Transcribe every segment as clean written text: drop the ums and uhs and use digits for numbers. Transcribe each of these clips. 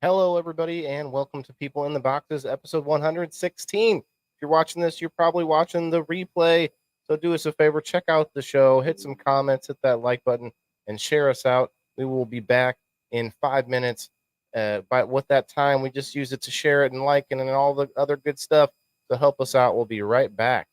Hello, everybody, and welcome to People in the Boxes, episode 116. If you're watching this, you're probably watching the replay. So do us a favor, check out the show, hit some comments, hit that like button, and share us out. We will be back in 5 minutes. But with that time, we just use it to share it and like it and all the other good stuff to help us out. We'll be right back.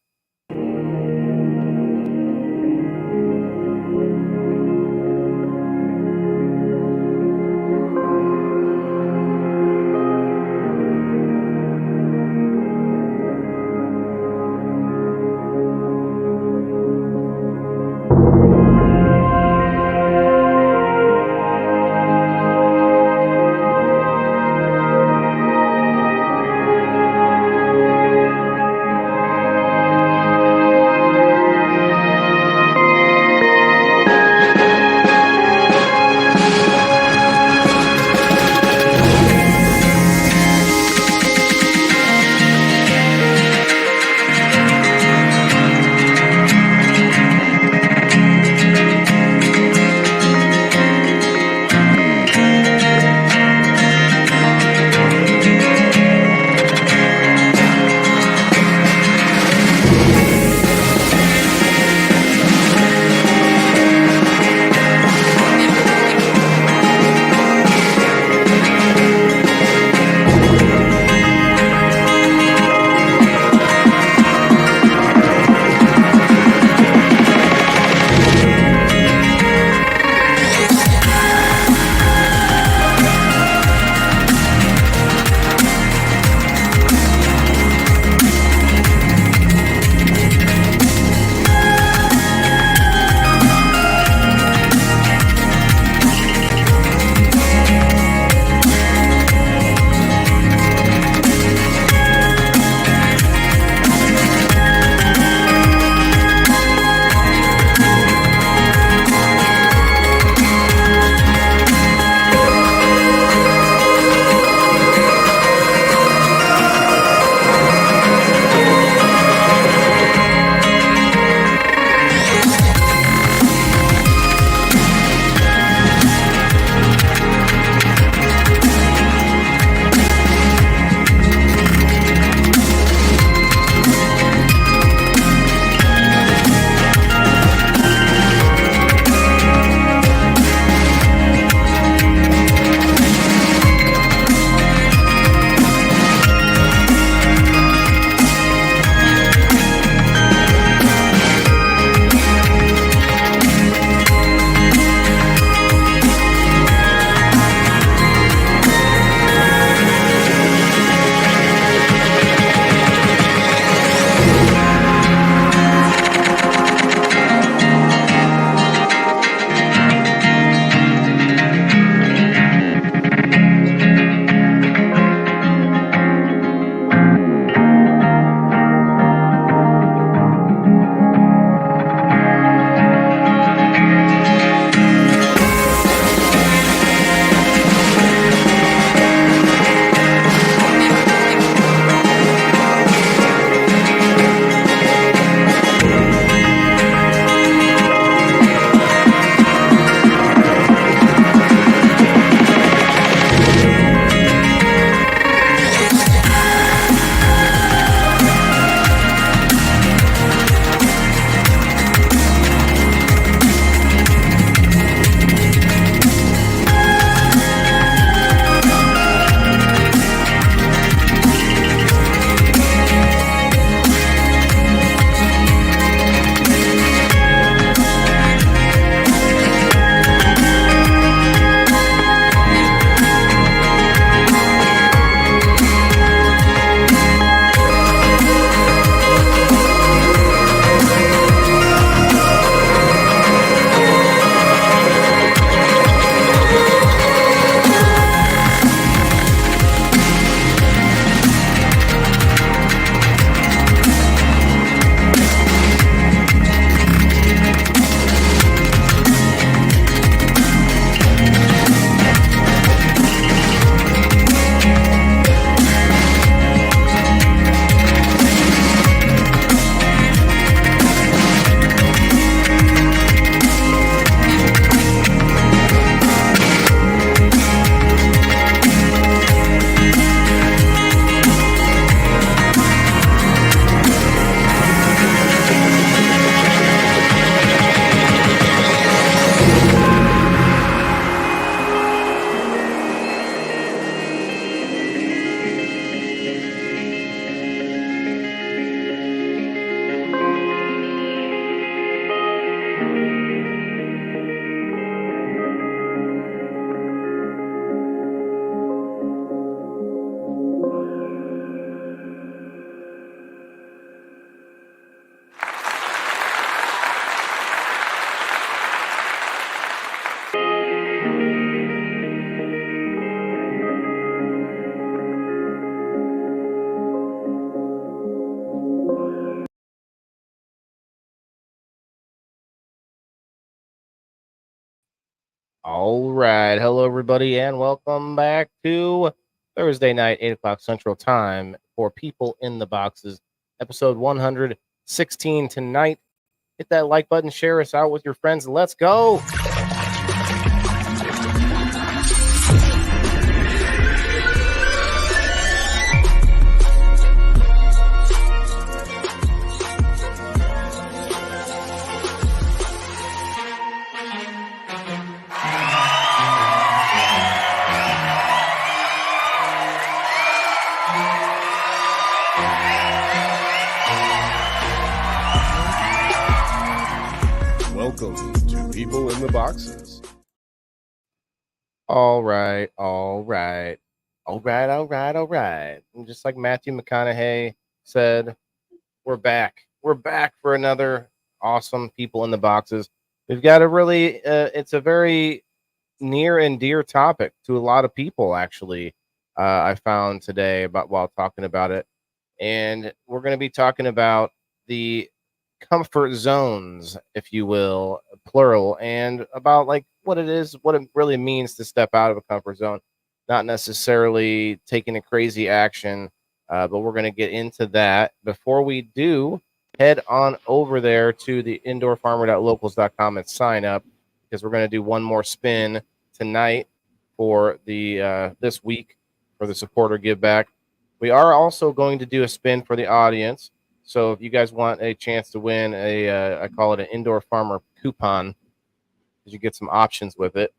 All right. Hello, everybody, and welcome back to Thursday night, 8 o'clock Central Time for People in the Boxes, episode 116 tonight. Hit that like button, share us out with your friends. Let's go. Welcome to People in the Boxes. All right. And just like Matthew McConaughey said, we're back. We're back for another awesome People in the Boxes. We've got a really, it's a very near and dear topic to a lot of people, actually. I found today while talking about it. And we're going to be talking about the comfort zones, if you will, plural, and about like what it is, what it really means to step out of a comfort zone, not necessarily taking a crazy action, but we're going to get into that. Before we do, head on over there to the indoorfarmer.locals.com and sign up, because we're going to do one more spin tonight for the this week for the supporter give back. We are also going to do a spin for the audience. So if you guys want a chance to win I call it an indoor farmer coupon, because you get some options with it.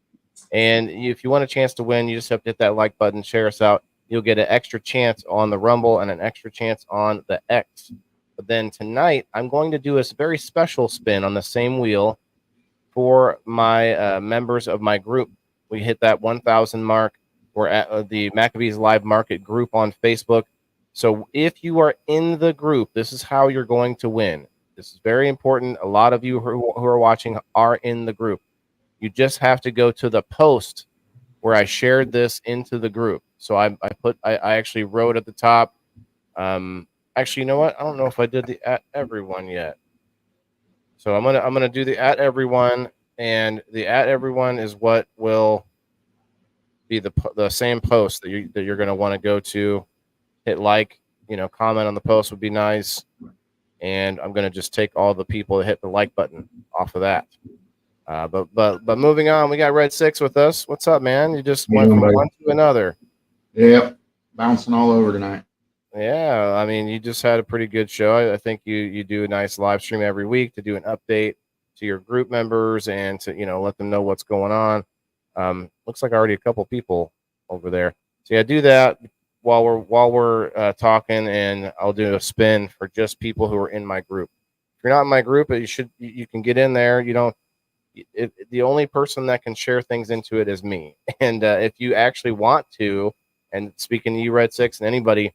And if you want a chance to win, you just have to hit that like button, share us out. You'll get an extra chance on the Rumble and an extra chance on the X. But then tonight, I'm going to do a very special spin on the same wheel for my members of my group. We hit that 1,000 mark. We're at the Maccabees Live Market group on Facebook. So if you are in the group, this is how you're going to win. This is very important. A lot of you who are watching are in the group. You just have to go to the post where I shared this into the group. So I actually wrote at the top. Actually, you know what? I don't know if I did the at everyone yet. So I'm gonna do the at everyone, and the at everyone is what will be the same post that you're gonna want to go to. Hit like, comment on the post would be nice. And I'm going to just take all the people that hit the like button off of that. But moving on, we got Red 6 with us. What's up, man? You just went from one to another. Yep. Bouncing all over tonight. Yeah. I mean, you just had a pretty good show. I think you do a nice live stream every week to do an update to your group members and to, let them know what's going on. Looks like already a couple people over there. So yeah, do that while we're talking, and I'll do a spin for just people who are in my group. If you're not in my group, you can get in there. The only person that can share things into it is me. And if you actually want to, and speaking to you, Red 6, and anybody,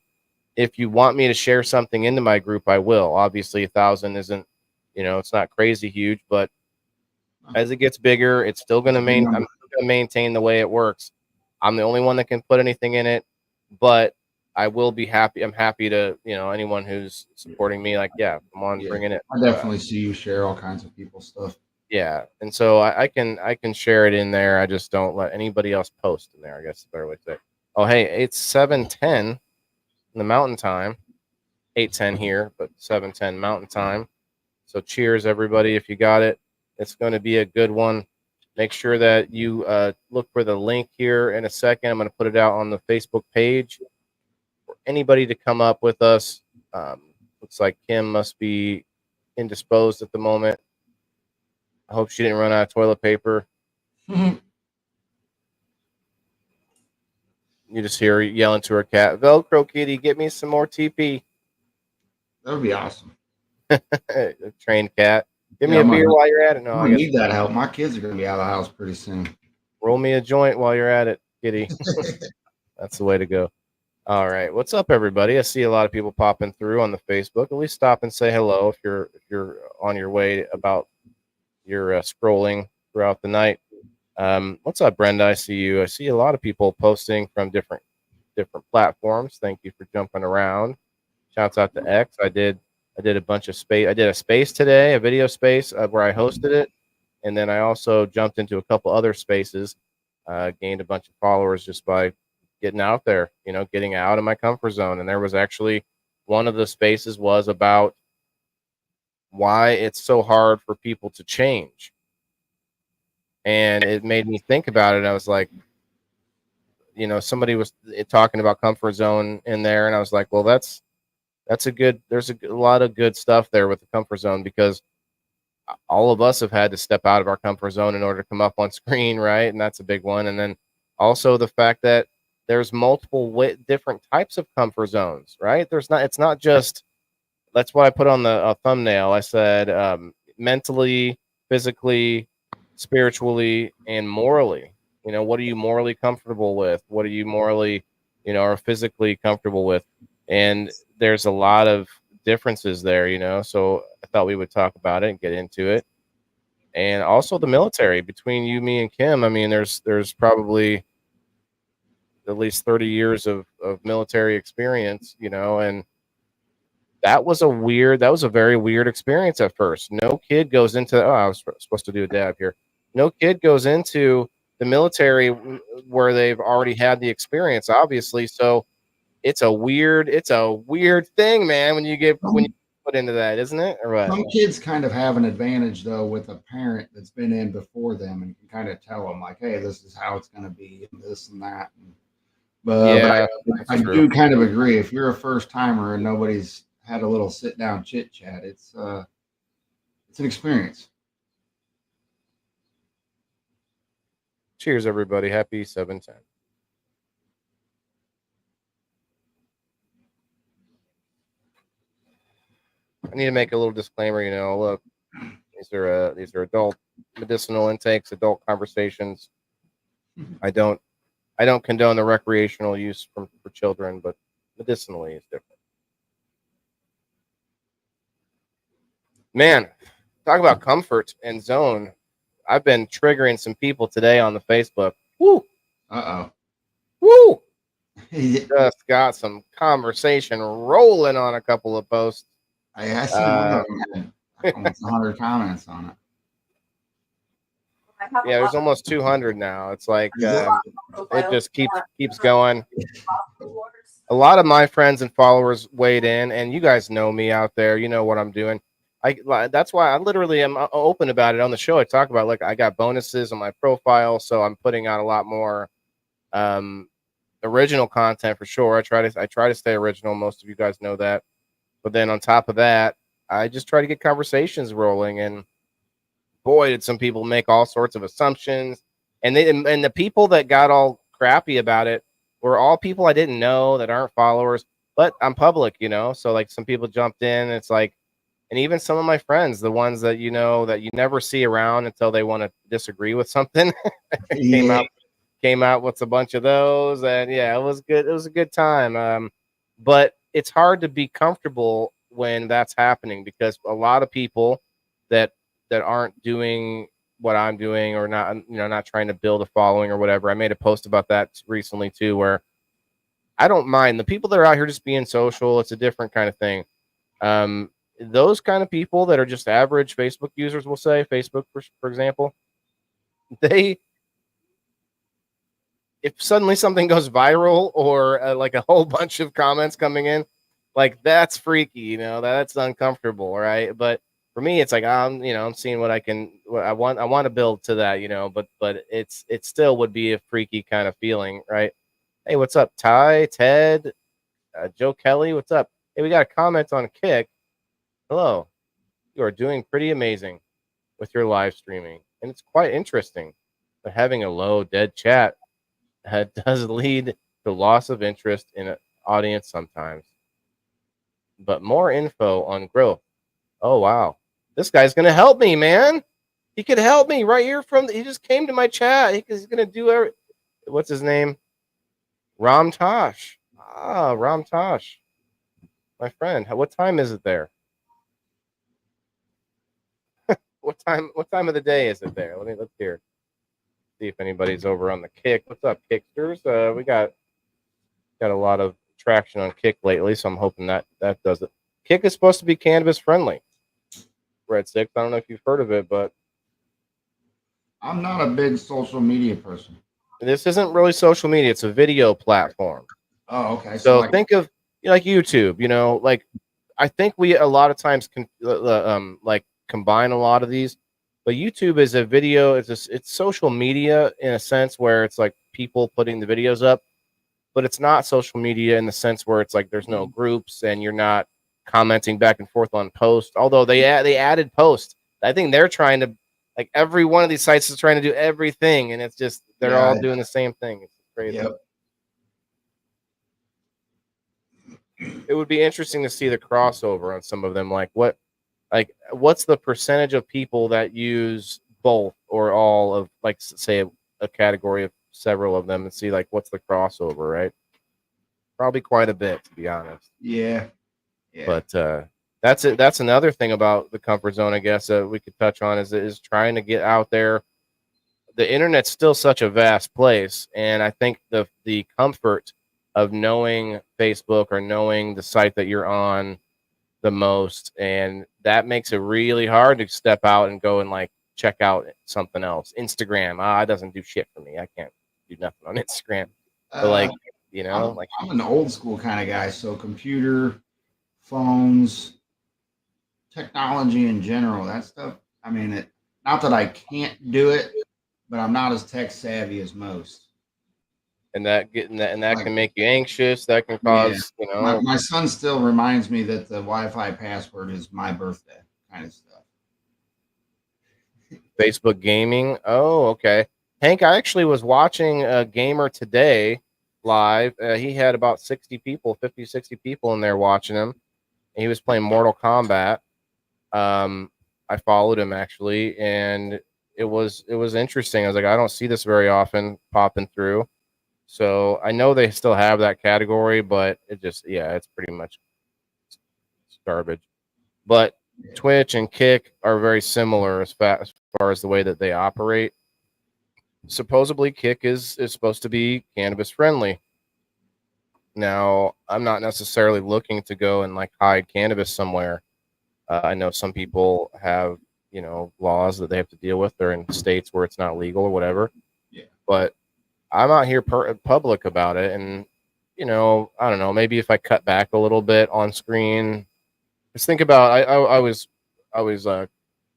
if you want me to share something into my group, I will. Obviously, 1,000 isn't, it's not crazy huge, but as it gets bigger, it's still going to maintain the way it works. I'm the only one that can put anything in it. But I will be happy. I'm happy to, anyone who's supporting me, like, yeah, come on, bring it. I definitely see you share all kinds of people's stuff. Yeah. And so I can share it in there. I just don't let anybody else post in there, I guess is the better way to say it. Oh, hey, it's 7:10 in the mountain time. 8:10 here, but 7:10 mountain time. So cheers, everybody. If you got it, it's going to be a good one. Make sure that you look for the link here in a second. I'm going to put it out on the Facebook page for anybody to come up with us. Looks like Kim must be indisposed at the moment. I hope she didn't run out of toilet paper. You just hear her yelling to her cat, "Velcro kitty, get me some more TP." That would be awesome. A trained cat. Give me a beer while you're at it. No, I need that help. My kids are going to be out of the house pretty soon. Roll me a joint while you're at it, kitty. That's the way to go. All right. What's up, everybody? I see a lot of people popping through on the Facebook. At least stop and say hello if you're on your way about your scrolling throughout the night. What's up, Brenda? I see you. I see a lot of people posting from different platforms. Thank you for jumping around. Shouts out to X. I did a bunch of space. I did a space today, a video space where I hosted it. And then I also jumped into a couple other spaces, gained a bunch of followers just by getting out there, getting out of my comfort zone. And there was actually one of the spaces was about why it's so hard for people to change. And it made me think about it. I was like, somebody was talking about comfort zone in there, and I was like, well, there's a lot of good stuff there with the comfort zone, because all of us have had to step out of our comfort zone in order to come up on screen, right? And that's a big one. And then also the fact that there's multiple different types of comfort zones, right? It's not just, that's what I put on the thumbnail. I said mentally, physically, spiritually, and morally. What are you morally comfortable with? What are you morally, or physically comfortable with? And there's a lot of differences there. So I thought we would talk about it and get into it. And also the military between you, me, and Kim. I mean, there's probably at least 30 years of military experience, and that was a very weird experience at first. No kid goes into, I was supposed to do a dab here. No kid goes into the military where they've already had the experience, obviously. So it's a weird thing, man, when you put into that, isn't it? Or what? Some kids kind of have an advantage though with a parent that's been in before them and can kind of tell them like, hey, this is how it's going to be, and this and that. Yeah, but I do kind of agree. If you're a first timer and nobody's had a little sit down chit chat, it's an experience. Cheers, everybody. Happy 710. I need to make a little disclaimer. Look, these are adult medicinal intakes, adult conversations. I don't condone the recreational use for children, but medicinally is different. Man, talk about comfort and zone. I've been triggering some people today on the Facebook. Woo! Woo! Just got some conversation rolling on a couple of posts. I see one of them had almost 100 comments on it. Yeah, there's almost 200 now. It's like it just keeps going. A lot of my friends and followers weighed in, and you guys know me out there. You know what I'm doing. That's why I literally am open about it on the show. I talk about, like, I got bonuses on my profile, so I'm putting out a lot more original content for sure. I try to stay original. Most of you guys know that. But then on top of that, I just try to get conversations rolling. And boy, did some people make all sorts of assumptions. And the people that got all crappy about it were all people I didn't know that aren't followers. But I'm public, So like some people jumped in. It's like, and even some of my friends, the ones that that you never see around until they want to disagree with something, came out with a bunch of those, and yeah, it was good. It was a good time. But it's hard to be comfortable when that's happening, because a lot of people that aren't doing what I'm doing, or not trying to build a following or whatever. I made a post about that recently too, where I don't mind the people that are out here just being social. It's a different kind of thing. Those kind of people that are just average Facebook users, we'll say Facebook, for example, if suddenly something goes viral, or like a whole bunch of comments coming in, like, that's freaky, that's uncomfortable, right? But for me, it's like, I'm seeing what I want to build to that, but it still would be a freaky kind of feeling, right? Hey, what's up, Ty, Ted, Joe Kelly? What's up? Hey, we got a comment on Kick. Hello, you are doing pretty amazing with your live streaming, and it's quite interesting, but having a low dead chat does lead to loss of interest in an audience sometimes. But more info on growth. Oh, wow. This guy's going to help me, man. He could help me right here he just came to my chat. He's going to do what's his name? Ram Tosh. Ah, Ram Tosh. My friend. What time is it there? What time of the day is it there? Let's hear. See if anybody's over on the Kick. What's up, Kicksters? We got a lot of traction on Kick lately, so I'm hoping that does it. Kick is supposed to be cannabis friendly. Red 6. I don't know if you've heard of it, but I'm not a big social media person. This isn't really social media; it's a video platform. Oh, okay. So So like, think of like YouTube. Like I think we a lot of times can like combine a lot of these, but YouTube is a video. It's social media in a sense where it's like people putting the videos up, but it's not social media in the sense where it's like there's no groups and you're not commenting back and forth on posts. Although they added posts, I think they're trying to like every one of these sites is trying to do everything, and it's just they're yeah, all doing the same thing. It's crazy. yep. It would be interesting to see the crossover on some of them. Like what's the percentage of people that use both or all of like say a category of several of them and see like what's the crossover, right? Probably quite a bit, to be honest. Yeah, yeah, But that's it. That's another thing about the comfort zone, I guess, we could touch on is trying to get out there. The internet's still such a vast place, and I think the comfort of knowing Facebook or knowing the site that you're on the most, and that makes it really hard to step out and go and like check out something else. Instagram, it doesn't do shit for me. I can't do nothing on Instagram. But uh, like, I'm like I'm an old school kind of guy. So computer, phones, technology in general, that stuff. I mean, not that I can't do it, but I'm not as tech savvy as most. and that Like, can make you anxious. That can yeah, cause, my son still reminds me that the Wi-Fi password is my birthday, kind of stuff. Facebook gaming. Oh, okay. Hank, I actually was watching a gamer today live. He had about 60 people, 50, 60 people in there watching him. And he was playing Mortal Kombat. I followed him actually, and it was interesting. I was like, I don't see this very often popping through. So I know they still have that category, but it's pretty much garbage. But Yeah. Twitch and Kick are very similar as far as the way that they operate. Supposedly, Kick is supposed to be cannabis friendly. Now, I'm not necessarily looking to go and like hide cannabis somewhere. I know some people have laws that they have to deal with. They're in states where it's not legal or whatever. Yeah. But I'm out here public about it, and I don't know. Maybe if I cut back a little bit on screen, just think about I was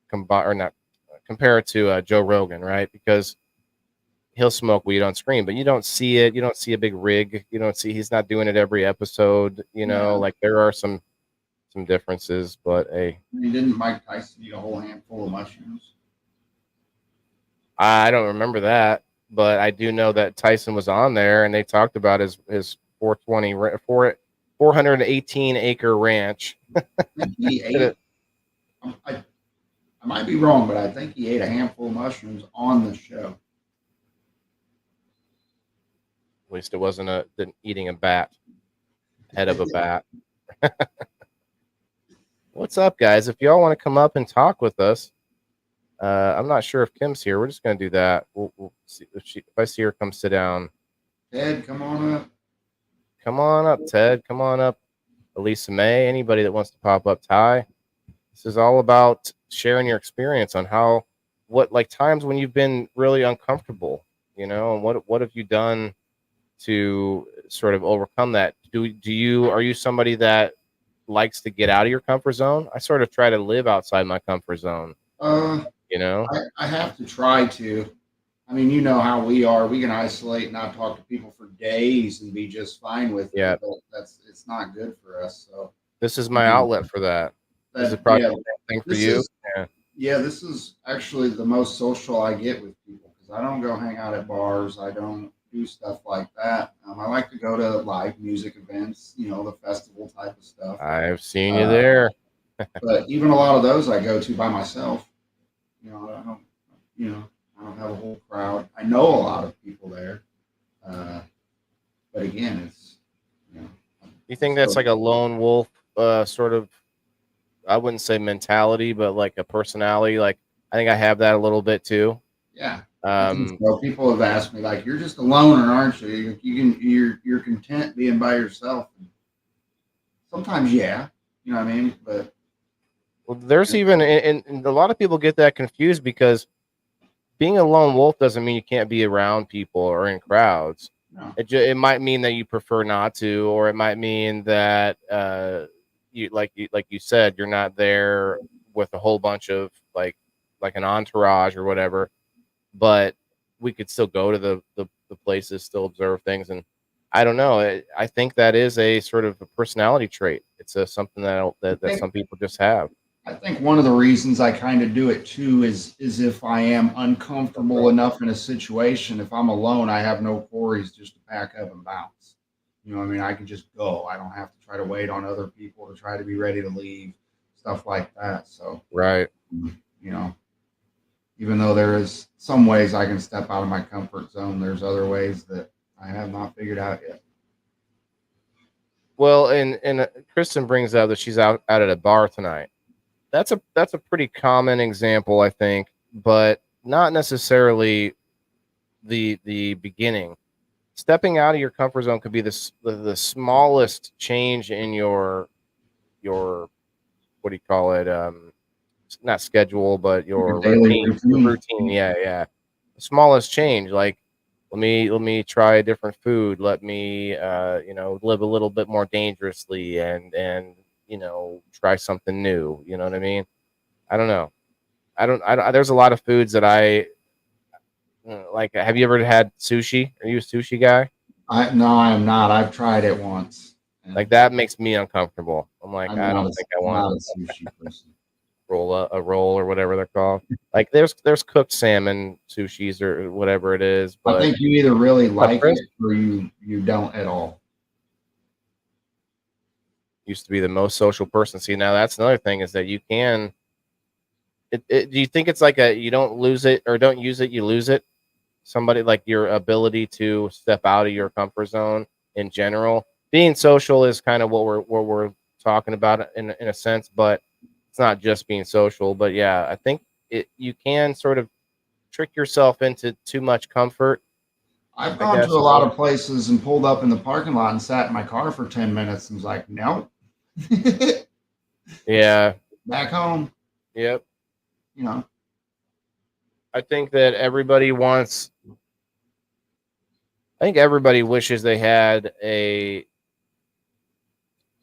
combine or not compare it to Joe Rogan, right? Because he'll smoke weed on screen, but you don't see it. You don't see a big rig. You don't see he's not doing it every episode. No, Like there are some differences, but hey, didn't Mike Tyson eat a whole handful of mushrooms? I don't remember that, but I do know that Tyson was on there and they talked about his 418 acre ranch. I think he ate. I, I might be wrong, but I think he ate a handful of mushrooms on the show. At least it wasn't eating a bat, head of a bat. What's up, guys? If y'all want to come up and talk with us, I'm not sure if Kim's here. We're just gonna do that. We'll see if I see her come sit down. Ted, come on up. Come on up, Ted. Come on up, Elisa May. Anybody that wants to pop up, Ty. This is all about sharing your experience on what like times when you've been really uncomfortable, and what have you done to sort of overcome that? Are you somebody that likes to get out of your comfort zone? I sort of try to live outside my comfort zone, Uh, you know? I have to try to. I mean, you know how we are. We can isolate, not talk to people for days, and be just fine with Yeah. it. But it's not good for us. So This is my outlet for that. This is that probably yeah, the same thing for this you. is this is actually the most social I get with people because I don't go hang out at bars. I don't do stuff like that. I like to go to live music events, the festival type of stuff. I've seen you Uh, there. but even a lot of those I go to by myself. I don't, I don't have a whole crowd. I know a lot of people there, but again, it's You think that's like a lone wolf sort of, I wouldn't say mentality, but like a personality? Like I think I have that a little bit too. yeah. Um, People have asked me like, "You're just a loner, aren't you? You're content being by yourself." And sometimes, yeah, you know what I mean. But well, there's even and a lot of people get that confused because being a lone wolf doesn't mean you can't be around people or in crowds. No. It might mean that you prefer not to, or it might mean that you like you said, you're not there with a whole bunch of like an entourage or whatever. But we could still go to the places, still observe things, and I don't know. I think that is a sort of a personality trait. It's something that some people just have. I think one of the reasons I kind of do it too is if I am uncomfortable enough in a situation, if I'm alone, I have no worries just to pack up and bounce. You know what I mean? I can just go. I don't have to try to wait on other people to try to be ready to leave, stuff like that. So, Right. you know, even though there is some ways I can step out of my comfort zone, there's other ways that I have not figured out yet. Well, and Kristen brings up that she's out at a bar tonight. That's a pretty common example, I think, but not necessarily the beginning. Stepping out of your comfort zone could be the smallest change in your what do you call it? Not schedule, but Your your daily routine. routine. Yeah, yeah. The smallest change, like let me try a different food. Let me live a little bit more dangerously and try something new. You know what I mean? I don't know. I don't. There's a lot of foods that I like. Have you ever had sushi? Are you a sushi guy? No, I am not. I've tried it once. Like And that makes me uncomfortable. I'm like, I'm I not don't think I want not a sushi person. a roll or whatever they're called. Like there's cooked salmon sushis or whatever it is, I but think you either really like Chris it or you don't at all. used to be the most social person. See, now that's another thing is that you can. Do you think it's like a you don't lose it or don't use it, you lose it? Somebody like your ability to step out of your comfort zone in general. Being social is kind of what we're talking about in a sense, but it's not just being social. But yeah, I think you can sort of trick yourself into too much comfort. I've I gone to guess a you lot know. of places and pulled up in the parking lot and sat in my car for 10 minutes and was like, nope. Yeah. Back home, Yep. you know. I think that everybody wants. I think everybody wishes they had a.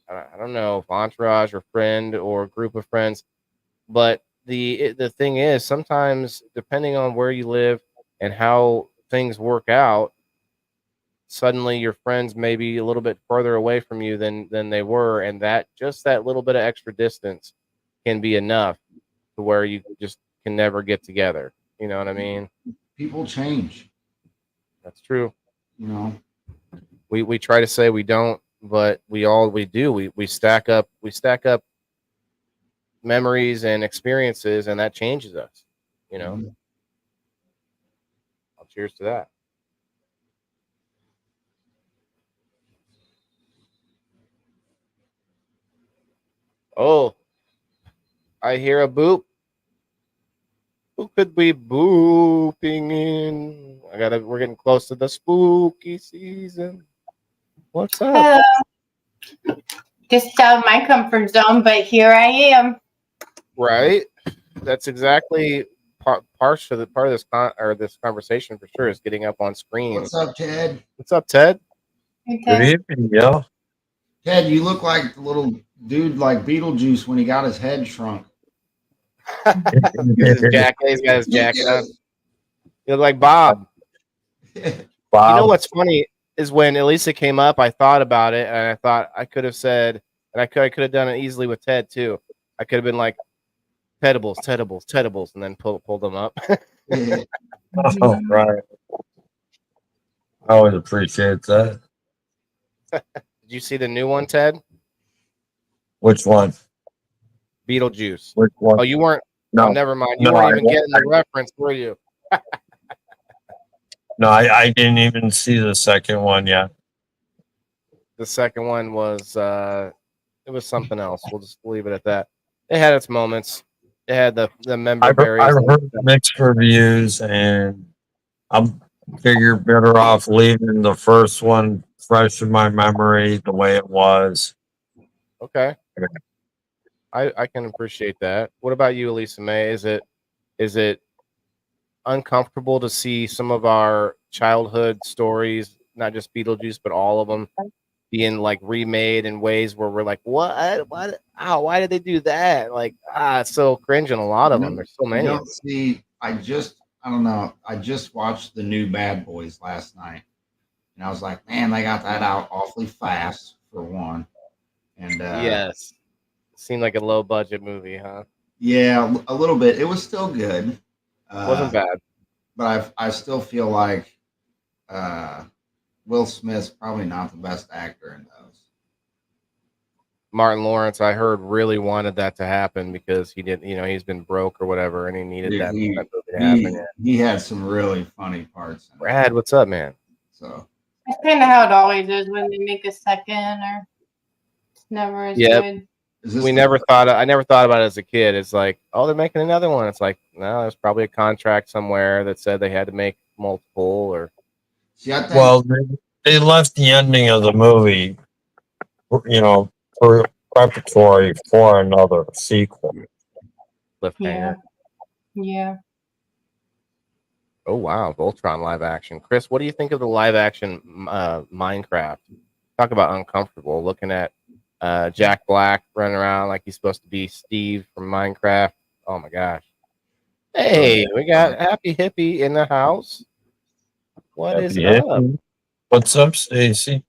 I don't know if entourage or friend or group of friends, but the thing is sometimes depending on where you live and how things work out, suddenly your friends may be a little bit further away from you than they were, and that just that little bit of extra distance can be enough to where you just can never get together. You know what I mean? People change, That's true. you know. We try to say we don't, but we do. We stack up memories and experiences, and that changes us. You know. Mhm. Well, cheers to that. Oh, I hear a boop. Who could be booping in? We're getting close to the spooky season. What's up? Just out of my comfort zone, but here I am. Right? That's exactly part of this conversation for sure is getting up on screen. What's up, Ted? What's up, Ted? Good evening, y'all. Ted, you look like the little dude like Beetlejuice when he got his head shrunk. He's got his jacket on. You look like Bob. Bob. You know what's funny is when Elisa came up, I thought about it and I thought I could have said, and I could have done it easily with Ted too. I could have been like, Tedibles, and then pull them up. Oh, right. I always appreciate that. Did you see the new one, Ted? Which one? Beetlejuice. Which one? Oh, you weren't. No, Oh, never mind. You no, weren't even getting the reference, were you? I didn't even see the second one yet. The second one was it was something else. We'll just leave it at that. It had its moments. It had the member I've berries. heard mixed reviews, and I'm figure better off leaving the first one fresh in my memory the way it was. Okay. I can appreciate that. What about you, Elisa May? Is it uncomfortable to see some of our childhood stories, not just Beetlejuice, but all of them being like remade in ways where we're like, what, oh, why did they do that? Like, it's so cringe in a lot of them. There's so You many of don't them. see. I don't know. I just watched the new Bad Boys last night, and I was like, man, they got that out awfully fast for one. And Yes, seemed like a low budget movie, huh? yeah, a little bit. It was still good, Wasn't bad. but I still feel like uh, Will Smith's probably not the best actor in those. Martin Lawrence, I heard, really wanted that to happen because he didn't, he's been broke or whatever, and he needed Dude, that movie to happen. Yeah. he had some really funny parts in it. Brad, what's up, man? So That's kind of how it always is when they make a second, or it's never as good. I never thought about it as a kid. It's like, oh, they're making another one. It's like, no, there's probably a contract somewhere that said they had to make multiple. Or see, I think Well, they left the ending of the movie, preparatory for another sequel. cliffhanger. Yeah. Oh wow, Voltron live action. Chris, what do you think of the live action Minecraft? Talk about uncomfortable looking at Jack Black running around like he's supposed to be Steve from Minecraft. Oh my gosh. Hey, we got Happy Hippie in the house. What is up? What's up, Stacy?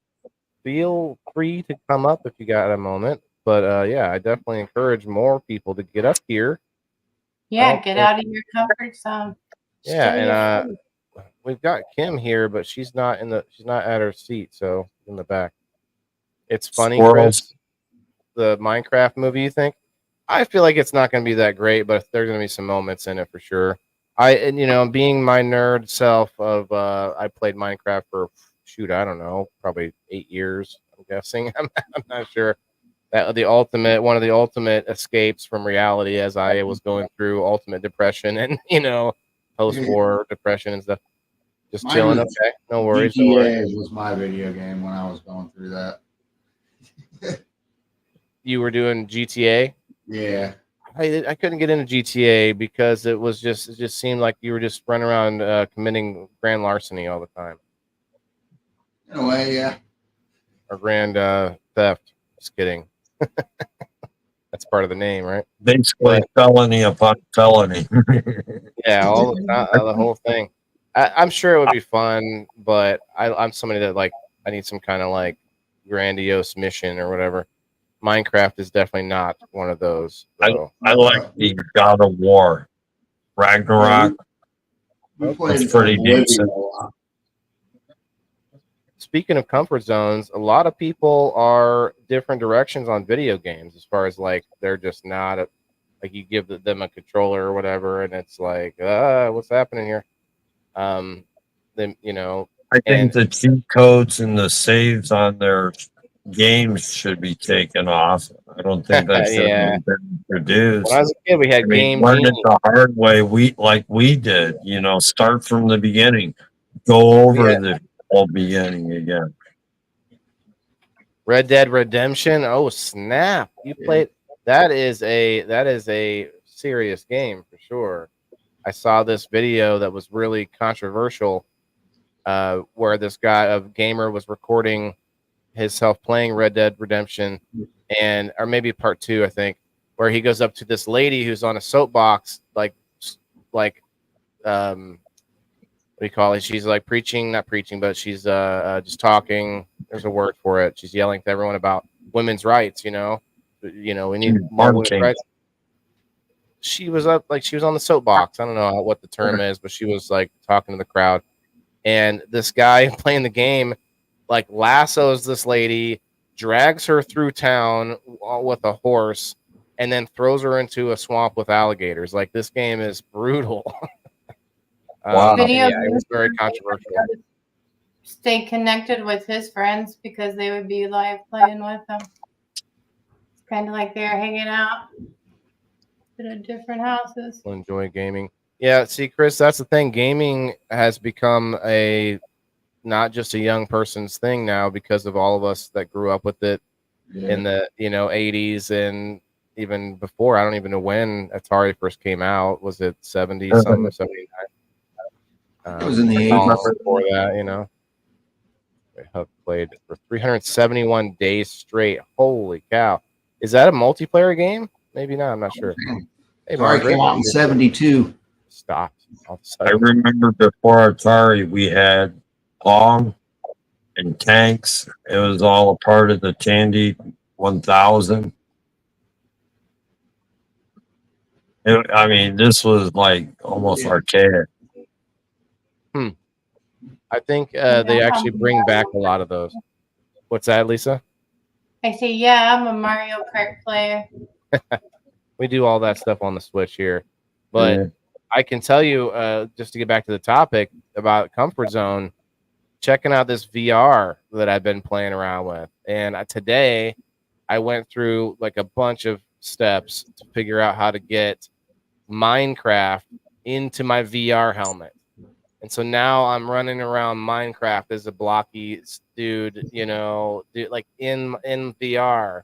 Feel free to come up if you got a moment. But yeah, I definitely encourage more people to get up here. Yeah, get out of your comfort zone. Yeah, and we've got Kim here, but she's not at her seat, so in the back. It's funny, Squirrels. Chris. The Minecraft movie, you think? I feel like it's not going to be that great, but there's going to be some moments in it for sure. Being my nerd self of I played Minecraft for I don't know, probably 8 years. I'm guessing. I'm not sure. That one of the ultimate escapes from reality as I was going through ultimate depression and post-war depression and stuff. Just chilling. Okay, no worries. No worries. GTA was my video game when I was going through that. You were doing GTA. Yeah. I couldn't get into GTA because it just seemed like you were just running around committing grand larceny all the time. In a way, yeah. Or grand theft. Just kidding. That's part of the name, right? Basically, felony upon felony. Yeah, all the whole thing. I'm sure it would be fun, but I'm somebody that I need some kind of grandiose mission or whatever. Minecraft is definitely not one of those. So. I like the God of War, Ragnarok. We played It's pretty Oblivion decent. a lot. Speaking of comfort zones, a lot of people are different directions on video games as far as they're just not you give them a controller or whatever, and it's like, what's happening here? Then I think the cheat codes and the saves on their games should be taken off. I don't think that should have been introduced. When I was a kid, we had Game learn it Genie. the hard way. We did. Start from the beginning, go over the whole beginning again. Red Dead Redemption. Oh snap! You played that is a serious game for sure. I saw this video that was really controversial, where this gamer was recording himself playing Red Dead Redemption, or maybe part 2, I think, where he goes up to this lady who's on a soapbox, what do you call it? She's not preaching, but she's just talking. There's a word for it. She's yelling to everyone about women's rights. We need more women's rights. She was she was on the soapbox. I don't know what the term is, but she was talking to the crowd. And this guy playing the game lassos this lady, drags her through town with a horse, and then throws her into a swamp with alligators. This game is brutal. Wow. It was very controversial. Stay connected with his friends because they would be live playing with him. It's kind of like they're hanging out in different houses. We'll enjoy gaming. Yeah, see, Chris, that's the thing. Gaming has become not just a young person's thing now because of all of us that grew up with it in the 80s and even before. I don't even know when Atari first came out. Was it 70 something, 79? It was in the Collins 80s. before that, you know. Huck played for 371 days straight. Holy cow! Is that a multiplayer game? Maybe not. I'm not sure. Hey, Sorry, Margaret, came out in 72. stopped all of a I sudden. remember before Atari, we had Pong and Tanks. It was all a part of the Tandy 1000. I mean, this was like almost archaic. I think they actually bring back a lot of those. What's that, Lisa? I say, yeah, I'm a Mario Kart player. We do all that stuff on the Switch here, but Yeah. I can tell you, just to get back to the topic about Comfort Zone, checking out this VR that I've been playing around with, and today I went through like a bunch of steps to figure out how to get Minecraft into my VR helmet. And so now I'm running around Minecraft as a blocky dude, you know, like in VR.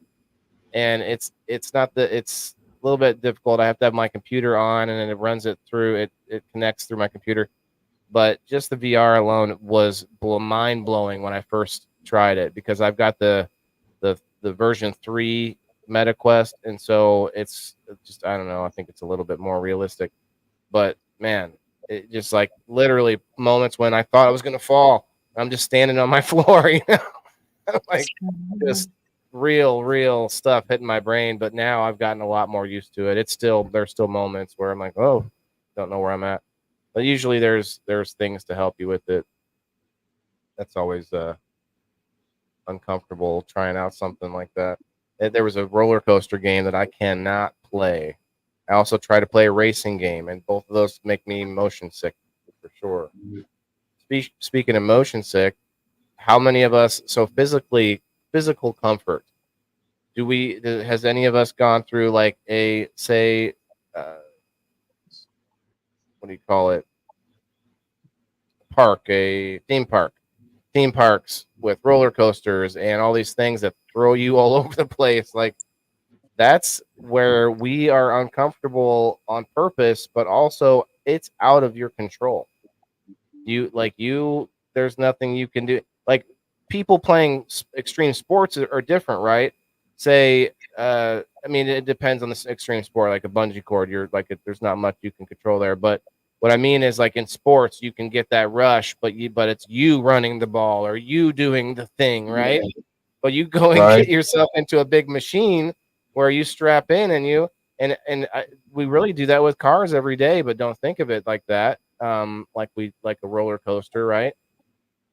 And it's not it's a little bit difficult. I have to have my computer on, and then it runs it through. It connects through my computer. But just the VR alone was mind blowing when I first tried it, because I've got the version 3 MetaQuest, and so it's just, I don't know. I think it's a little bit more realistic. But man, it just like literally moments when I thought I was gonna fall, I'm just standing on my floor, you know, like just real stuff hitting my brain. But now I've gotten a lot more used to it. There's still moments where I'm like, oh, don't know where I'm at. But usually there's things to help you with it. That's always uncomfortable trying out something like that. There was a roller coaster game that I cannot play. I also try to play a racing game, and both of those make me motion sick for sure. Speaking of motion sick, how many of us, so physical comfort, has any of us gone through like a, say, what do you call it, a theme parks with roller coasters and all these things that throw you all over the place? Like, that's where we are uncomfortable on purpose, but also it's out of your control. There's nothing you can do. Like, people playing extreme sports are different, right? Say, I mean, it depends on the extreme sport. Like a bungee cord, there's not much you can control there. But what I mean is, like in sports, you can get that rush, but it's you running the ball or you doing the thing, right? But you go and get yourself into a big machine where you strap in, we really do that with cars every day, but don't think of it like that. Like a roller coaster, right?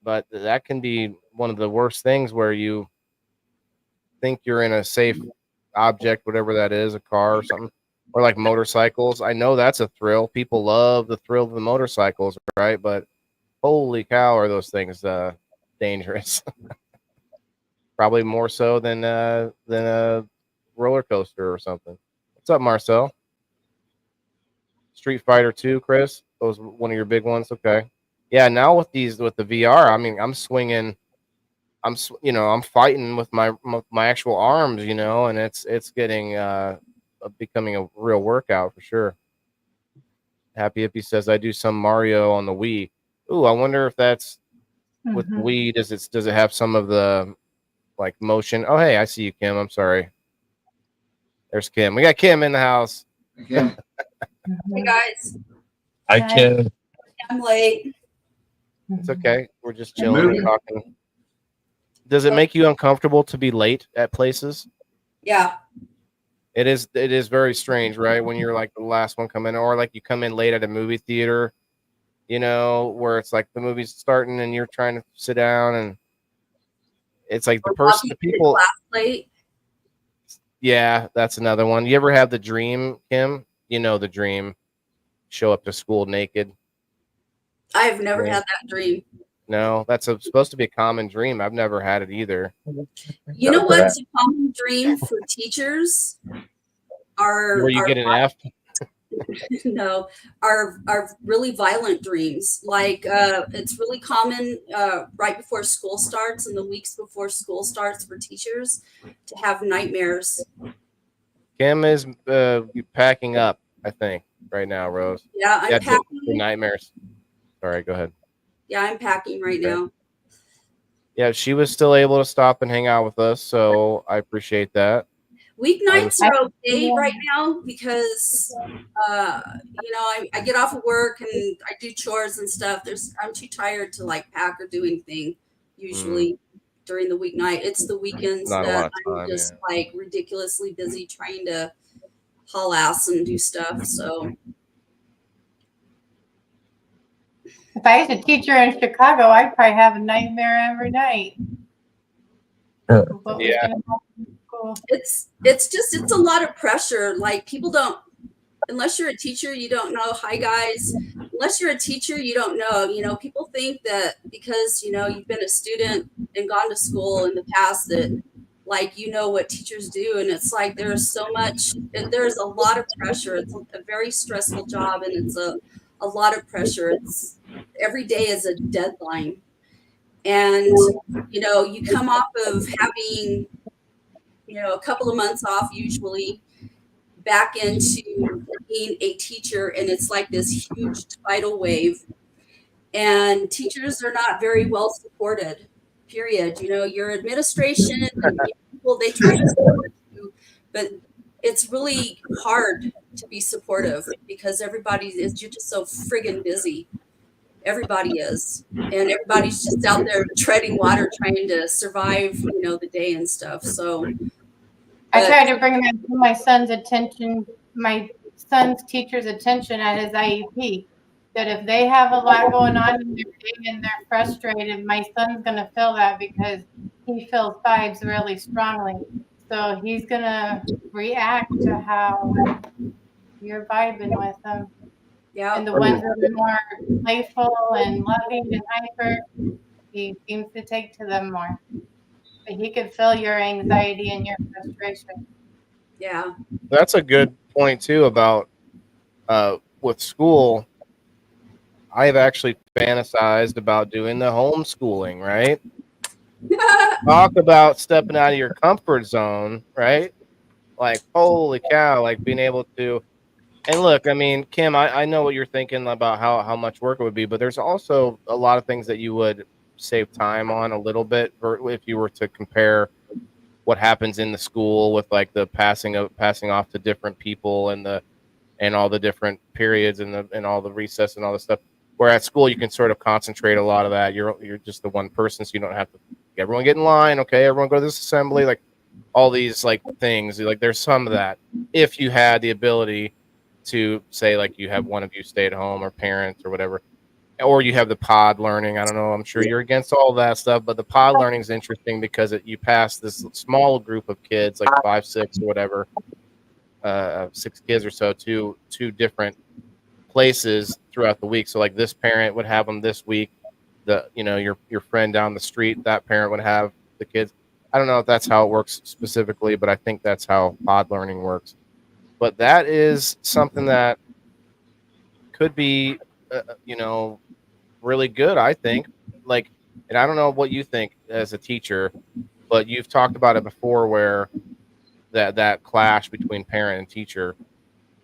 But that can be one of the worst things, where you think you're in a safe object, whatever that is, a car or something, or like motorcycles. I know that's a thrill. People love the thrill of the motorcycles, right? But holy cow, are those things dangerous? Probably more so than a roller coaster or something. What's up, Marcel? Street Fighter 2, Chris? Those one of your big ones? Okay. Yeah, now with the VR, I mean, I'm swinging, I'm fighting with my actual arms, and it's getting becoming a real workout for sure. Happy Hippie says I do some Mario on the Wii. Ooh, I wonder if that's with Wii. Does it have some of the like motion? Oh, hey, I see you, Kim. I'm sorry. There's Kim. We got Kim in the house. Okay. Hey guys, I can. I'm late. It's okay. We're just chilling and talking. Does it make you uncomfortable to be late at places? Yeah, It is very strange, right? When you're like the last one coming, or like you come in late at a movie theater, where it's like the movie's starting and you're trying to sit down, and it's like the people. Class late. Yeah, that's another one. You ever have the dream, Kim? The dream, show up to school naked. I've never had that dream. No, that's supposed to be a common dream. I've never had it either. You know what's a common dream for teachers? Where you get an F? No, are really violent dreams. Like it's really common right before school starts and the weeks before school starts for teachers to have nightmares. Kim is packing up, I think, right now, Rose. Yeah, I'm packing. The nightmares. Sorry, go ahead. Yeah, I'm packing right Okay. now. Yeah, she was still able to stop and hang out with us, so I appreciate that. Weeknights are okay right now because I get off of work and I do chores and stuff. I'm too tired to like pack or do anything usually during the weeknight. It's the weekends Not a that lot of I'm time, just like ridiculously busy trying to haul ass and do stuff. So If I was a teacher in Chicago, I'd probably have a nightmare every night. Yeah. What was gonna happen in school. it's a lot of pressure. Like people don't, unless you're a teacher, you don't know. Hi guys. Unless you're a teacher, you don't know. People think that because you've been a student and gone to school in the past that like what teachers do, and it's like there's a lot of pressure. It's a very stressful job, and it's a lot of pressure. It's every day is a deadline, and you come off of having a couple of months off usually back into being a teacher, and it's like this huge tidal wave, and teachers are not very well supported, period. Your administration and people, they try to support you, but it's really hard to be supportive because you're just so friggin' busy. Everybody is, and everybody's just out there treading water trying to survive the day and stuff. So I tried to bring that to my son's attention, my son's teacher's attention at his IEP, that if they have a lot going on in their day and they're frustrated, my son's going to feel that because he feels vibes really strongly. So he's going to react to how you're vibing with him. yeah. And the ones that are more playful and loving and hyper, he seems to take to them more. But he could feel your anxiety and your frustration. Yeah. That's a good point too about with school. I've actually fantasized about doing the homeschooling, right? Talk about stepping out of your comfort zone, right? Like, holy cow, like being able to. And look, I mean, Kim, I know what you're thinking about how much work it would be, but there's also a lot of things that you would save time on a little bit if you were to compare what happens in the school with like the passing off to different people and all the different periods and all the recess and all the stuff. Where at school you can sort of concentrate a lot of that. You're just the one person, so you don't have to everyone get in line. Okay, everyone go to this assembly. Like all these like things. Like there's some of that if you had the ability to say like you have one of you stay at home or parents or whatever, or you have the pod learning. I don't know. I'm sure you're against all that stuff, but the pod learning is interesting because you pass this small group of kids, like 5, 6, or whatever, 6 kids or so, to different places throughout the week. So like this parent would have them this week. Your friend down the street, that parent would have the kids. I don't know if that's how it works specifically, but I think that's how pod learning works. But that is something that could be, really good, I think. Like, and I don't know what you think as a teacher, but you've talked about it before where that clash between parent and teacher.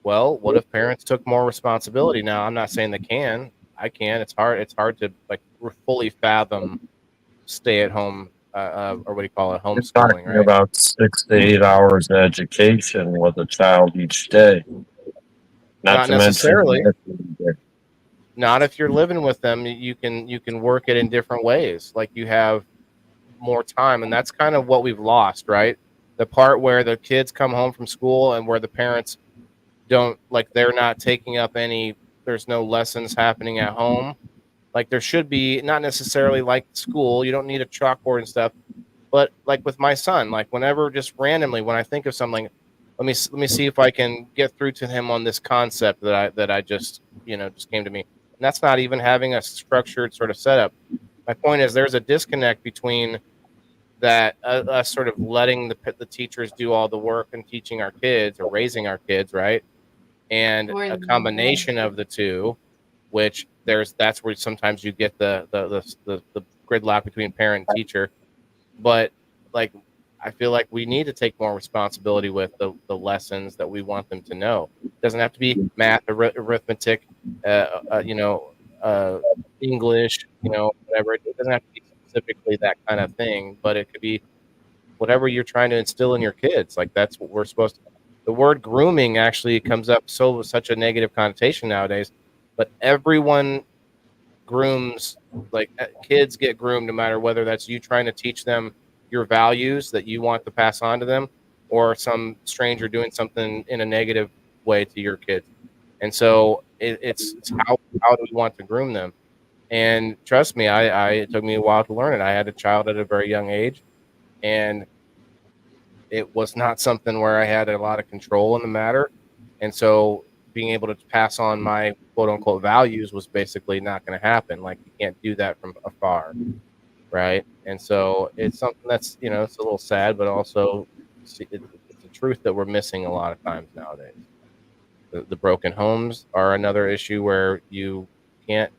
Well, what if parents took more responsibility? Now, I'm not saying they can. I can. It's hard. It's hard to like fully fathom stay at home or what do you call it, You're homeschooling, talking right? about 6 to 8 hours of education with a child each day. Not Not to mention, necessarily. Not if you're living with them. You can work it in different ways. Like you have more time, and that's kind of what we've lost, right? The part where the kids come home from school and where the parents don't like they're not taking up any. There's no lessons happening at home. Like there should be, not necessarily like school. You don't need a chalkboard and stuff, but like with my son, like whenever just randomly when I think of something, let me see if I can get through to him on this concept that I just just came to me. And that's not even having a structured sort of setup. My point is there's a disconnect between that us sort of letting the teachers do all the work and teaching our kids or raising our kids, right? And a combination of the two, which that's where sometimes you get the gridlock between parent and teacher. But like I feel like we need to take more responsibility with the lessons that we want them to know. It doesn't have to be math, arithmetic, English, whatever. It doesn't have to be specifically that kind of thing, but it could be whatever you're trying to instill in your kids. Like that's what we're supposed to. The word grooming actually comes up such a negative connotation nowadays, but everyone grooms. Like kids get groomed no matter whether that's you trying to teach them your values that you want to pass on to them, or some stranger doing something in a negative way to your kids. And so it's how do we want to groom them? And trust me, it took me a while to learn it. I had a child at a very young age, and it was not something where I had a lot of control in the matter. And so being able to pass on my quote unquote values was basically not going to happen. Like you can't do that from afar. Right. And so it's something that's, it's a little sad, but also it's a truth that we're missing a lot of times nowadays. The broken homes are another issue where you can't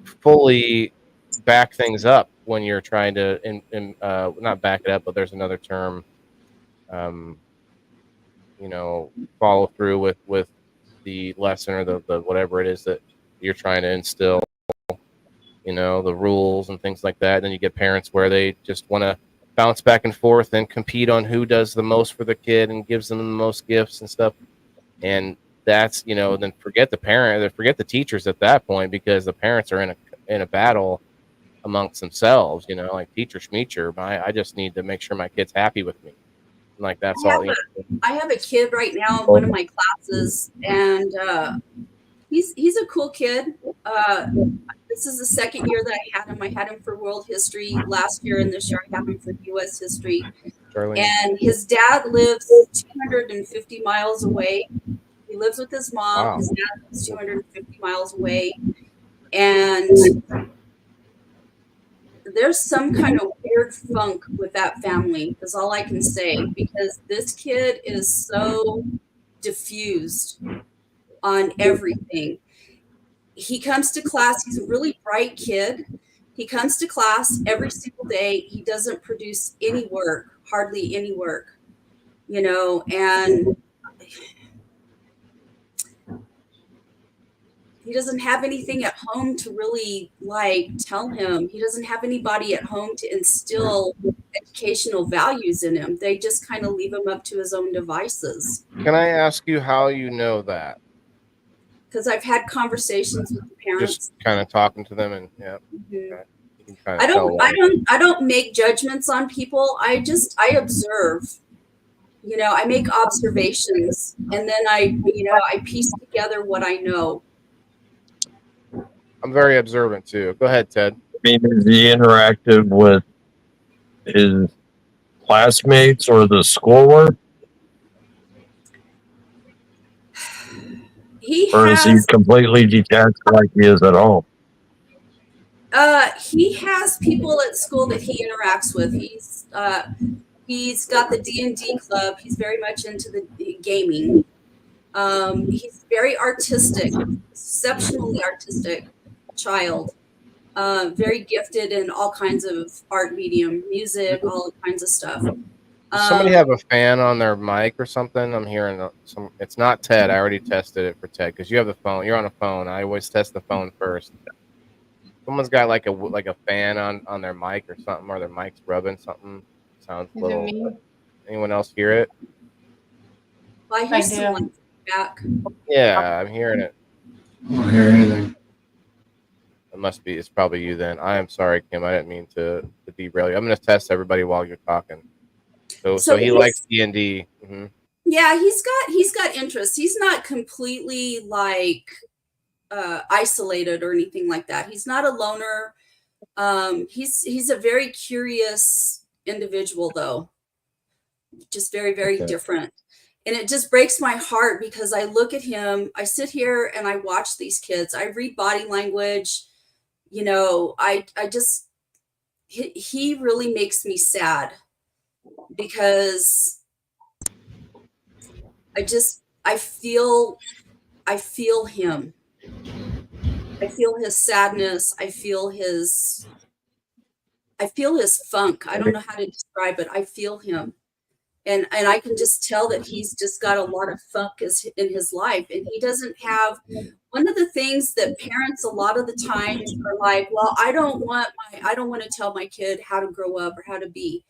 fully back things up when you're trying to not back it up, but there's another term, follow through with the lesson or the whatever it is that you're trying to instill, the rules and things like that. And then you get parents where they just want to bounce back and forth and compete on who does the most for the kid and gives them the most gifts and stuff. And that's, then forget the parent, forget the teachers at that point, because the parents are in a battle amongst themselves, like teacher schmeacher. I just need to make sure my kid's happy with me. Like that's all. I have a kid right now in one of my classes, and he's a cool kid. This is the second year that I had him. I had him for world history last year, and this year I have him for U.S. history. Charlie. And his dad lives 250 miles away. He lives with his mom. Wow. His dad lives 250 miles away. And there's some kind of weird funk with that family, is all I can say, because this kid is so diffused on everything. He comes to class. He's a really bright kid. He comes to class every single day. He doesn't produce any work, hardly any work, and he doesn't have anything at home to really tell him. He doesn't have anybody at home to instill educational values in him. They just kind of leave him up to his own devices. Can I ask you how you know that? Because I've had conversations with the parents. Just kind of talking to them, and yeah. Mm-hmm. Okay. I don't make judgments on people. I observe. I make observations, and then I piece together what I know. I'm very observant too. Go ahead, Ted. I mean, is he interactive with his classmates or the schoolwork? Or is he completely detached like he is at home? He has people at school that he interacts with. He's got the D&D club. He's very much into the gaming. He's very artistic, exceptionally artistic child. Very gifted in all kinds of art medium, music, all kinds of stuff. Does somebody have a fan on their mic or something? I'm hearing some. It's not Ted. I already tested it for Ted because you have the phone. You're on a phone. I always test the phone first. Someone's got like a fan on their mic or something, or their mic's rubbing something. Sounds a little. Anyone else hear it? Well, I hear some back. Yeah, I'm hearing it. I don't hear anything. It must be. It's probably you then. I am sorry, Kim. I didn't mean to derail you. I'm going to test everybody while you're talking. So he likes D&D. Mm-hmm. Yeah, he's got interest. He's not completely isolated or anything like that. He's not a loner. He's a very curious individual, though. Just very, very different. And it just breaks my heart because I look at him. I sit here and I watch these kids. I read body language. He really makes me sad. Because I feel him. I feel his sadness. I feel his funk. I don't know how to describe it. I feel him. And I can just tell that he's just got a lot of funk in his life, and he doesn't have one of the things that parents a lot of the times are like, well, I don't want to tell my kid how to grow up or how to be.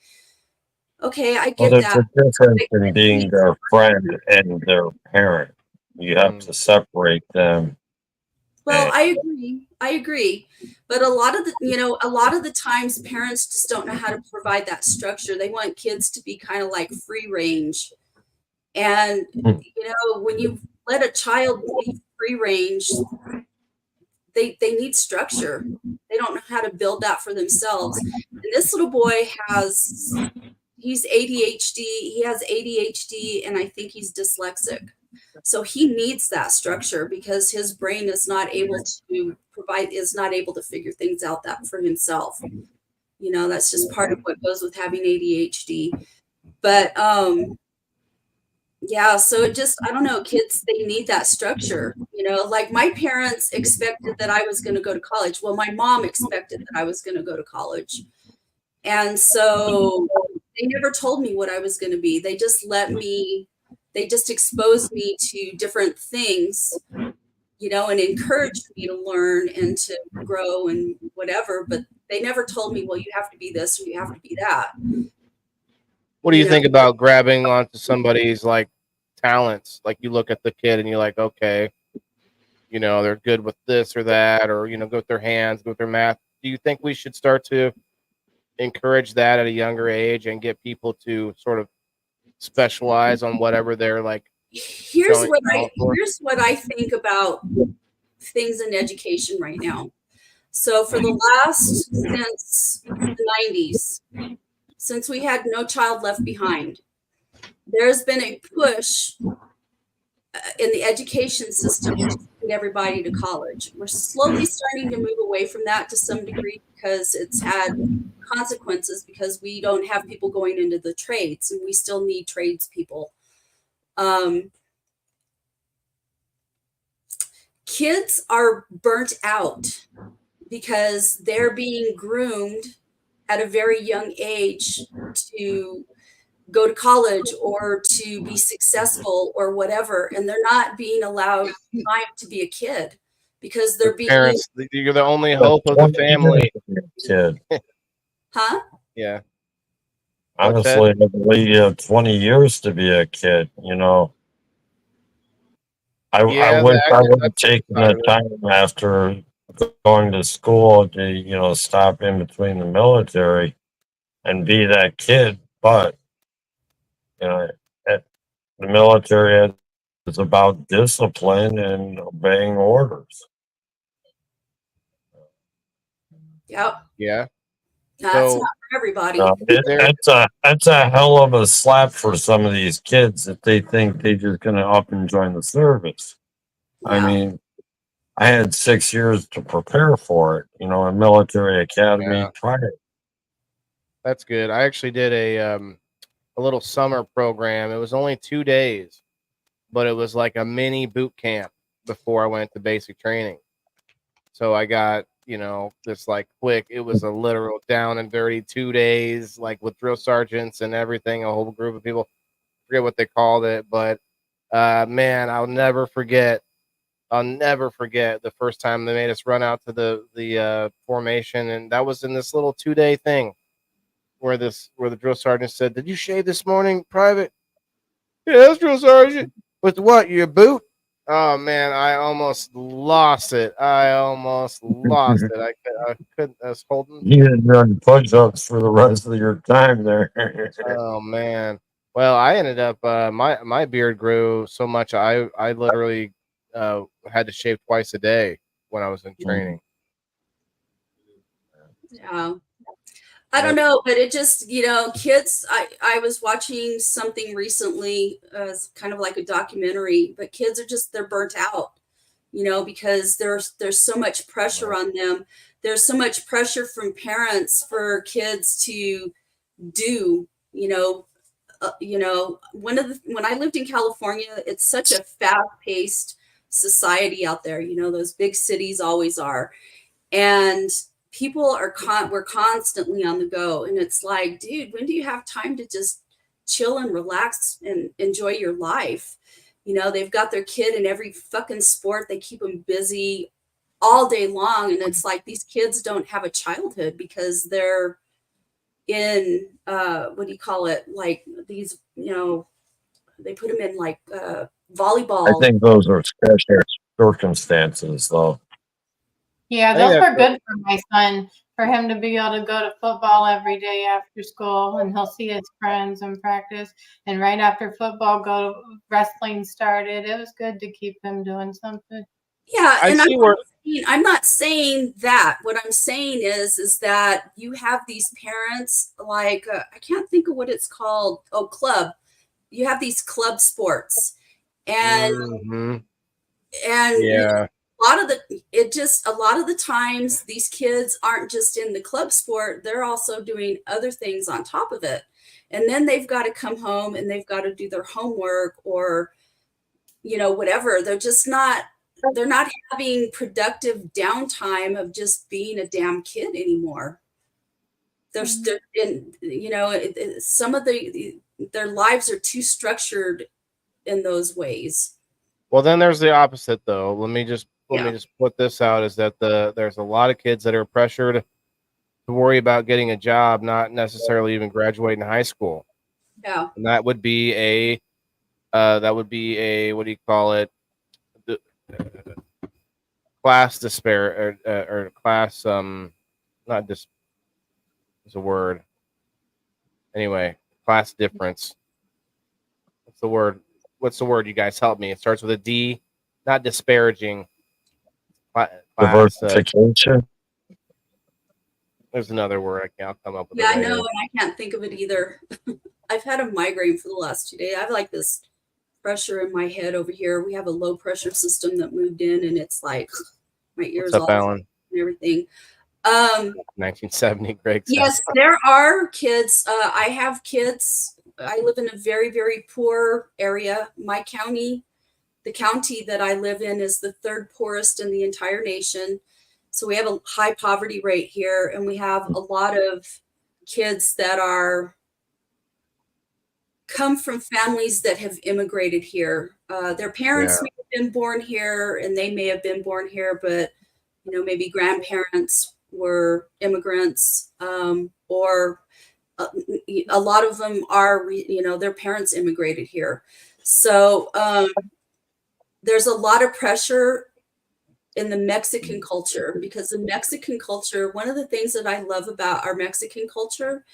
Okay, I Well, get there's that. a difference But in kids being need their friend structure. and their parent. You have Mm. to separate them. Well, And I agree. I agree. But a lot of the times parents just don't know how to provide that structure. They want kids to be kind of like free range. And when you let a child be free range, they need structure. They don't know how to build that for themselves. And this little boy he's ADHD. He has ADHD, and I think he's dyslexic. So he needs that structure because his brain is not able to figure things out that for himself. That's just part of what goes with having ADHD. But yeah, so I don't know, kids, they need that structure. Like my parents expected that I was going to go to college. Well, my mom expected that I was going to go to college. And so they never told me what I was going to be. They just exposed me to different things, and encouraged me to learn and to grow and whatever. But they never told me, well, you have to be this or you have to be that. What do you think about grabbing onto somebody's like talents? Like you look at the kid and you're like, okay, they're good with this or that, or good with their hands, good with their math. Do you think we should start to encourage that at a younger age and get people to sort of specialize on whatever they're like Here's showing talent for? what I think about things in education right now. So for since the 90s, since we had No Child Left Behind, there's been a push in the education system to send everybody to college. We're slowly starting to move away from that to some degree because it's had consequences because we don't have people going into the trades and we still need tradespeople. Kids are burnt out because they're being groomed at a very young age to go to college or to be successful or whatever, and they're not being allowed time to be a kid because they're being Parents, you're the only hope of the 20 family. years to be a kid. huh? Yeah. Honestly, I believe you have 20 years to be a kid. I Yeah, wish I would have that's taken part the of it. time after going to school to, stop in between the military and be that kid. But, at the military is about discipline and obeying orders. Yep. Yeah. That's So not for everybody. there, That's a hell of a slap for some of these kids that they think they're just going to up and join the service. I Yeah. mean, I had 6 years to prepare for it, a military academy yeah, trial. that's good. I actually did a little summer program. It was only 2 days, but it was like a mini boot camp before I went to basic training. So I got, this like quick, it was a literal down and dirty 2 days, like with drill sergeants and everything, a whole group of people. Forget what they called it, but man, I'll never forget the first time they made us run out to the formation, and that was in this little 2 day thing where the drill sergeant said, "Did you shave this morning, Private?" "Yes, drill sergeant." "With what? Your boot?" Oh man, I almost lost it. I couldn't. I was holding. You didn't run push-ups for the rest of your time there. Oh man. Well, I ended up my beard grew so much I literally had to shave twice a day when I was in training. Yeah. I don't Yep. know, but it just, kids, I was watching something recently, kind of like a documentary, but kids they're burnt out, because there's so much pressure on them. There's so much pressure from parents for kids to do, when I lived in California, it's such a fast-paced society out there. Those big cities always are. And we're constantly on the go, and it's like, dude, when do you have time to just chill and relax and enjoy your life. You know, they've got their kid in every fucking sport. They keep them busy all day long. And it's like these kids don't have a childhood because they're in, what do you call it? Like these, you know, they put them in like I volleyball. think those are special circumstances, though. Yeah, I think those that's were good for my son, for him to be able to go to football every day after school, and he'll see his friends and practice. And right after football, go to wrestling started. It was good to keep him doing something. Yeah, I and see where I'm not saying that. What I'm saying is that you have these parents like I can't think of what it's called. Oh, club. You have these club sports, and Mhm. you Yeah. know, a lot of the times these kids aren't just in the club sport, they're also doing other things on top of it. And then they've got to come home and they've got to do their homework or, you know, whatever. They're not having productive downtime of just being a damn kid anymore. They're in, you know, some of their lives are too structured in those ways. Well, then there's the opposite, though. Let me just Yeah. put this out: is that there's a lot of kids that are pressured to worry about getting a job, not necessarily even graduating high school, Yeah. and that would be a what do you call it? The, class despair or class not dis is a word. Anyway, class difference. What's the word? What's the word? You guys help me. It starts with a D, not disparaging. Class. Diversification. There's another word. I'll come up with Yeah, it I later. know, and I can't think of it either. I've had a migraine for the last 2 days. I have like this pressure in my head over here. We have a low pressure system that moved in, and it's like my What's ears up, all Alan? and everything. 1970, Greg said. Yes, there are kids. I have kids. I live in a very, very poor area. My county, the county that I live in, is the third poorest in the entire nation. So we have a high poverty rate here, and we have a lot of kids that are come from families that have immigrated here. Their parents may have been born here, and they may have been born here, but you know, maybe grandparents were immigrants, or a lot of them are, you know, their parents immigrated here. So there's a lot of pressure in the Mexican culture, because the Mexican culture, one of the things that I love about our Mexican culture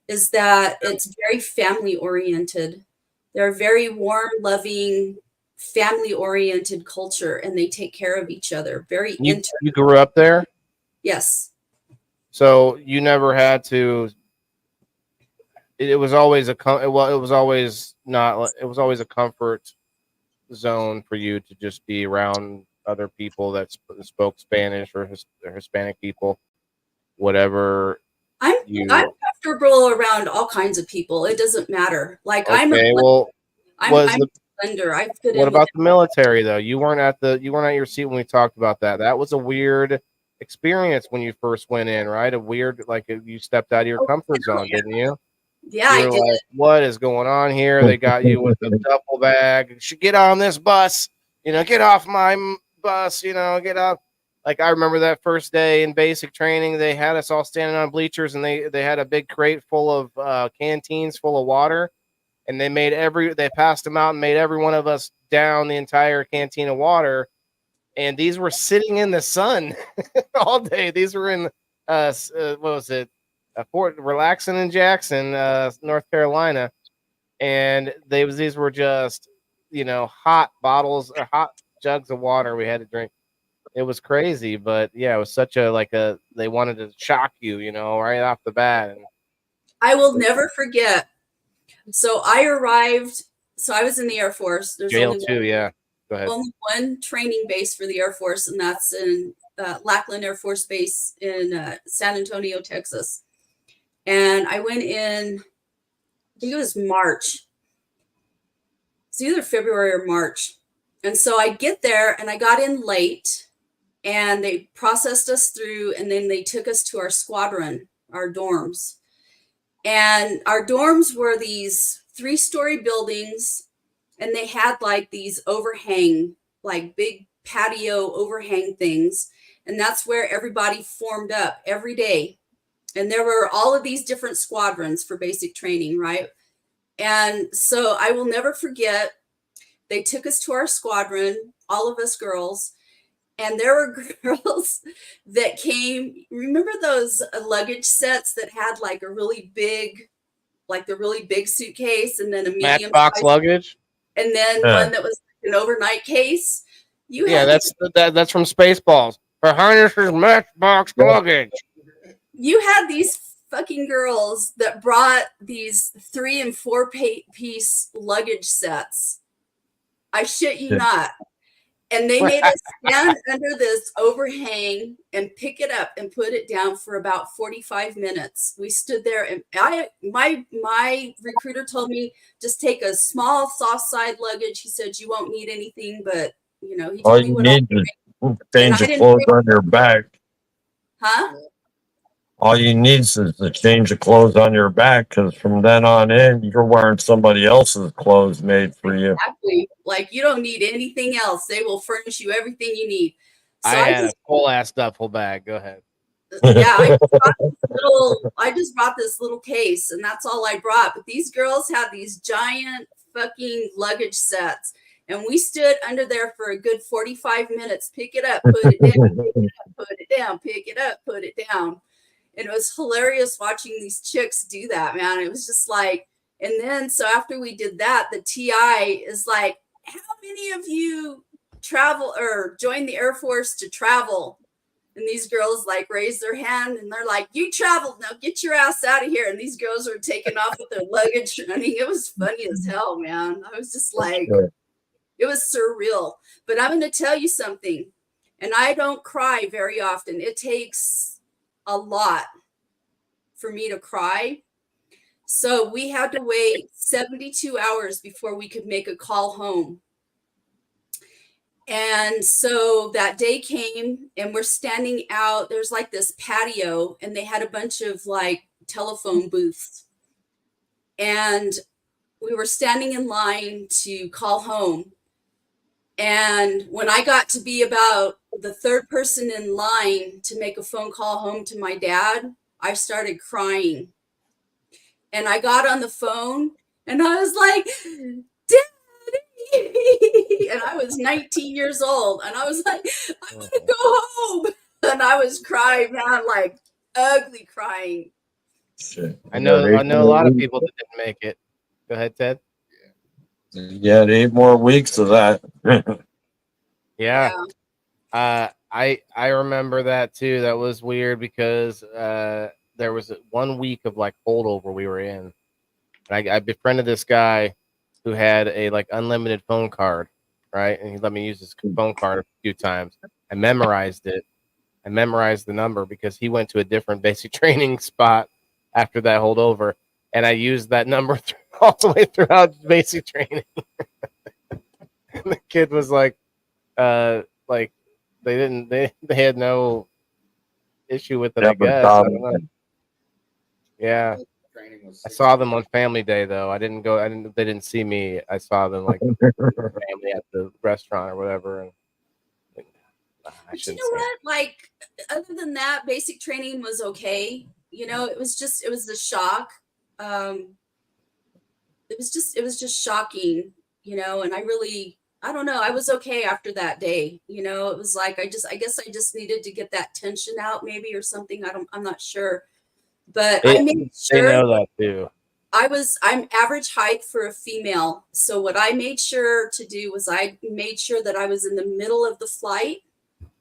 is that it's very family oriented. They're very warm, loving, family oriented culture, and they take care of each other. Very You grew up there, Yes. so you never had to. It was always it was always not. It was always a comfort zone for you to just be around other people that spoke Spanish or Hispanic people, whatever. I'm comfortable around all kinds of people. It doesn't matter. Like I'm a blender. I fit what in about with the military though? You weren't at your seat when we talked about that. That was a weird experience when you first went in, right? A weird, like you stepped out of your comfort zone, didn't you? Yeah, You were like, what is going on here? They got you with a duffel bag. You should get on this bus. You know, get off my bus. You know, get up. Like I remember that first day in basic training, they had us all standing on bleachers, and they had a big crate full of canteens full of water, and they passed them out and made every one of us down the entire canteen of water. And these were sitting in the sun all day. These were in what was it? Fort Relaxing in Jackson, North Carolina, and these were just hot bottles or hot jugs of water we had to drink. It was crazy, but yeah, it was such they wanted to shock you, right off the bat. And I will never forget. So I arrived. So I was in the Air Force. There's jail too, yeah. Go ahead. Only one training base for the Air Force, and that's in Lackland Air Force Base in San Antonio, Texas. And I went in, I think it was March. It's either February or March. And so I get there, and I got in late, and they processed us through, and then they took us to our squadron, our dorms. And our dorms were these 3-story buildings, and they had like these overhang, like big patio overhang things. And that's where everybody formed up every day. And there were all of these different squadrons for basic training, right? And so I will never forget, they took us to our squadron, all of us girls, and there were girls that came. Remember those luggage sets that had like a really big, like the really big suitcase, and then a medium Matchbox size, luggage. and then Yeah. one that was an overnight case. You Yeah, had that's from Spaceballs. Her Highness's Matchbox Yeah. luggage. you had these fucking girls that brought these 3 and 4 piece luggage sets. I shit you Yeah. not. And they made us stand under this overhang and pick it up and put it down for about 45 minutes. We stood there, and my recruiter told me, just take a small soft side luggage. He said you won't need anything, but he All told me you what all, need is And change I of didn't clothes on your back. huh? All you need is to change of clothes on your back, because from then on in, you're wearing somebody else's clothes made for you. Exactly. Like, you don't need anything else. They will furnish you everything you need. So I had a full ass duffel bag. Go ahead. yeah, I just brought this little case, and that's all I brought. But these girls had these giant fucking luggage sets, and we stood under there for a good 45 minutes. Pick it up, put it down, pick it up, put it down, pick it up, put it down. And it was hilarious watching these chicks do that, man. It was just like, and then so after we did that, the TI is like, how many of you travel or join the Air Force to travel? And these girls like raise their hand, and they're like, you traveled, now get your ass out of here. And these girls are taking off with their luggage. I mean, it was funny as hell, man. I was just like, it was surreal. But I'm going to tell you something, and I don't cry very often. It takes a lot for me to cry. So we had to wait 72 hours before we could make a call home. And so that day came, and we're standing out. There's like this patio, and they had a bunch of like telephone booths. And we were standing in line to call home. And when I got to be about the third person in line to make a phone call home to my dad, I started crying. And I got on the phone, and I was like, Daddy! And I was 19 years old, and I was like, I want to go home. And I was crying, man, like ugly crying. Shit. I know a lot of people that didn't make it. Go ahead, Ted. You had 8 more weeks of that. Yeah. I remember that too. That was weird because there was 1 week of like holdover we were in. I befriended this guy who had a like unlimited phone card, right? And he let me use his phone card a few times. I memorized it. I memorized the number because he went to a different basic training spot after that holdover, and I used that number all the way throughout basic training. And the kid was like they had no issue with it, I guess. I don't know. Yeah. I saw them on Family Day though. They didn't see me. I saw them like family at the restaurant or whatever. And But you know what? Like, other than that, basic training was okay. It was the shock. It was just shocking, and I don't know. I was okay after that day. It was like, I guess I just needed to get that tension out maybe, or something. I'm not sure, but I made sure. They know that too. I'm average height for a female. So what I made sure to do was I made sure that I was in the middle of the flight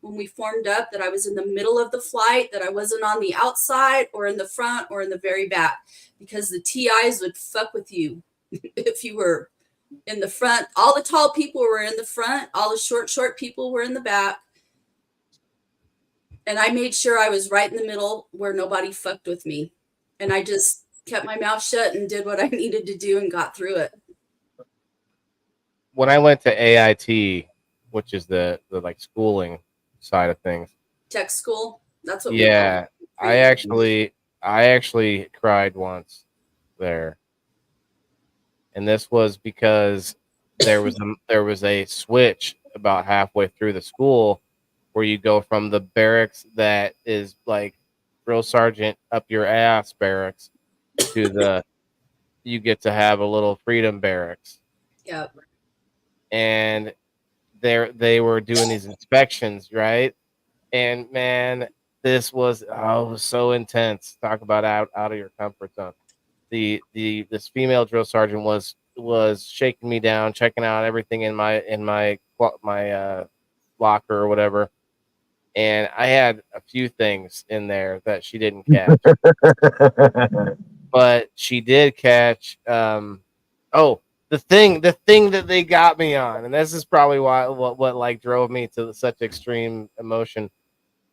when we formed up, that I was in the middle of the flight, that I wasn't on the outside or in the front or in the very back, because the TIs would fuck with you if you were in the front. All the tall people were in the front. All the short people were in the back. And I made sure I was right in the middle where nobody fucked with me. And I just kept my mouth shut and did what I needed to do and got through it. When I went to AIT, which is the like schooling side of things, tech school, that's what yeah, I actually cried once there. and this was because there was a switch about halfway through the school where you go from the barracks that is like drill sergeant up your ass barracks to the you get to have a little freedom barracks. Yep. And they were doing these inspections, right? And man, this was it was so intense. Talk about out of your comfort zone. This female drill sergeant was shaking me down, checking out everything in my locker or whatever. And I had a few things in there that she didn't catch, but she did catch. Oh, the thing that they got me on, and this is probably why what like drove me to such extreme emotion,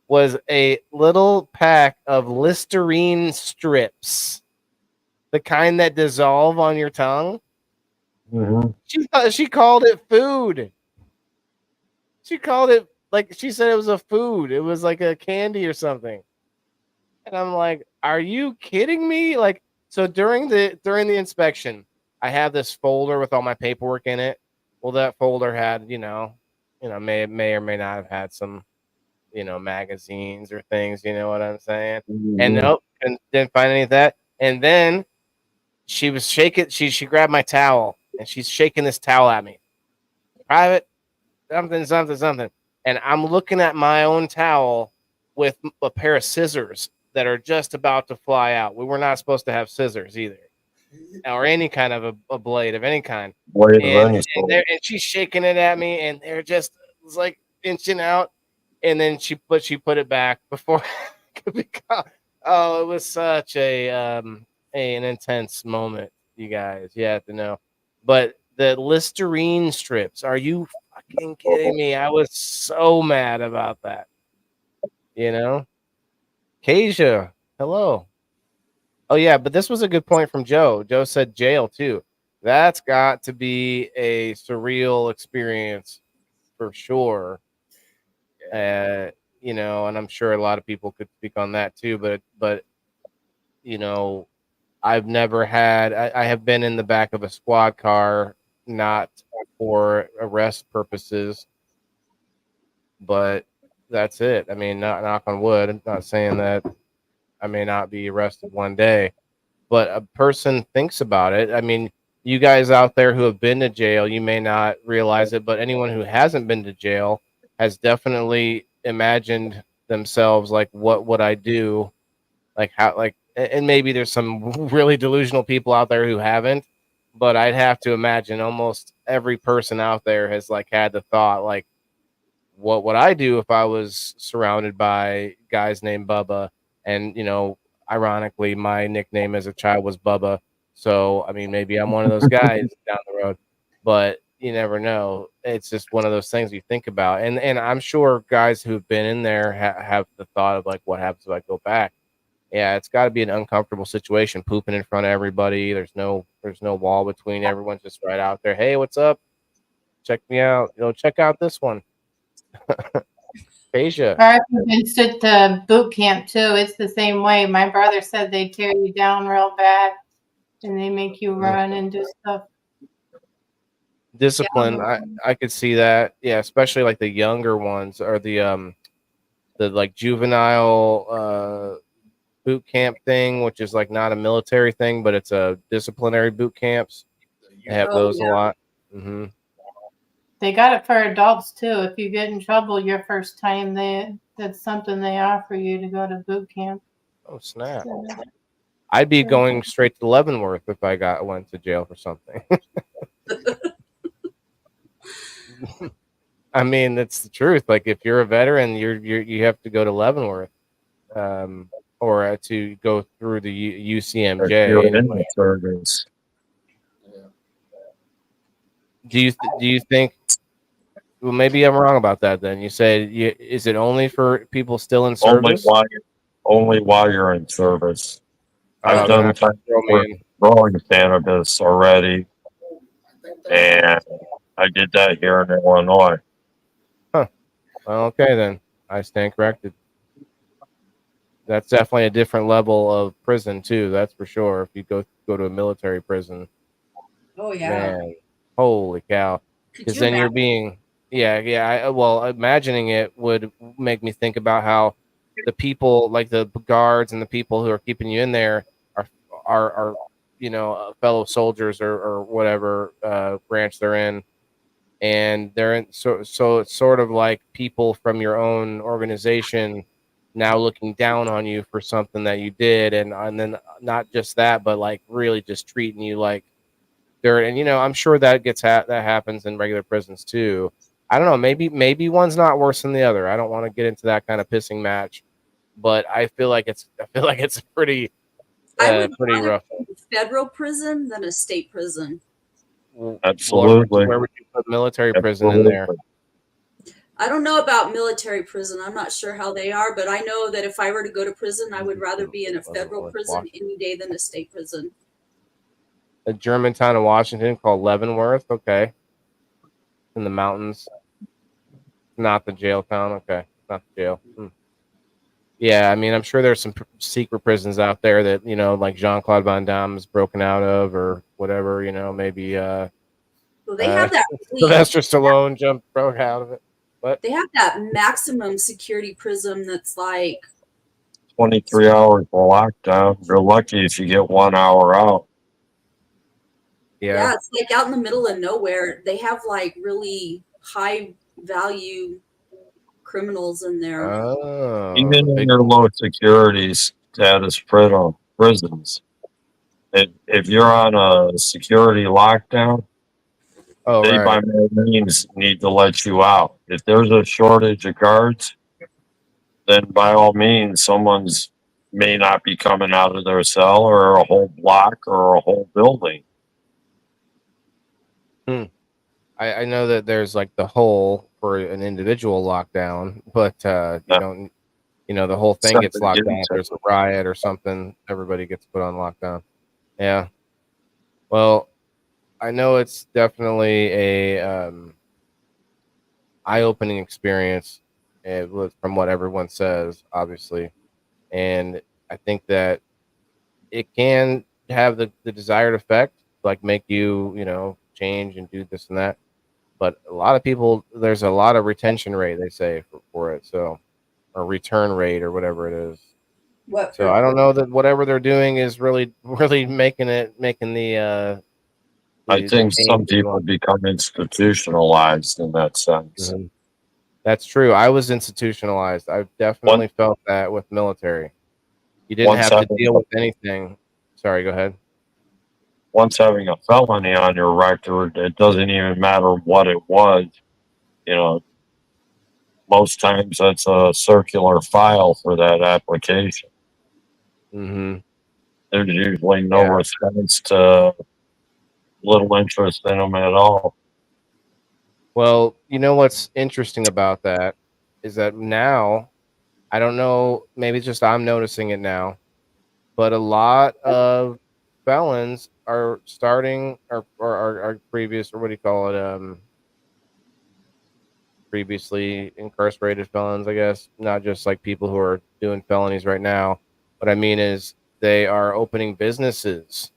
was a little pack of Listerine strips, the kind that dissolve on your tongue. Mhm. She called it food. She called it like she said it was a food. It was like a candy or something. And I'm like, are you kidding me? Like, so during the inspection, I have this folder with all my paperwork in it. Well, that folder had, may or may not have had some, magazines or things, you know what I'm saying? And Mhm. nope, didn't find any of that. And then she was shaking, she grabbed my towel and she's shaking this towel at me. Private, something, something, something. And I'm looking at my own towel with a pair of scissors that are just about to fly out. We were not supposed to have scissors either, or any kind of a blade of any kind. Blade of And any and, sort. they're, and she's shaking it at me, and they're just it's like inching out. And then she put it back before. Oh, it was such an intense moment, you guys. You have to know. But the Listerine strips, are you fucking kidding me? I was so mad about that. You know? Kasia, hello. Oh yeah, but this was a good point from Joe. Joe said jail too. That's got to be a surreal experience for sure. Uh, and I'm sure a lot of people could speak on that too. But you know, I've never had. I have been in the back of a squad car, not for arrest purposes, but that's it. I mean, not knock on wood. I'm not saying that I may not be arrested one day, but a person thinks about it. I mean, you guys out there who have been to jail, you may not realize it, but anyone who hasn't been to jail has definitely imagined themselves like, what would I do? Like how, like, and maybe there's some really delusional people out there who haven't, but I'd have to imagine almost every person out there has like had the thought, like, what would I do if I was surrounded by guys named Bubba? And, ironically, my nickname as a child was Bubba. So, I mean, maybe I'm one of those guys down the road, but you never know. It's just one of those things you think about. And I'm sure guys who've been in there have the thought of like, what happens if I go back? Yeah, it's got to be an uncomfortable situation, pooping in front of everybody. There's no wall between. Everyone's just right out there. Hey, what's up? Check me out. Check out this one. Asia. I've been sent to boot camp too. It's the same way. My brother said they tear you down real bad and they make you run and do stuff. Discipline. I could see that. Yeah, especially like the younger ones or the like juvenile boot camp thing, which is like not a military thing, but it's a disciplinary boot camps. They have Oh, those a yeah. lot. Mm-hmm. They got it for adults too. If you get in trouble your first time, that's something they offer you to go to boot camp. Oh snap! I'd be going straight to Leavenworth if I went to jail for something. I mean, that's the truth. Like if you're a veteran, you have to go to Leavenworth, or to go through the If UCMJ. you're in Anyway. the service. Do you think? Well, maybe I'm wrong about that. Then you said, is it only for people still in service? Only while you're in service. I've They're done not time gonna throw for me in. growing cannabis already, and I did that here in Illinois. Huh. Well, okay then. I stand corrected. That's definitely a different level of prison too. That's for sure. If you go to a military prison, Oh yeah. Man, holy cow! Could Because you then you're imagine? being, yeah. Well, imagining it would make me think about how the people, like the guards and the people who are keeping you in there, are are fellow soldiers or whatever branch they're in, and they're in, so it's sort of like people from your own organization now looking down on you for something that you did, and then not just that, but like really just treating you like dirt. And I'm sure that that happens in regular prisons too. I don't know, maybe one's not worse than the other. I don't want to get into that kind of pissing match, but I feel like it's I would pretty rather rough. go to federal prison than a state prison. Well, Absolutely. where would you put military prison in there? Absolutely. I don't know about military prison. I'm not sure how they are, but I know that if I were to go to prison, I would rather be in a federal prison any day than a state prison. A German town in Washington called Leavenworth. Okay, in the mountains. Not the jail town. Okay, not the jail. Yeah, I mean, I'm sure there's some secret prisons out there that like Jean-Claude Van Damme is broken out of, or whatever. Maybe Well, they have that really, Sylvester Stallone broke out of it. But they have that maximum security prison that's like 23 hours of lockdown. You're lucky if you get 1 hour out. yeah, it's like out in the middle of nowhere. They have like really high value criminals in there. Oh, Even in your low security status prisons, if you're on a security lockdown, oh, they by right. no means need to let you out. If there's a shortage of guards, then by all means, someone's may not be coming out of their cell or a whole block or a whole building. I know that there's like the hole for an individual lockdown, but you Yeah. don't. The whole thing Except gets in locked down. If unison. there's a riot or something, everybody gets put on lockdown. Yeah. Well, I know it's definitely a eye-opening experience, from what everyone says, obviously, and I think that it can have the desired effect, like make you change and do this and that. But a lot of people, there's a lot of retention rate, they say, for it, so, or return rate or whatever it is. What So I don't know that whatever they're doing is really making the I the think change some that you people want. become institutionalized in that sense. Mhm. That's true. I was institutionalized. I've One, definitely felt that with military. You didn't once have to having deal with anything. Sorry, go ahead. once having a felony on your record, it doesn't even matter what it was. You know, most times that's a circular file for that application. Hmm. There's usually no Yeah. response to little interest in them at all. Well, what's interesting about that is that now, I don't know, maybe it's just I'm noticing it now, but a lot of felons are starting, or are previous, or what do you call it? Previously incarcerated felons, I guess, not just like people who are doing felonies right now. What I mean is they are opening businesses,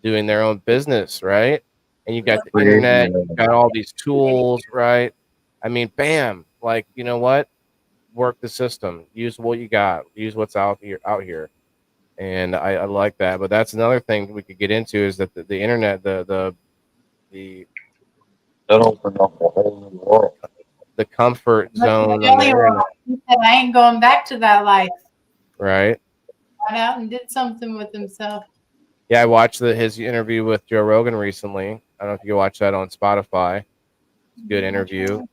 doing their own business, right? And you got the internet, you got all these tools, right? I mean, bam, like, you know what? Work the system, use what you got, use what's out here. And I like that. But that's another thing we could get into, is that the internet, the That opened up a whole new world. the comfort But zone on the Jelly Roll, internet, he said, I ain't going back to that life. right? Went out and did something with himself. Yeah, I watched his interview with Joe Rogan recently. I don't know if you can watch that on Spotify. It's a good interview.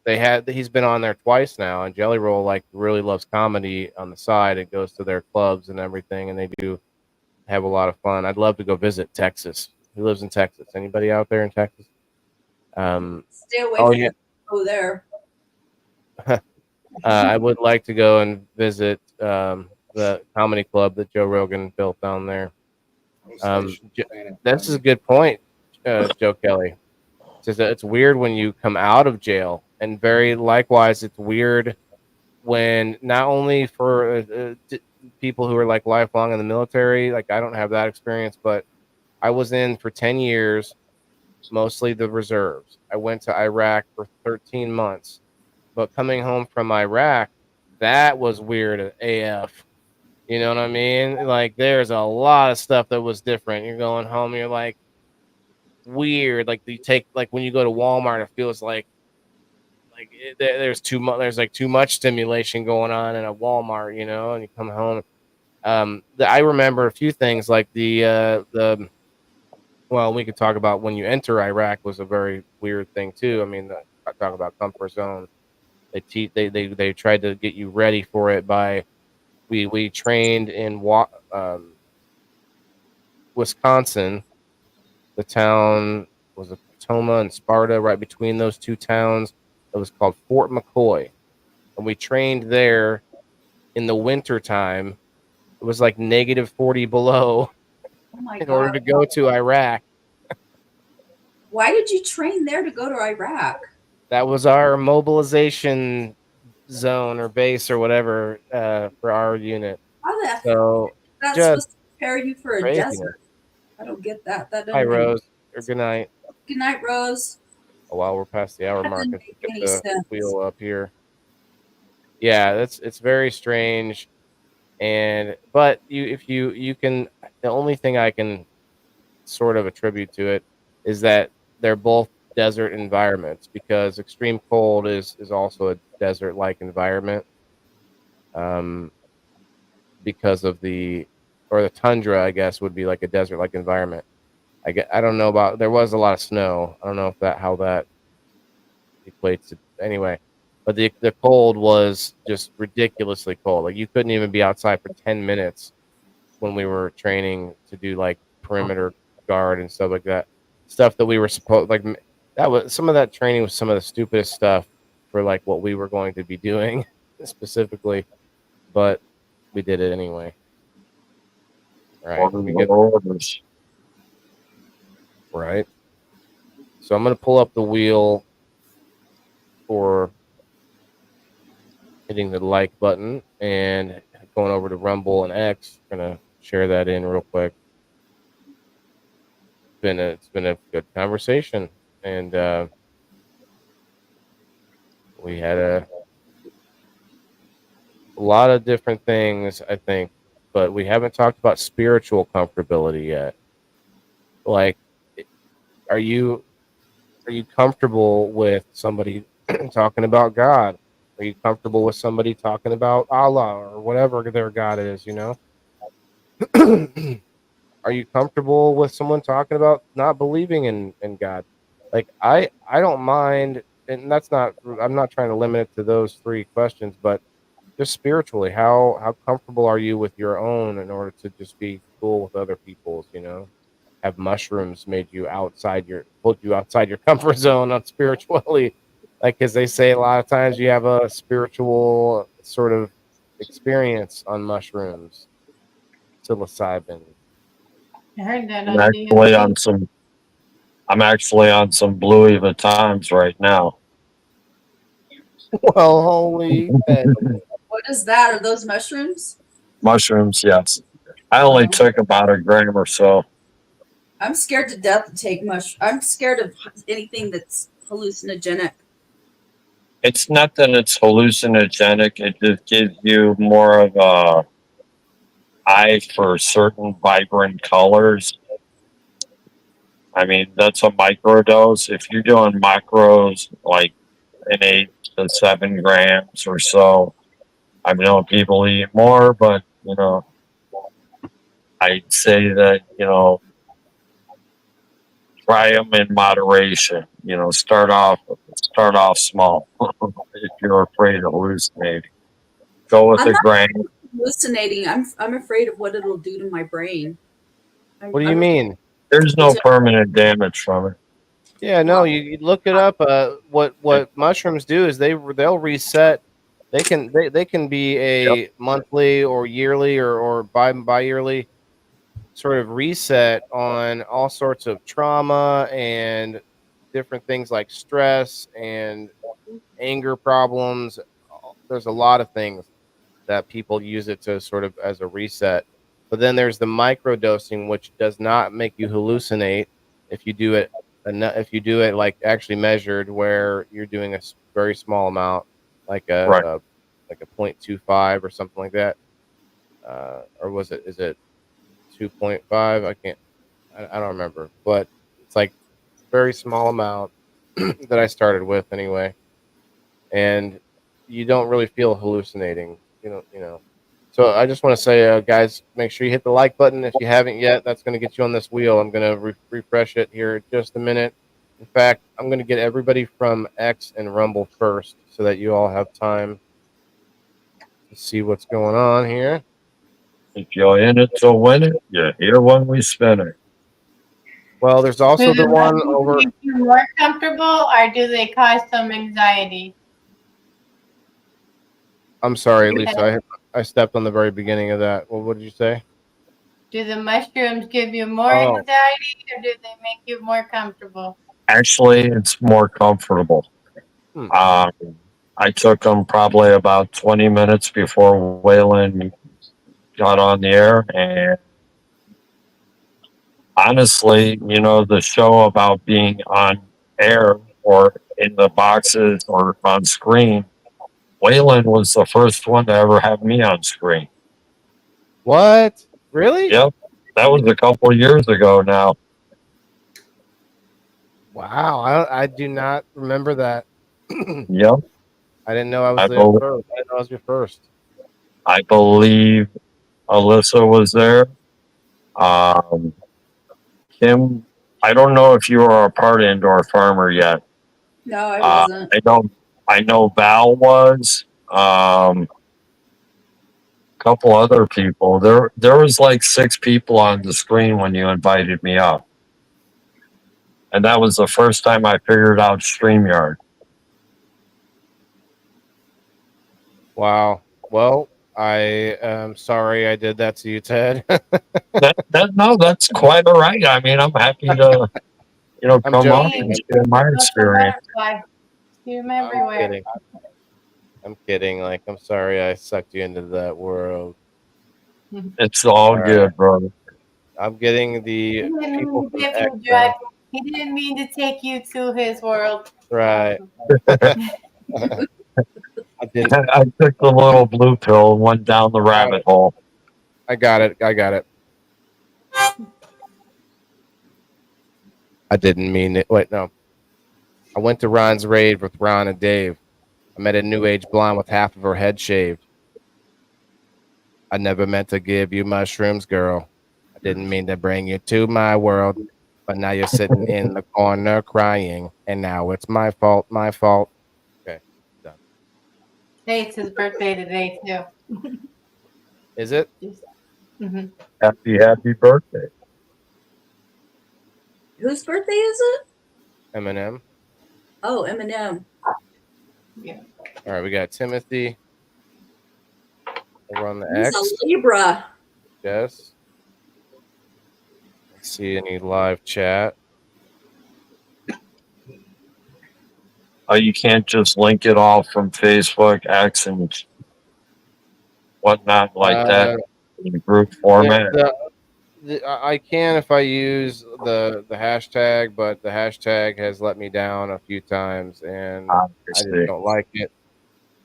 He's been on there twice now, and Jelly Roll like really loves comedy on the side. It goes to their clubs and everything, and they do have a lot of fun. I'd love to go visit Texas. Who lives in Texas? Anybody out there in Texas? Stay away Oh from yeah, go there. I would like to go and visit the comedy club that Joe Rogan built down there. This is a good point, Joe Kelly. Says that it's weird when you come out of jail, and very likewise, it's weird when, not only for people who are like lifelong in the military, like I don't have that experience, but I was in for 10 years, mostly the reserves. I went to Iraq for 13 months, but coming home from Iraq, that was weird AF. You know what I mean? Like, there's a lot of stuff that was different. You're going home, you're like, weird. Like, you take, like, when you go to Walmart, it feels like there's too much. There's like too much stimulation going on in a Walmart, you know. And you come home. I remember a few things like the. Well, we could talk about when you enter Iraq was a very weird thing too. I mean, I talk about ComfortZone. They tried to get you ready for it by we trained in Wisconsin. The town was a Tacoma and Sparta, right between those two towns. It was called Fort McCoy, and we trained there in the winter time. It was like -40 below Oh my in order God. to go to Iraq. Why did you train there to go to Iraq? That was our mobilization zone or base or whatever for our unit. How the heck So that's just supposed to prepare you for a craziness. desert? I don't get that. That Hi, doesn't make Rose. Or good night. good night, Rose. Oh, wow, we're past the hour That mark. doesn't Let's make get any the sense. wheel up here. Yeah, it's very strange. And but you can, the only thing I can sort of attribute to it is that they're both desert environments, because extreme cold is also a desert like environment, um because of the, or the tundra, I guess, would be like a desert like environment. I don't know about, there was a lot of snow. I don't know if that, how that equates to, anyway. But the cold was just ridiculously cold. Like, you couldn't even be outside for 10 minutes when we were training to do like perimeter guard and stuff like that. Stuff that we were supposed, like, that was, some of that training was some of the stupidest stuff for like what we were going to be doing specifically, but we did it anyway. All right, we get Orders. right. So I'm gonna pull up the wheel for hitting the like button and going over to Rumble and X. Gonna share that in real quick. It's been a good conversation, and we had a lot of different things, I think, but we haven't talked about spiritual comfortability yet. Like, are you comfortable with somebody talking about God? Are you comfortable with somebody talking about Allah or whatever their God is, you know? Are you comfortable with someone talking about not believing in God? Like, I don't mind, and that's not, I'm not trying to limit it to those three questions, but just spiritually, how comfortable are you with your own in order to just be cool with other people's, you know? Have mushrooms made you put you outside your comfort zone on spiritually? Like, as they say, a lot of times you have a spiritual sort of experience on mushrooms, psilocybin. I heard that I'm on actually DMT. on some. I'm actually on some Bluey Vuittons right now. Well, holy heck. What is that? Are those mushrooms? Mushrooms, yes. I only took about a gram or so. I'm scared to death to take I'm scared of anything that's hallucinogenic. It's not that it's hallucinogenic. It just gives you more of a eye for certain vibrant colors. I mean, that's a microdose. If you're doing macros like an 8 to 7 grams or so, I know people eat more, but I'd say that try them in moderation. Start off small. If you're afraid of hallucinating, go with I'm a not grain. hallucinating. I'm afraid of what it'll do to my brain. What do you I'm mean? There's no permanent damage from it. Yeah, no, you look it up. What mushrooms do is they'll reset. They can be Yep. a monthly or yearly or bi-yearly sort of reset on all sorts of trauma and different things like stress and anger problems. There's a lot of things that people use it to sort of as a reset. But then there's the microdosing, which does not make you hallucinate if you do it if you do it like actually measured, where you're doing a very small amount, like Right. like a 0.25 or something like that, or is it 2.5? I don't remember, but it's like very small amount that I started with anyway, and you don't really feel hallucinating, you know. So I just want to say, guys, make sure you hit the like button if you haven't yet. That's going to get you on this wheel. I'm going to refresh it here in just a minute. In fact, I'm going to get everybody from X and Rumble first, so that you all have time to see what's going on here. If you're in it to win it, you're here when we spin it. Well, there's also Do the the one mushrooms over. make you more comfortable, or do they cause some anxiety? I'm sorry, Lisa. I stepped on the very beginning of that. Well, what did you say? Do the mushrooms give you more Oh, anxiety, or do they make you more comfortable? Actually, it's more comfortable. Hmm. I took them probably about 20 minutes before Waylon got on the air. And honestly, the show about being on air or in the boxes or on screen, Waylon was the first one to ever have me on screen. What? Really? Yep. That was a couple years ago now. Wow. I do not remember that. Yep. I didn't know I was I, the bel first. I didn't know I was your first. I believe Alyssa was there. Um, Kim, I don't know if you are a part of Indoor Farmer yet. No, I wasn't. I know Val was. Couple other people. There was like 6 people on the screen when you invited me up. And that was the first time I figured out StreamYard. Wow. Well, I am sorry I did that to you, Ted. No, that's quite all right. I mean, I'm happy to, I'm come up joking. and Hey, share my social experience. butterfly. See them I'm everywhere. kidding. I'm kidding. Like, I'm sorry I sucked you into that world. It's all All right. good, brother. I'm getting He the didn't people mean to from give X you now. drugs. He didn't mean to take you to his world. Right. I didn't. I took the little blue pill and went down the rabbit hole. I got it. I got it. I didn't mean it. Wait, no. I went to Ron's raid with Ron and Dave. I met a new age blonde with half of her head shaved. I never meant to give you mushrooms, girl. I didn't mean to bring you to my world. But now you're sitting in the corner crying. And now it's my fault, my fault. Okay, done. Hey, it's his birthday today, too. Is it? Mhm. Happy birthday. Whose birthday is it? Eminem. Oh, Eminem. Yeah. All right, we got Timothy over on the He's a X. Libra. Yes. Let's see any live chat. Oh, you can't just link it all from Facebook, X, and whatnot like that Uh, in group format. I can if I use the hashtag, but the hashtag has let me down a few times, and I just Obviously. don't like it.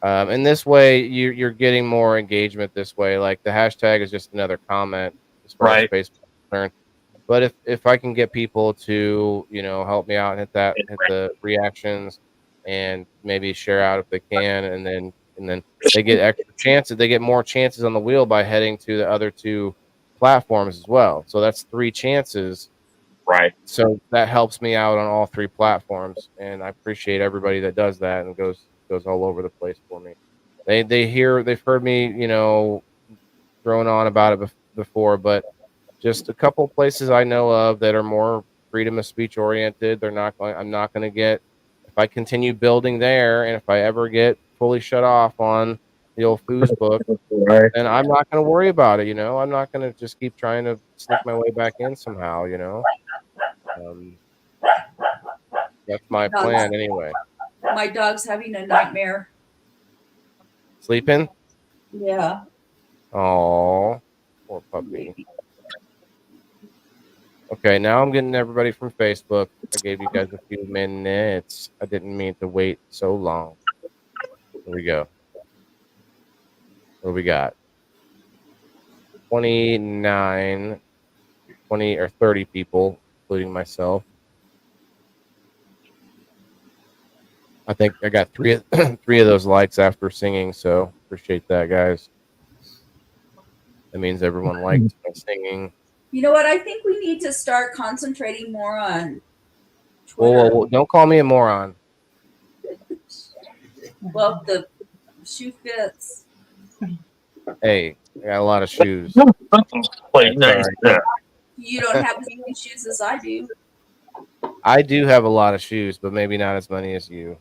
And this way, you're getting more engagement this way. Like the hashtag is just another comment as far as Right. Facebook is concerned. But if I can get people to help me out, hit the reactions, and maybe share out if they can, and then they get extra chances. They get more chances on the wheel by heading to the other two platforms as well. So that's 3 chances. Right. So that helps me out on all 3 platforms, and I appreciate everybody that does that and goes all over the place for me. They've heard me throwing on about it before, but just a couple places I know of that are more freedom of speech oriented. I'm not going to get, if I continue building there, and if I ever get fully shut off on the old foosbook, Right. then I'm not going to worry about it. I'm not going to just keep trying to sneak my way back in somehow. Um, that's my Dog's, plan anyway. my dog's having a nightmare. Sleeping? Yeah. Oh, poor puppy. Okay, now I'm getting everybody from Facebook. I gave you guys a few minutes. I didn't mean to wait so long. Here we go. What do we got? 29, 20 or 30 people, including myself. I think I got three of those likes after singing, so appreciate that, guys. That means everyone liked my singing. You know what? I think we need to start concentrating more on Whoa, Twitter. whoa, whoa, don't call me a moron. Well, the shoe fits. Hey, I got a lot of shoes. Play That's nice. all right. Yeah. You don't have as many shoes as I do. I do have a lot of shoes, but maybe not as many as you.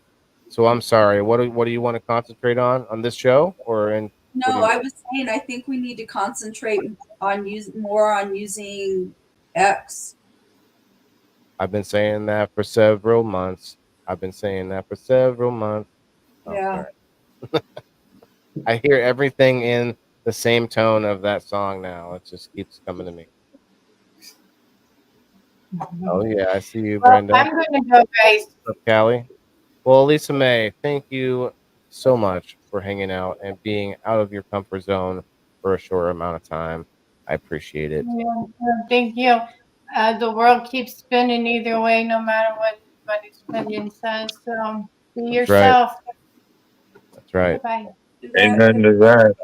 So I'm sorry. What do you want to concentrate on this show or in? What do No, you I mean? was saying I think we need to concentrate on using X. I've been saying that for several months. I've been saying that for several months. Oh, Yeah. sorry. I hear everything in the same tone of that song now. It just keeps coming to me. Oh yeah, I see you, Well, Brenda. I'm going to go, guys. What's up, Callie? Well, Lisa May, thank you so much for hanging out and being out of your comfort zone for a short amount of time. I appreciate it. Yeah, thank you. The world keeps spinning either way, no matter what anybody's opinion says. So be That's right. yourself. That's right. Bye. Amen to that.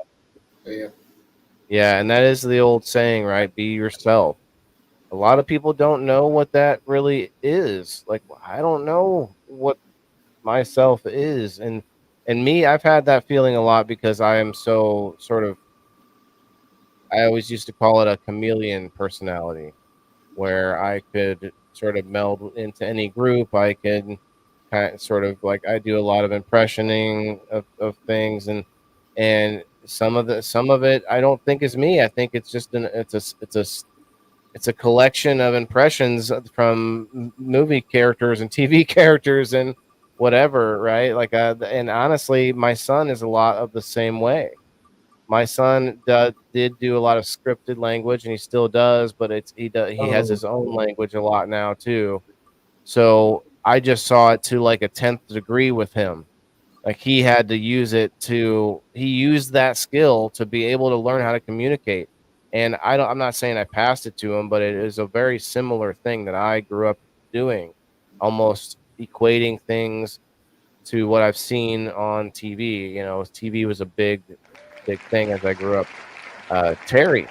Yeah, and that is the old saying, right? Be yourself. A lot of people don't know what that really is. Like, I don't know what myself is, and me, I've had that feeling a lot because I am so sort of. I always used to call it a chameleon personality, where I could sort of meld into any group. I could kind of sort of like I do a lot of impressioning of things, and some of it I don't think is me. I think it's just it's a collection of impressions from movie characters and TV characters and whatever, right? Like, and honestly, my son is a lot of the same way. My son did do a lot of scripted language, and he still does, but he has his own language a lot now too. So I just saw it to like a 10th degree with him. Like he used that skill to be able to learn how to communicate. And I'm not saying I passed it to him, but it is a very similar thing that I grew up doing, almost equating things to what I've seen on TV. You know, TV was a big thing as I grew up. Terry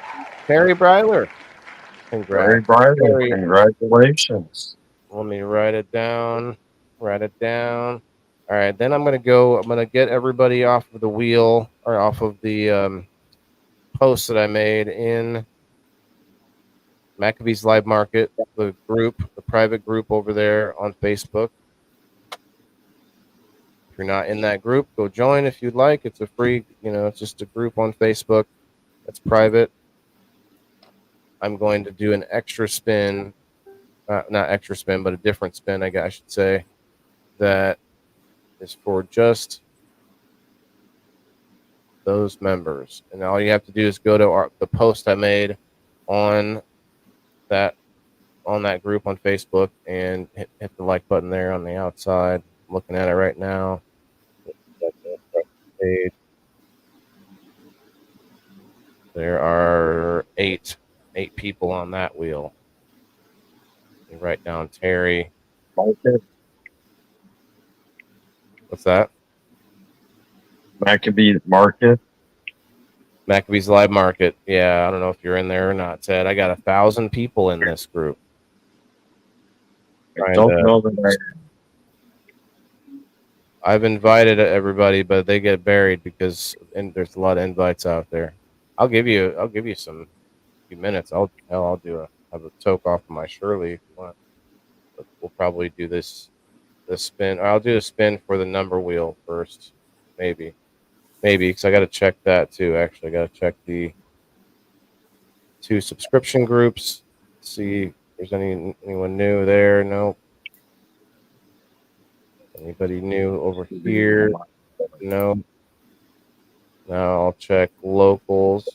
Breiler, Very congrats. bright. Terry, Congratulations. let me write it down. Write it down. All right, then I'm gonna go. I'm gonna get everybody off of the wheel or off of the post that I made in Maccabee's Live Market, the group, the private group over there on Facebook. If you're not in that group, go join if you'd like. It's a free, it's just a group on Facebook. It's private. I'm going to do an extra spin, not extra spin, but a different spin, I should say, that is for just those members. And all you have to do is go to the post I made on that group on Facebook and hit the like button there on the outside. I'm looking at it right now. There are eight people on that wheel. You write down Terry. Market. What's that? Maccabee Market. Maccabee's Live Market. Yeah, I don't know if you're in there or not, Ted. I got 1,000 people in this group. I don't know that I've invited everybody, but they get buried because there's a lot of invites out there. I'll give you some few minutes. I'll have a toke off of my Shirley if you want. But we'll probably do the spin. I'll do a spin for the number wheel first, maybe because I got to check that too. Actually, I got to check the 2 subscription groups. See if there's anyone new there. No. Anybody new over here? No. Now I'll check locals.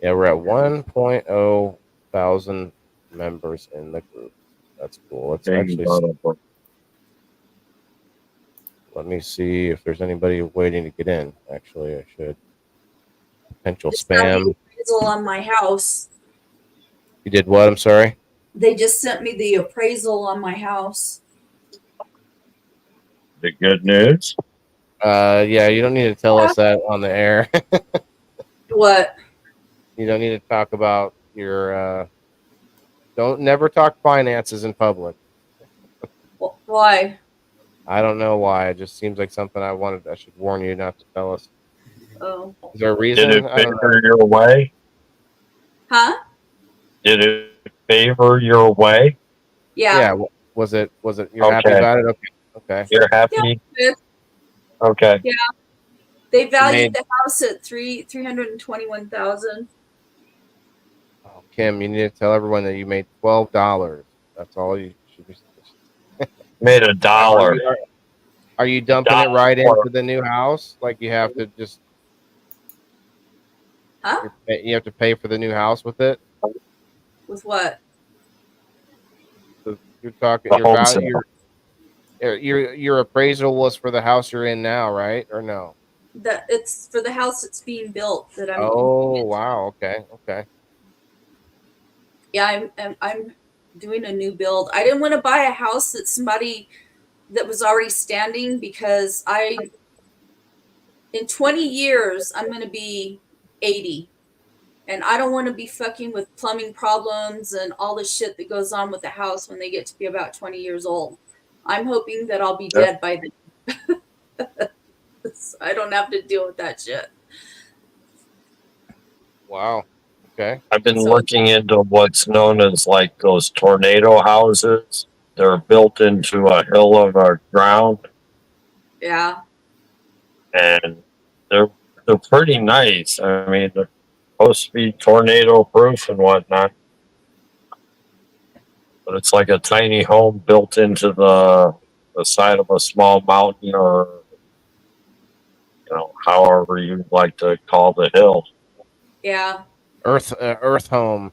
Yeah, we're at 1.0 1,000 members in the group. That's cool. Let's Dang, actually brother. let me see if there's anybody waiting to get in. Actually, I should. Potential Just got the spam. appraisal on my house. You did what? I'm sorry. They just sent me the appraisal on my house. The good news. Yeah, you don't need to tell us that on the air. What? You don't need to talk about your. Don't never talk finances in public. Why? I don't know why. It just seems like something I should warn you not to tell us. Oh. Is there a Did reason? it I don't know. favor your way? Huh? Did it favor your way? Yeah. Yeah. Was it? You're happy Okay. about it? Okay. You're Yeah. happy? Good. Okay. Yeah. They valued made- the house at $321,000. Oh, Kim, you need to tell everyone that you made $12. That's all you should be. Made $1. Are you dumping it right into the new house? Like you have to just. Huh? You have to pay for the new house with it. With what? So you're talking. The Your home value. sale. Your appraisal was for the house you're in now, right? Or no? That it's for the house that's being built that I'm. Oh wow. Okay. Yeah, I'm doing a new build. I didn't want to buy a house that somebody that was already standing because in 20 years I'm going to be 80. And I don't want to be fucking with plumbing problems and all the shit that goes on with the house when they get to be about 20 years old. I'm hoping that I'll be dead by then. So I don't have to deal with that shit. Wow. Okay. I've been looking into what's known as like those tornado houses. They're built into a hill of a ground, Yeah. and they're pretty nice. I mean, they're supposed to be tornado proof and whatnot, but it's like a tiny home built into the side of a small mountain, or however you like to call the hill. Yeah. Earth home.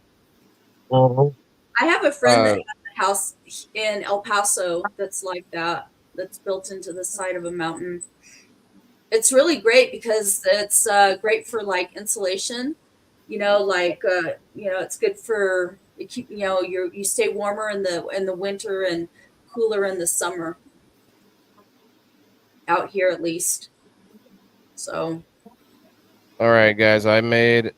Mm-hmm. I have a friend that has a house in El Paso that's like that, that's built into the side of a mountain. It's really great because it's great for like insulation. It's good for you stay warmer in the winter and cooler in the summer. Out here, at least. So. All right, guys. I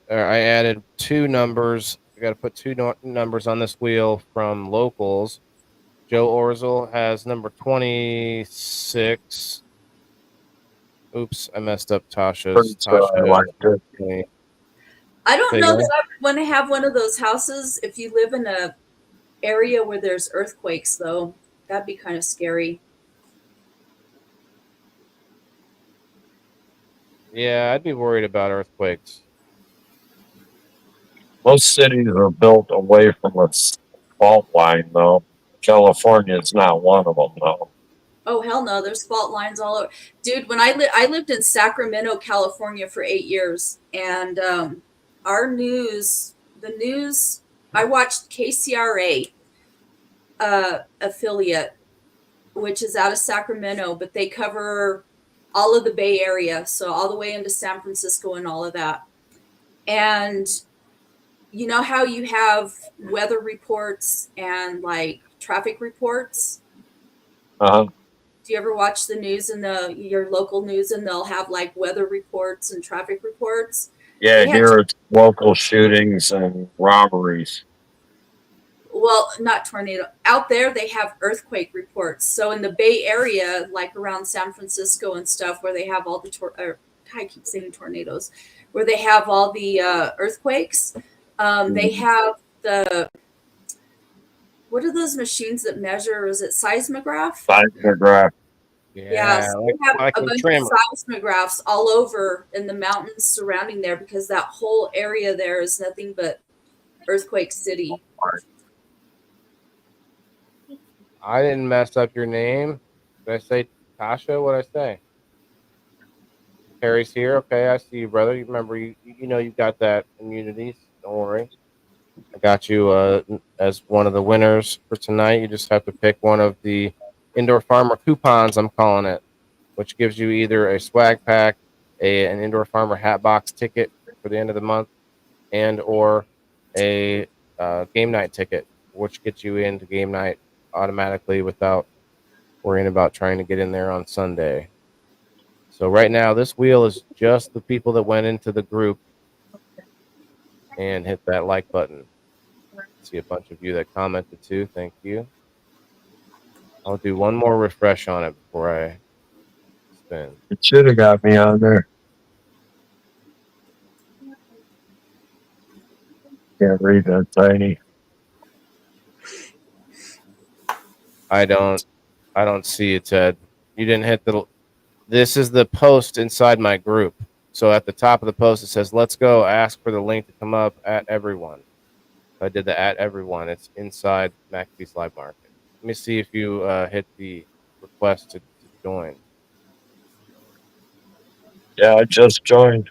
added two numbers. I got to put two numbers on this wheel from locals. Joe Orzel has number 26. Oops, I messed up Tasha's. I don't know that I would want to have one of those houses if you live in a area where there's earthquakes, though. That'd be kind of scary. Yeah, I'd be worried about earthquakes. Most cities are built away from a fault line, though. California is not one of them, though. Oh hell no! There's fault lines all over, dude. When I lived in Sacramento, California for 8 years, and the news. I watched KCRA affiliate, which is out of Sacramento, but they cover all of the Bay Area, so all the way into San Francisco and all of that. And you know how you have weather reports and like traffic reports? Uh-huh. Do you ever watch the news and your local news, and they'll have like weather reports and traffic reports? Yeah, here it's local shootings and robberies. Well, not tornado. Out there, they have earthquake reports. So in the Bay Area, like around San Francisco and stuff, where they have all the I keep saying tornadoes, where they have all the earthquakes, they have what are those machines that measure? Is it seismograph? Seismograph. Yeah, so they have a bunch of seismographs all over in the mountains surrounding there, because that whole area there is nothing but earthquake city. I didn't mess up your name. Did I say Tasha? What did I say? Harry's here. Okay, I see you, brother. You remember you got that immunities. Don't worry. I got you as one of the winners for tonight. You just have to pick one of the indoor farmer coupons, I'm calling it, which gives you either a swag pack, an indoor farmer hat box ticket for the end of the month, and or a game night ticket, which gets you into game night automatically without worrying about trying to get in there on Sunday. So right now, this wheel is just the people that went into the group and hit that like button. See a bunch of you that commented too. Thank you. I'll do one more refresh on it before I spin. It should have got me on there. Can't read that tiny. I don't see it, Ted. You didn't hit the. This is the post inside my group. So at the top of the post it says, "Let's go." Ask for the link to come up at everyone. I did the at everyone. It's inside McAfee's Live Market. Let me see if you hit the request to join. Yeah, I just joined.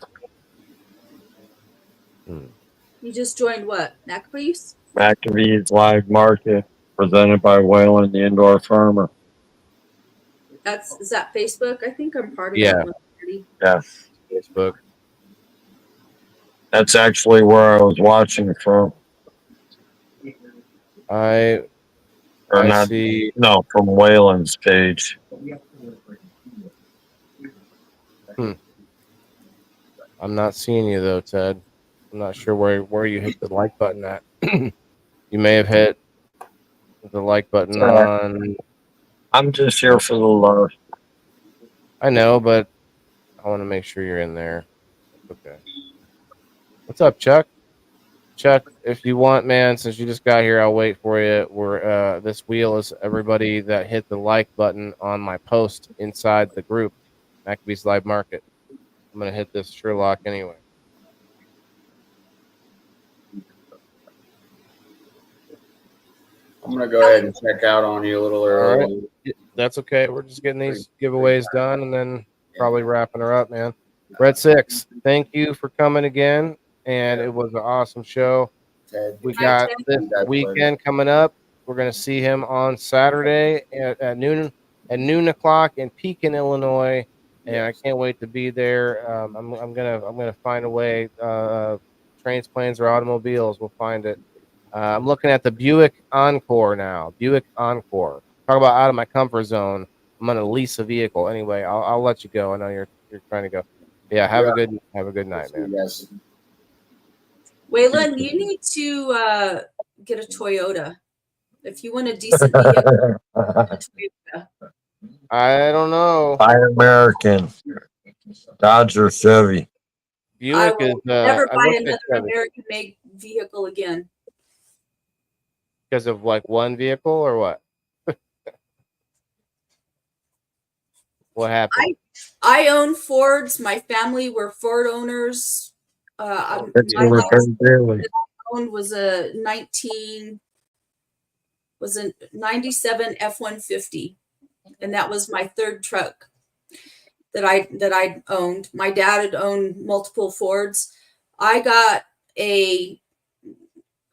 You just joined what? McAfee's? McAfee's Live Market, presented by Whalen, the indoor farmer. Is that Facebook? I think I'm part of Yeah. that one already. Yeah, Facebook. that's actually where I was watching from. I see. No, from Whalen's page. I'm not seeing you though, Ted. I'm not sure where you hit the like button at. You may have hit the like button on. I'm just here for the love. I know, but I want to make sure you're in there. Okay. What's up, Chuck? Chuck, if you want, man, since you just got here, I'll wait for you. We're this wheel is everybody that hit the like button on my post inside the group, McAfee's Live Market. I'm gonna hit this Sherlock anyway. I'm gonna go ahead and check out on you a little early. All right. That's okay. We're just getting these giveaways done and then probably wrapping her up, man. Red Six, thank you for coming again. And it was an awesome show. We got this weekend coming up. We're gonna see him on Saturday at noon o'clock in Pekin, Illinois. And I can't wait to be there. I'm gonna find a way. Trains, planes, or automobiles. We'll find it. I'm looking at the Buick Encore now. Buick Encore. Talk about out of my comfort zone. I'm gonna lease a vehicle. Anyway, I'll let you go. I know you're trying to go. Yeah, have a good night, man. Yes. Waylon, you need to get a Toyota. If you want a decent vehicle, a Toyota. I don't know. Buy American. Dodge or Chevy. Buick I will is never I buy looked at another Chevy American-made vehicle again. because of like one vehicle or what? What happened? I own Fords. My family were Ford owners. It's My a last return daily. owned was a 97 F-150, and that was my third truck that I owned. My dad had owned multiple Fords.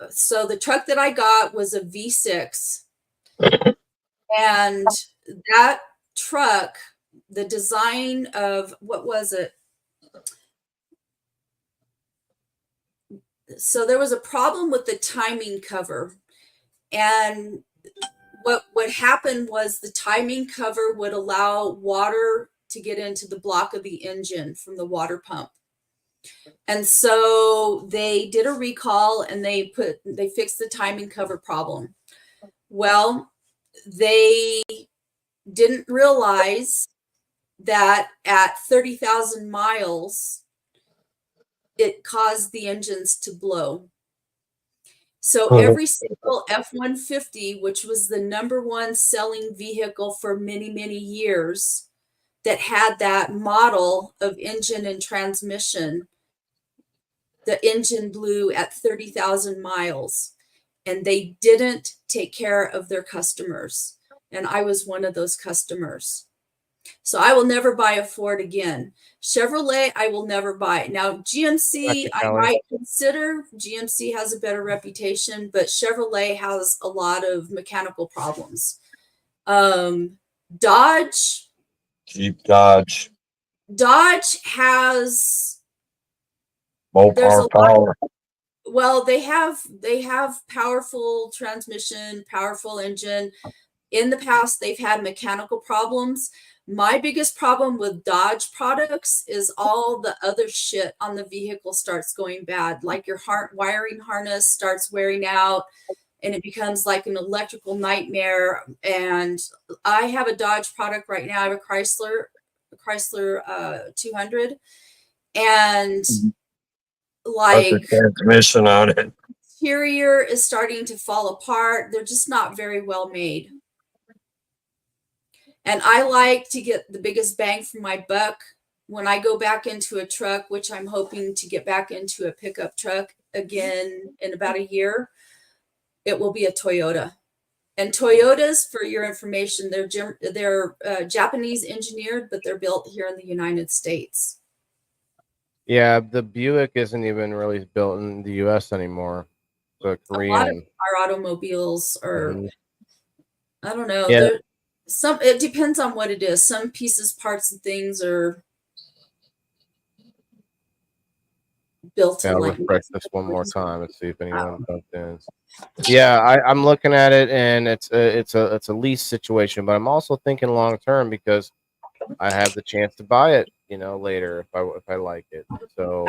So the truck that I got was a V6, and that truck, the design of what was it? So there was a problem with the timing cover, and what happened was the timing cover would allow water to get into the block of the engine from the water pump. And so they did a recall and they fixed the timing cover problem. Well, they didn't realize that at 30,000 miles, it caused the engines to blow. So every single F-150, which was the #1 selling vehicle for many, many years, that had that model of engine and transmission, the engine blew at 30,000 miles, and they didn't take care of their customers. And I was one of those customers. So I will never buy a Ford again. Chevrolet, I will never buy. Now, GMC, Gotcha, I Kelly. might consider. GMC has a better reputation, but Chevrolet has a lot of mechanical problems. Dodge Jeep Dodge, has there's a Mopar Power. well, they have powerful transmission, powerful engine. In the past, they've had mechanical problems. My biggest problem with Dodge products is all the other shit on the vehicle starts going bad. Like your wiring harness starts wearing out and it becomes like an electrical nightmare. And I have a Dodge product right now. I have a Chrysler 200. And Put the like transmission on it. interior is starting to fall apart. They're just not very well made. And I like to get the biggest bang for my buck when I go back into a truck, which I'm hoping to get back into a pickup truck again in about a year. It will be a Toyota. And Toyotas, for your information, they're Japanese engineered, but they're built here in the United States. Yeah, the Buick isn't even really built in the U.S. anymore. The Korean. A lot of our automobiles are, I don't know. Yeah. It depends on what it is. Some pieces, parts, and things are built Yeah, in I'll like refresh this one more time and see if anyone comes in. Yeah, I'm looking at it, and it's a lease situation, but I'm also thinking long term because I have the chance to buy it, later if I like it. So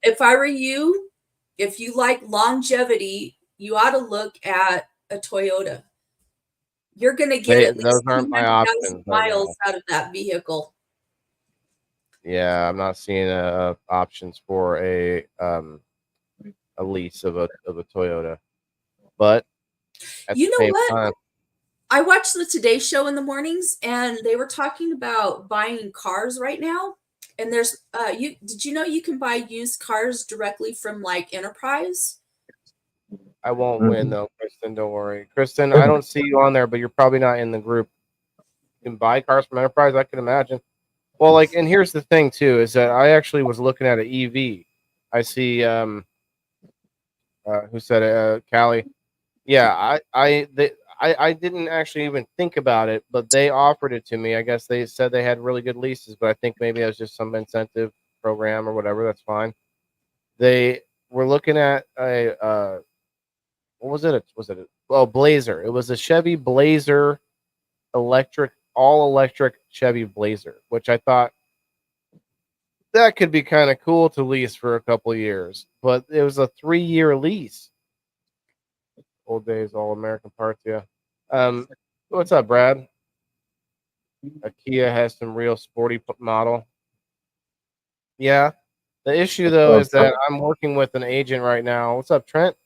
if I were you, if you like longevity, you ought to look at a Toyota. You're going to get at least those aren't my 200,000 options right miles now. out of that vehicle. Yeah, I'm not seeing options for a lease of a Toyota, but at You the know same what? time, I watched the Today Show in the mornings, and they were talking about buying cars right now. And there's did you know you can buy used cars directly from like Enterprise? I won't win though, Kristen. Don't worry, Kristen. I don't see you on there, but you're probably not in the group. You can buy cars from Enterprise. I can imagine. Well, and here's the thing too, is that I actually was looking at an EV. I see who said it? Callie. Yeah, I didn't actually even think about it, but they offered it to me. I guess they said they had really good leases, but I think maybe it was just some incentive program or whatever. That's fine. They were looking at a what was it? Blazer. It was a Chevy Blazer all electric Chevy Blazer, which I thought that could be kind of cool to lease for a couple of years, but it was a 3-year lease. Old days, all American parts, yeah. What's up, Brad? A Kia has some real sporty model. Yeah. The issue though is that I'm working with an agent right now. What's up, Trent?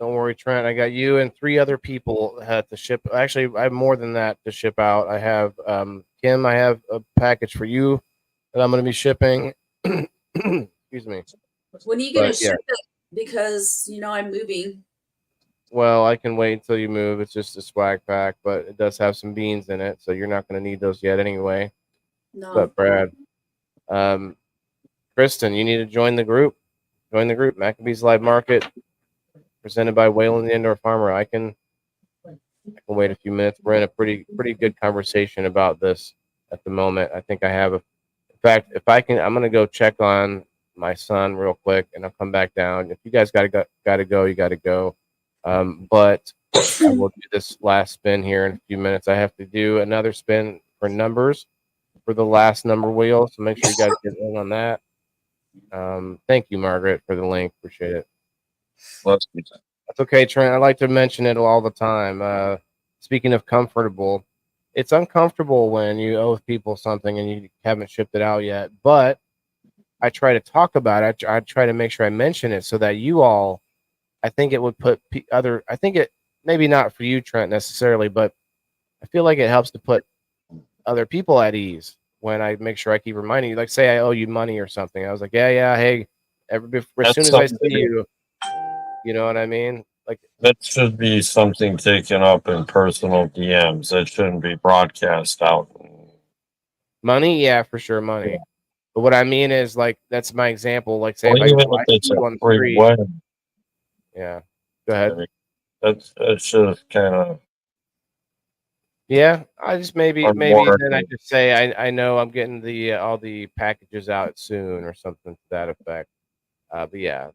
Don't worry, Trent. I got you and 3 other people had to ship. Actually, I have more than that to ship out. I have Kim. I have a package for you that I'm going to be shipping. Excuse me. When are you going to ship it? Because I'm moving. Well, I can wait until you move. It's just a swag pack, but it does have some beans in it, so you're not going to need those yet anyway. No. What's up, Brad? Kristen, you need to join the group. Join the group. Maccabees Live Market, presented by Wayland the Indoor Farmer. I can wait a few minutes. We're in a pretty good conversation about this at the moment. I think I have in fact, if I can, I'm going to go check on my son real quick, and I'll come back down. If you guys got to go, you got to go. But I will do this last spin here in a few minutes. I have to do another spin for numbers for the last number wheel, so make sure you guys get in on that. Thank you, Margaret, for the link. Appreciate it. That's okay, Trent. I like to mention it all the time. Speaking of comfortable, it's uncomfortable when you owe people something and you haven't shipped it out yet, but I try to talk about it. I try to make sure I mention it so that you all, I think it would put I think it, maybe not for you, Trent, necessarily, but I feel like it helps to put other people at ease when I make sure I keep reminding you, like say I owe you money or something. I was like, yeah, hey, as soon as I see you, you know what I mean? like That should be something taken up in personal DMs. That shouldn't be broadcast out. money. Yeah, for sure, money. But what I mean is like that's my example. Like say Well, if even I if it's see a you on the free street, win, yeah. Go ahead. I mean, that's just kind of Yeah, I just maybe then I unwarranted. just say I know I'm getting the all the packages out soon or something to that effect. But yeah,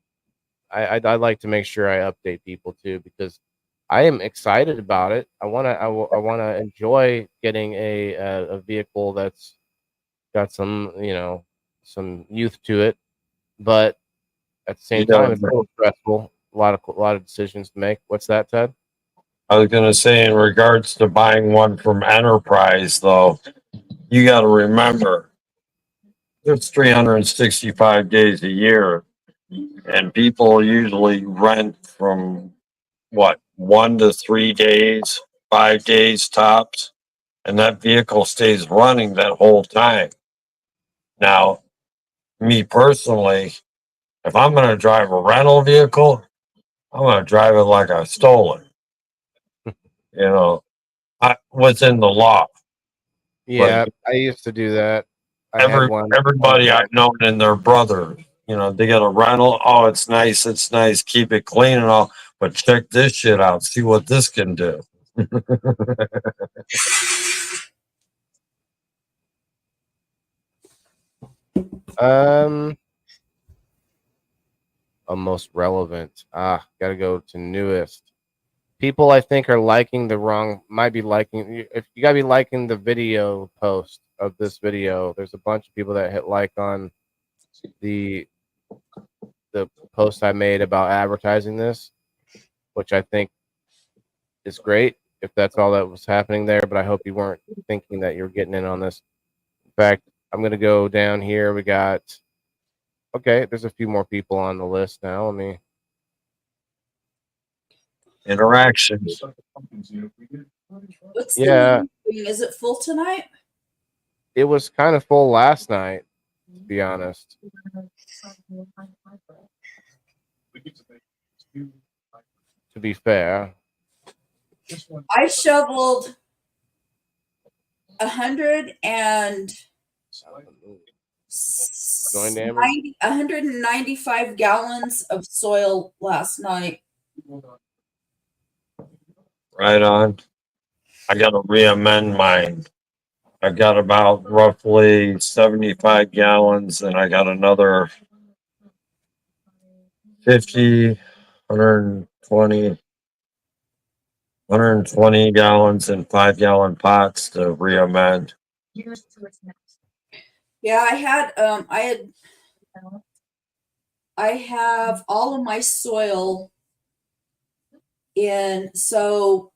I like to make sure I update people too because I am excited about it. I wanna enjoy getting a vehicle that's got some some youth to it, but at the You same time know, it's a little stressful. A lot of decisions to make. What's that, Ted? I was going to say, in regards to buying one from Enterprise, though, you got to remember there's 365 days a year, and people usually rent from what 1 to 3 days, 5 days tops, and that vehicle stays running that whole time. Now, me personally, if I'm going to drive a rental vehicle, I'm going to drive it like I stole it. You know, within the law. But Yeah, I used to do that. I had one. everybody I've known and their brother, they get a rental. Oh, it's nice, keep it clean and all. But check this shit out. See what this can do. Um, a most relevant. Gotta go to newest. People I think are liking the wrong. Might be liking. If you gotta be liking the video post of this video, there's a bunch of people that hit like on the the post I made about advertising this, which I think is great. If that's all that was happening there, but I hope you weren't thinking that you're getting in on this. In fact, I'm gonna go down here. We got okay. There's a few more people on the list now. Let me. Interactions. What's the Yeah, meeting doing? Is it full tonight? it was kind of full last night, to be honest. To be fair, I shoveled 100 and Going to Amber? 195 gallons of soil last night. Right on. I got to re-amend mine. I got about roughly 75 gallons, and I got another 50, 120, 120 gallons in 5 gallon pots to re-amend. Yeah, I have all of my soil in, so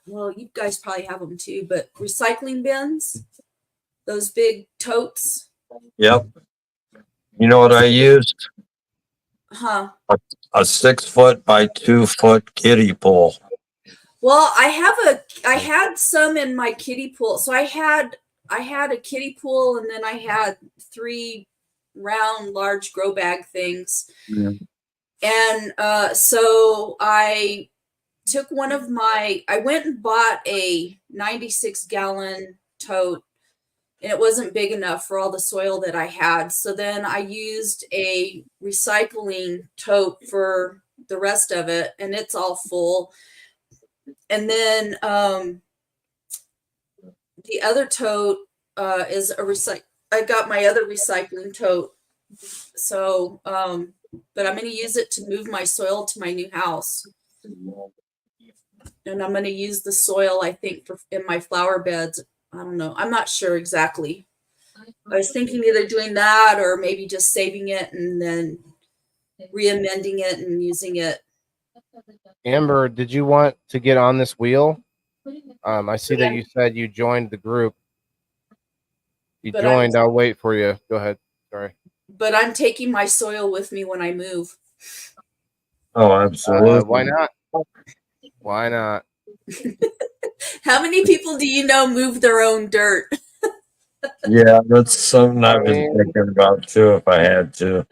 well, you guys probably have them too, but recycling bins, those big totes. Yep. You know what I used? Huh. A 6 foot by 2 foot kiddie pool. Well, I had some in my kiddie pool. So I had a kiddie pool, and then I had 3 round large grow bag things. And so I took I went and bought a 96 gallon tote, and it wasn't big enough for all the soil that I had. So then I used a recycling tote for the rest of it, and it's all full. And then the other tote is I got my other recycling tote. So, but I'm going to use it to move my soil to my new house. And I'm going to use the soil, I think, in my flower beds. I don't know. I'm not sure exactly. I was thinking either doing that or maybe just saving it and then re-amending it and using it. Amber, did you want to get on this wheel? I see that you said you joined the group. You But joined. I'll wait for you. Go ahead. Sorry. But I'm taking my soil with me when I move. Oh, absolutely. Why not? Why not? How many people do you know move their own dirt? Yeah, that's something I've been thinking about too if I had to.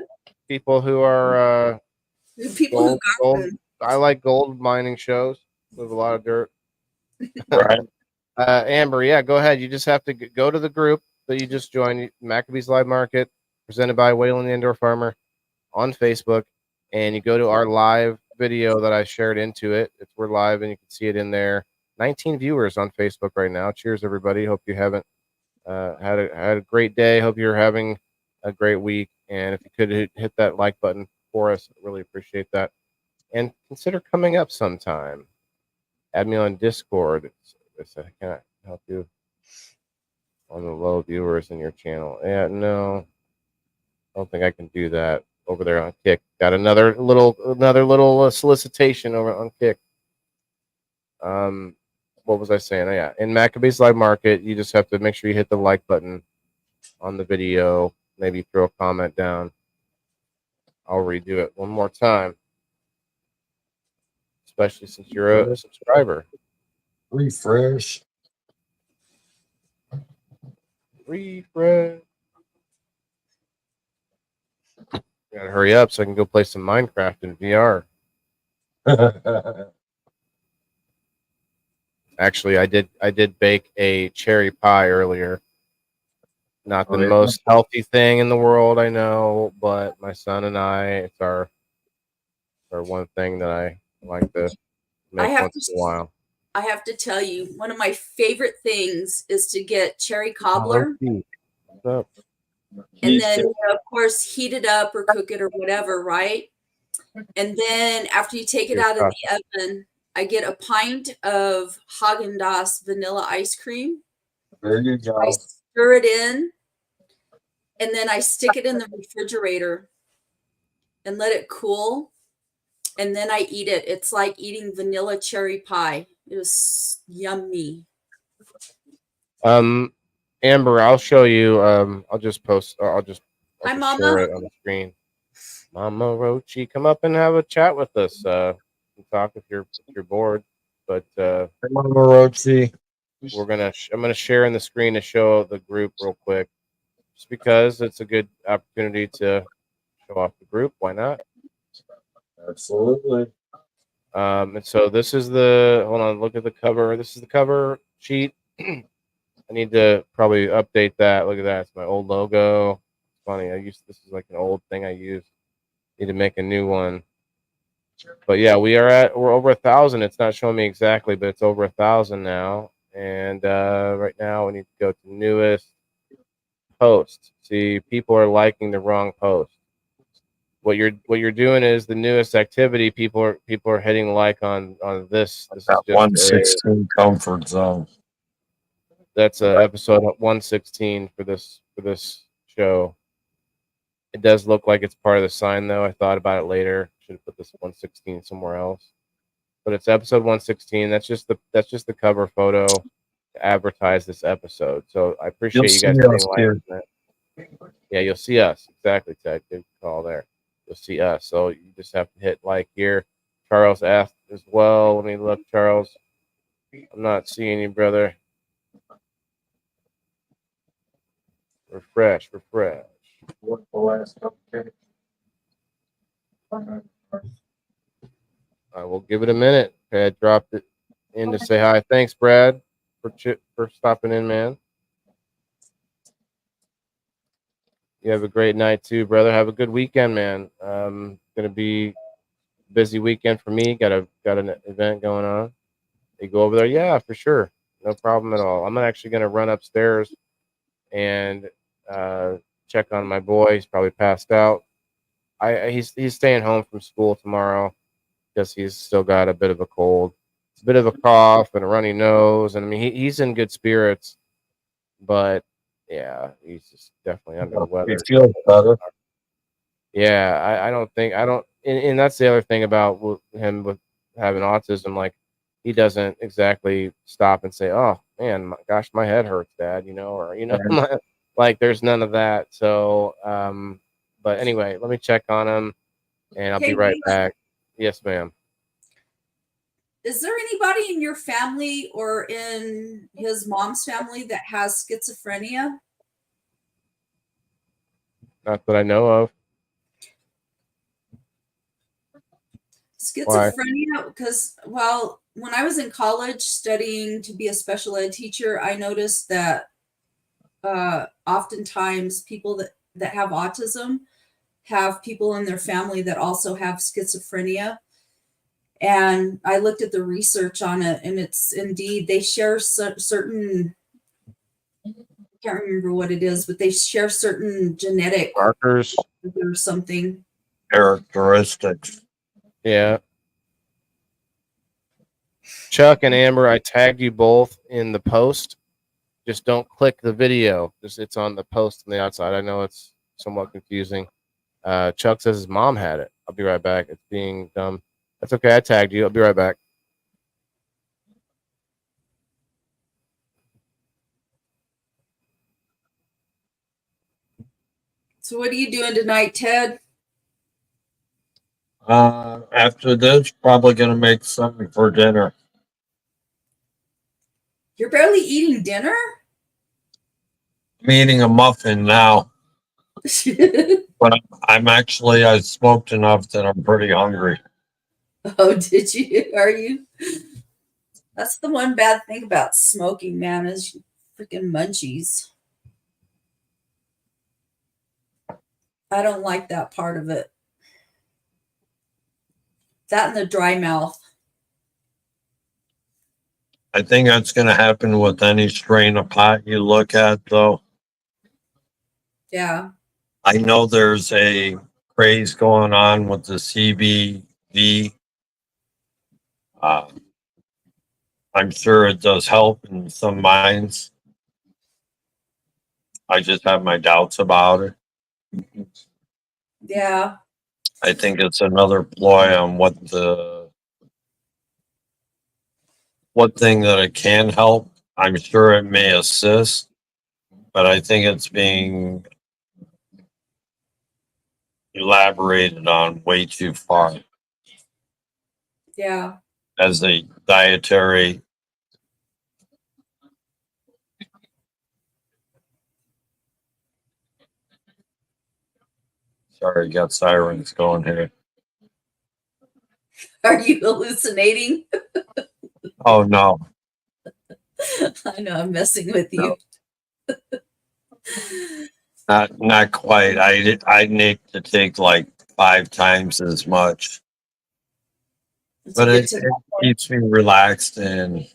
People who are People who got Gold. them. I like gold mining shows with a lot of dirt. Right. Amber, yeah, go ahead. You just have to go to the group that you just joined, Maccabees Live Market, presented by Wayland the Indoor Farmer on Facebook, and you go to our live video that I shared into it. We're live, and you can see it in there. 19 viewers on Facebook right now. Cheers, everybody. Hope you haven't had a great day. Hope you're having a great week. And if you could hit that like button for us, really appreciate that. And consider coming up sometime. Add me on Discord. Can I help you on the low viewers in your channel? Yeah, no, I don't think I can do that over there on Kick. Got another little solicitation over on Kick. What was I saying? Oh, yeah, in Maccabees Live Market, you just have to make sure you hit the like button on the video. Maybe throw a comment down. I'll redo it one more time, especially since you're a subscriber. Refresh. Refresh. Gotta hurry up so I can go play some Minecraft in VR. Actually, I did bake a cherry pie earlier. Not the most healthy thing in the world, I know, but my son and I, it's our one thing that I like to make once in a while. I have to tell you, one of my favorite things is to get cherry cobbler What's up? and then, of course, heat it up or cook it or whatever, right? And then after you take it out of the oven, I get a pint of Haagen-Dazs vanilla ice cream. There you go. I stir it in, and then I stick it in the refrigerator and let it cool. And then I eat it. It's like eating vanilla cherry pie. It was yummy. Amber, I'll show you. I'll just post. I'll just Hi, share Mama. it on the screen. Mama Rochi, come up and have a chat with us. Talk if you're bored. But Mama Rochi. I'm gonna share in the screen to show the group real quick, just because it's a good opportunity to show off the group. Why not? Absolutely. And so this is hold on, look at the cover. This is the cover sheet. I need to probably update that. Look at that. It's my old logo. It's funny. This is like an old thing I used. Need to make a new one. But yeah, we're over 1,000. It's not showing me exactly, but it's over 1,000 now. And right now we need to go to newest post. See, people are liking the wrong post. What you're doing is the newest activity. People are hitting like on this. This is just 116 comfort zone. That's episode 116 for this show. It does look like it's part of the sign, though. I thought about it later. Should have put this 116 somewhere else. But it's episode 116. That's just the cover photo to advertise this episode. So I appreciate you guys hitting like on that. Yeah, you'll see us. Exactly, Ted. Good call there. You'll see us. So you just have to hit like here. Charles asked as well. Let me look, Charles. I'm not seeing you, brother. Refresh. What's the last cupcake? I will give it a minute. Okay, I dropped it in to say hi. Thanks, Brad, for stopping in, man. You have a great night too, brother. Have a good weekend, man. Gonna be a busy weekend for me. Got an event going on. You go over there? Yeah, for sure. No problem at all. I'm actually gonna run upstairs and check on my boy. He's probably passed out. He's staying home from school tomorrow because he's still got a bit of a cold. It's a bit of a cough and a runny nose, and I mean he's in good spirits, but yeah, he's just definitely under the weather. He feels better. Yeah, I don't think and that's the other thing about him with having autism. Like he doesn't exactly stop and say, "Oh man, gosh, my head hurts, Dad," or like there's none of that. So, but anyway, let me check on him, and I'll be right back. Yes, ma'am. Is there anybody in your family or in his mom's family that has schizophrenia? Not that I know of. Why? Schizophrenia, because, well, when I was in college studying to be a special ed teacher, I noticed that oftentimes people that have autism have people in their family that also have schizophrenia. And I looked at the research on it, and it's indeed, they share certain, I can't remember what it is, but they share certain genetic Markers. or something. Characteristics. Yeah. Chuck and Amber, I tagged you both in the post. Just don't click the video. Just it's on the post on the outside. I know it's somewhat confusing. Chuck says his mom had it. I'll be right back. It's being dumb. That's okay. I tagged you. I'll be right back. So what are you doing tonight, Ted? After this, probably gonna make something for dinner. You're barely eating dinner? I'm eating a muffin now, but I smoked enough that I'm pretty hungry. Oh, did you? Are you? That's the one bad thing about smoking, man, is you freaking munchies. I don't like that part of it. That and the dry mouth. I think that's gonna happen with any strain of pot you look at, though. Yeah. I know there's a craze going on with the CBD. I'm sure it does help in some minds. I just have my doubts about it. Yeah. I think it's another ploy on what thing that it can help. I'm sure it may assist, but I think it's being elaborated on way too far Yeah. as a dietary. Sorry, got sirens going here. Are you hallucinating? Oh no, I know I'm messing with you. not quite. I need to take like 5 times as much, but it keeps me relaxed. And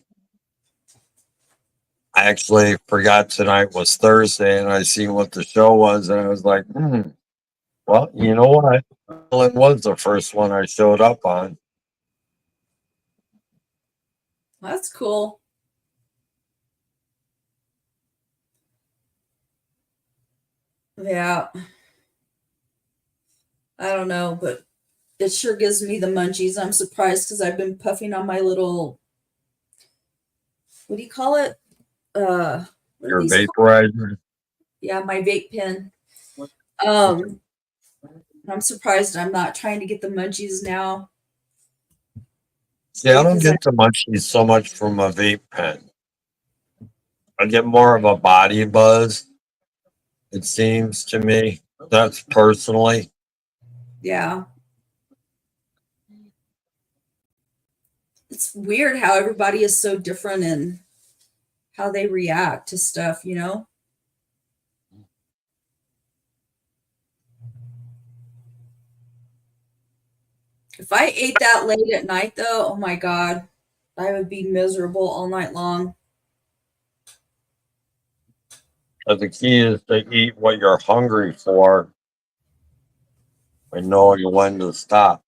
I actually forgot tonight was Thursday, and I see what the show was, and I was like, well, you know what? Well, it was the first one I showed up on. That's cool. Yeah. I don't know, but it sure gives me the munchies. I'm surprised because I've been puffing on my little, what do you call it? What are Your these called? vaporizer. Yeah, my vape pen. I'm surprised I'm not trying to get the munchies now. See, I don't get the munchies so much from a vape pen. I get more of a body buzz, it seems to me. That's personally. Yeah. It's weird how everybody is so different in how they react to stuff, you know? If I ate that late at night, though, oh my God, I would be miserable all night long. But the key is to eat what you're hungry for and knowing when to stop.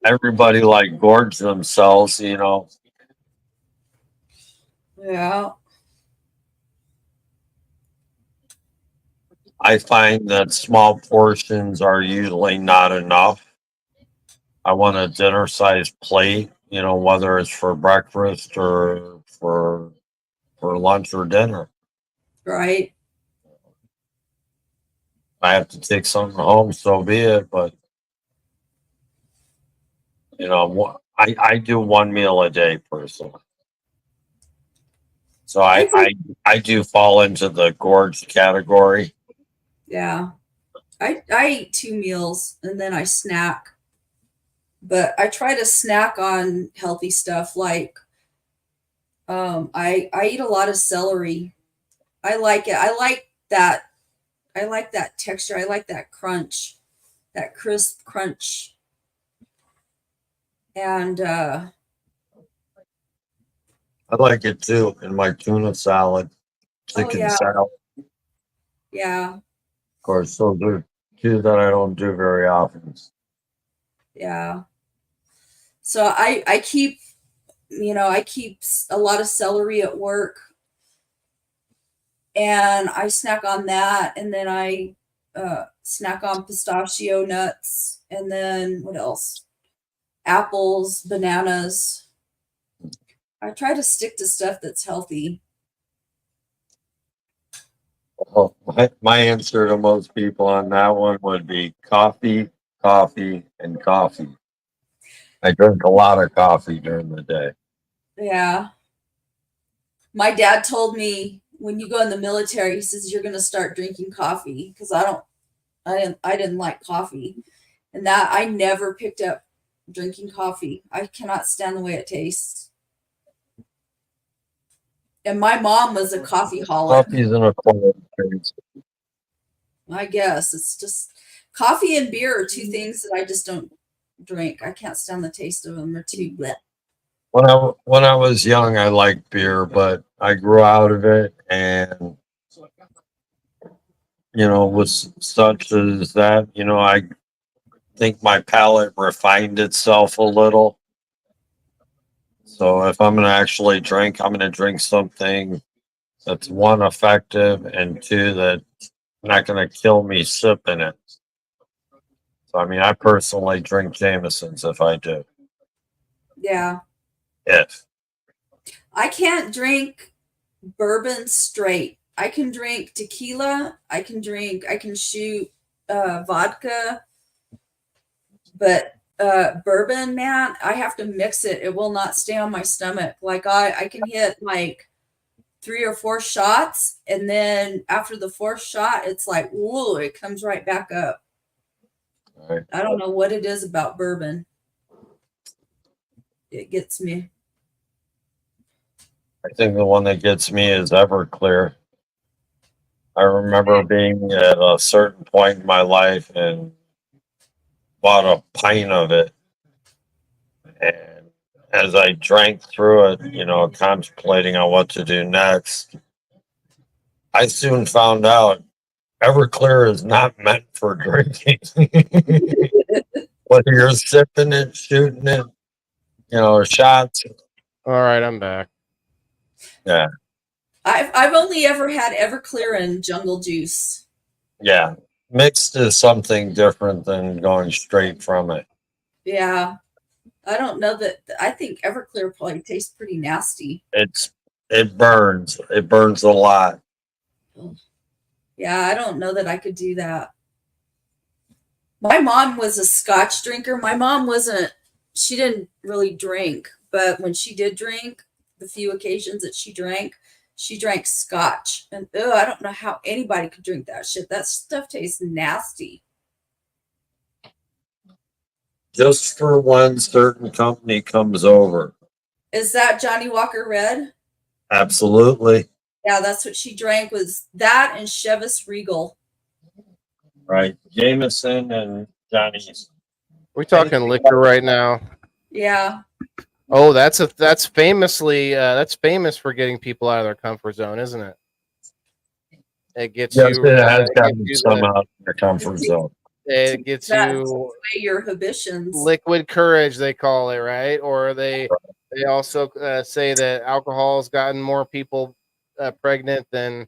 Everybody like gorge themselves, you know. Yeah. I find that small portions are usually not enough. I want a dinner sized plate, you know, whether it's for breakfast or for lunch or dinner. Right. I have to take something home, so be it. But you know, I do one meal a day personally. So I do fall into the gorge category. Yeah. I eat 2 meals and then I snack. But I try to snack on healthy stuff like I eat a lot of celery. I like it. I like that texture. I like that crunch, that crisp crunch. And I like it too in my tuna salad, oh chicken yeah, salad. yeah, Of course, those are two that I don't do very often. yeah. So I keep, I keep a lot of celery at work, and I snack on that, and then I snack on pistachio nuts, and then what else? Apples, bananas. I try to stick to stuff that's healthy. Well, my answer to most people on that one would be coffee, coffee, and coffee. I drink a lot of coffee during the day. Yeah. My dad told me when you go in the military, he says you're going to start drinking coffee because I didn't like coffee. And that I never picked up drinking coffee. I cannot stand the way it tastes. And my mom was a coffee holic. Coffee's an acquired taste. I guess it's just coffee and beer are two things that I just don't drink. I can't stand the taste of them. They're too bleh. When I was young, I liked beer, but I grew out of it, and with such as that, I think my palate refined itself a little. So if I'm going to actually drink, I'm going to drink something that's one, effective, and two, that's not going to kill me sipping it. So, I mean, I personally drink Jameson's if I do. Yeah. If. I can't drink bourbon straight. I can drink tequila. I can shoot vodka, but bourbon, man, I have to mix it. It will not stay on my stomach. Like I can hit like 3 or 4 shots, and then after the 4th shot, it's like, ooh, it comes right back up. Right. I don't know what it is about bourbon. It gets me. I think the one that gets me is Everclear. I remember being at a certain point in my life and bought a pint of it. And as I drank through it, contemplating on what to do next, I soon found out Everclear is not meant for drinking. Whether you're sipping it, shooting it, shots. All right, I'm back. Yeah. I've only ever had Everclear and Jungle Juice. Yeah. Mixed is something different than going straight from it. Yeah. I don't know that. I think Everclear probably tastes pretty nasty. It burns. It burns a lot. Yeah, I don't know that I could do that. My mom was a Scotch drinker. My mom she didn't really drink, but when she did drink, the few occasions that she drank Scotch. And I don't know how anybody could drink that shit. That stuff tastes nasty. Just for when certain company comes over. Is that Johnny Walker Red? Absolutely. Yeah, that's what she drank, was that and Chivas Regal. Right. Jameson and Johnny's. We're talking liquor right now. Yeah. Oh, that's famous for getting people out of their comfort zone, isn't it? It gets Yes, you. it has gotten you some out of their comfort zone. It gets you your inhibitions. liquid courage, they call it, right? Or they also say that alcohol has gotten more people pregnant than.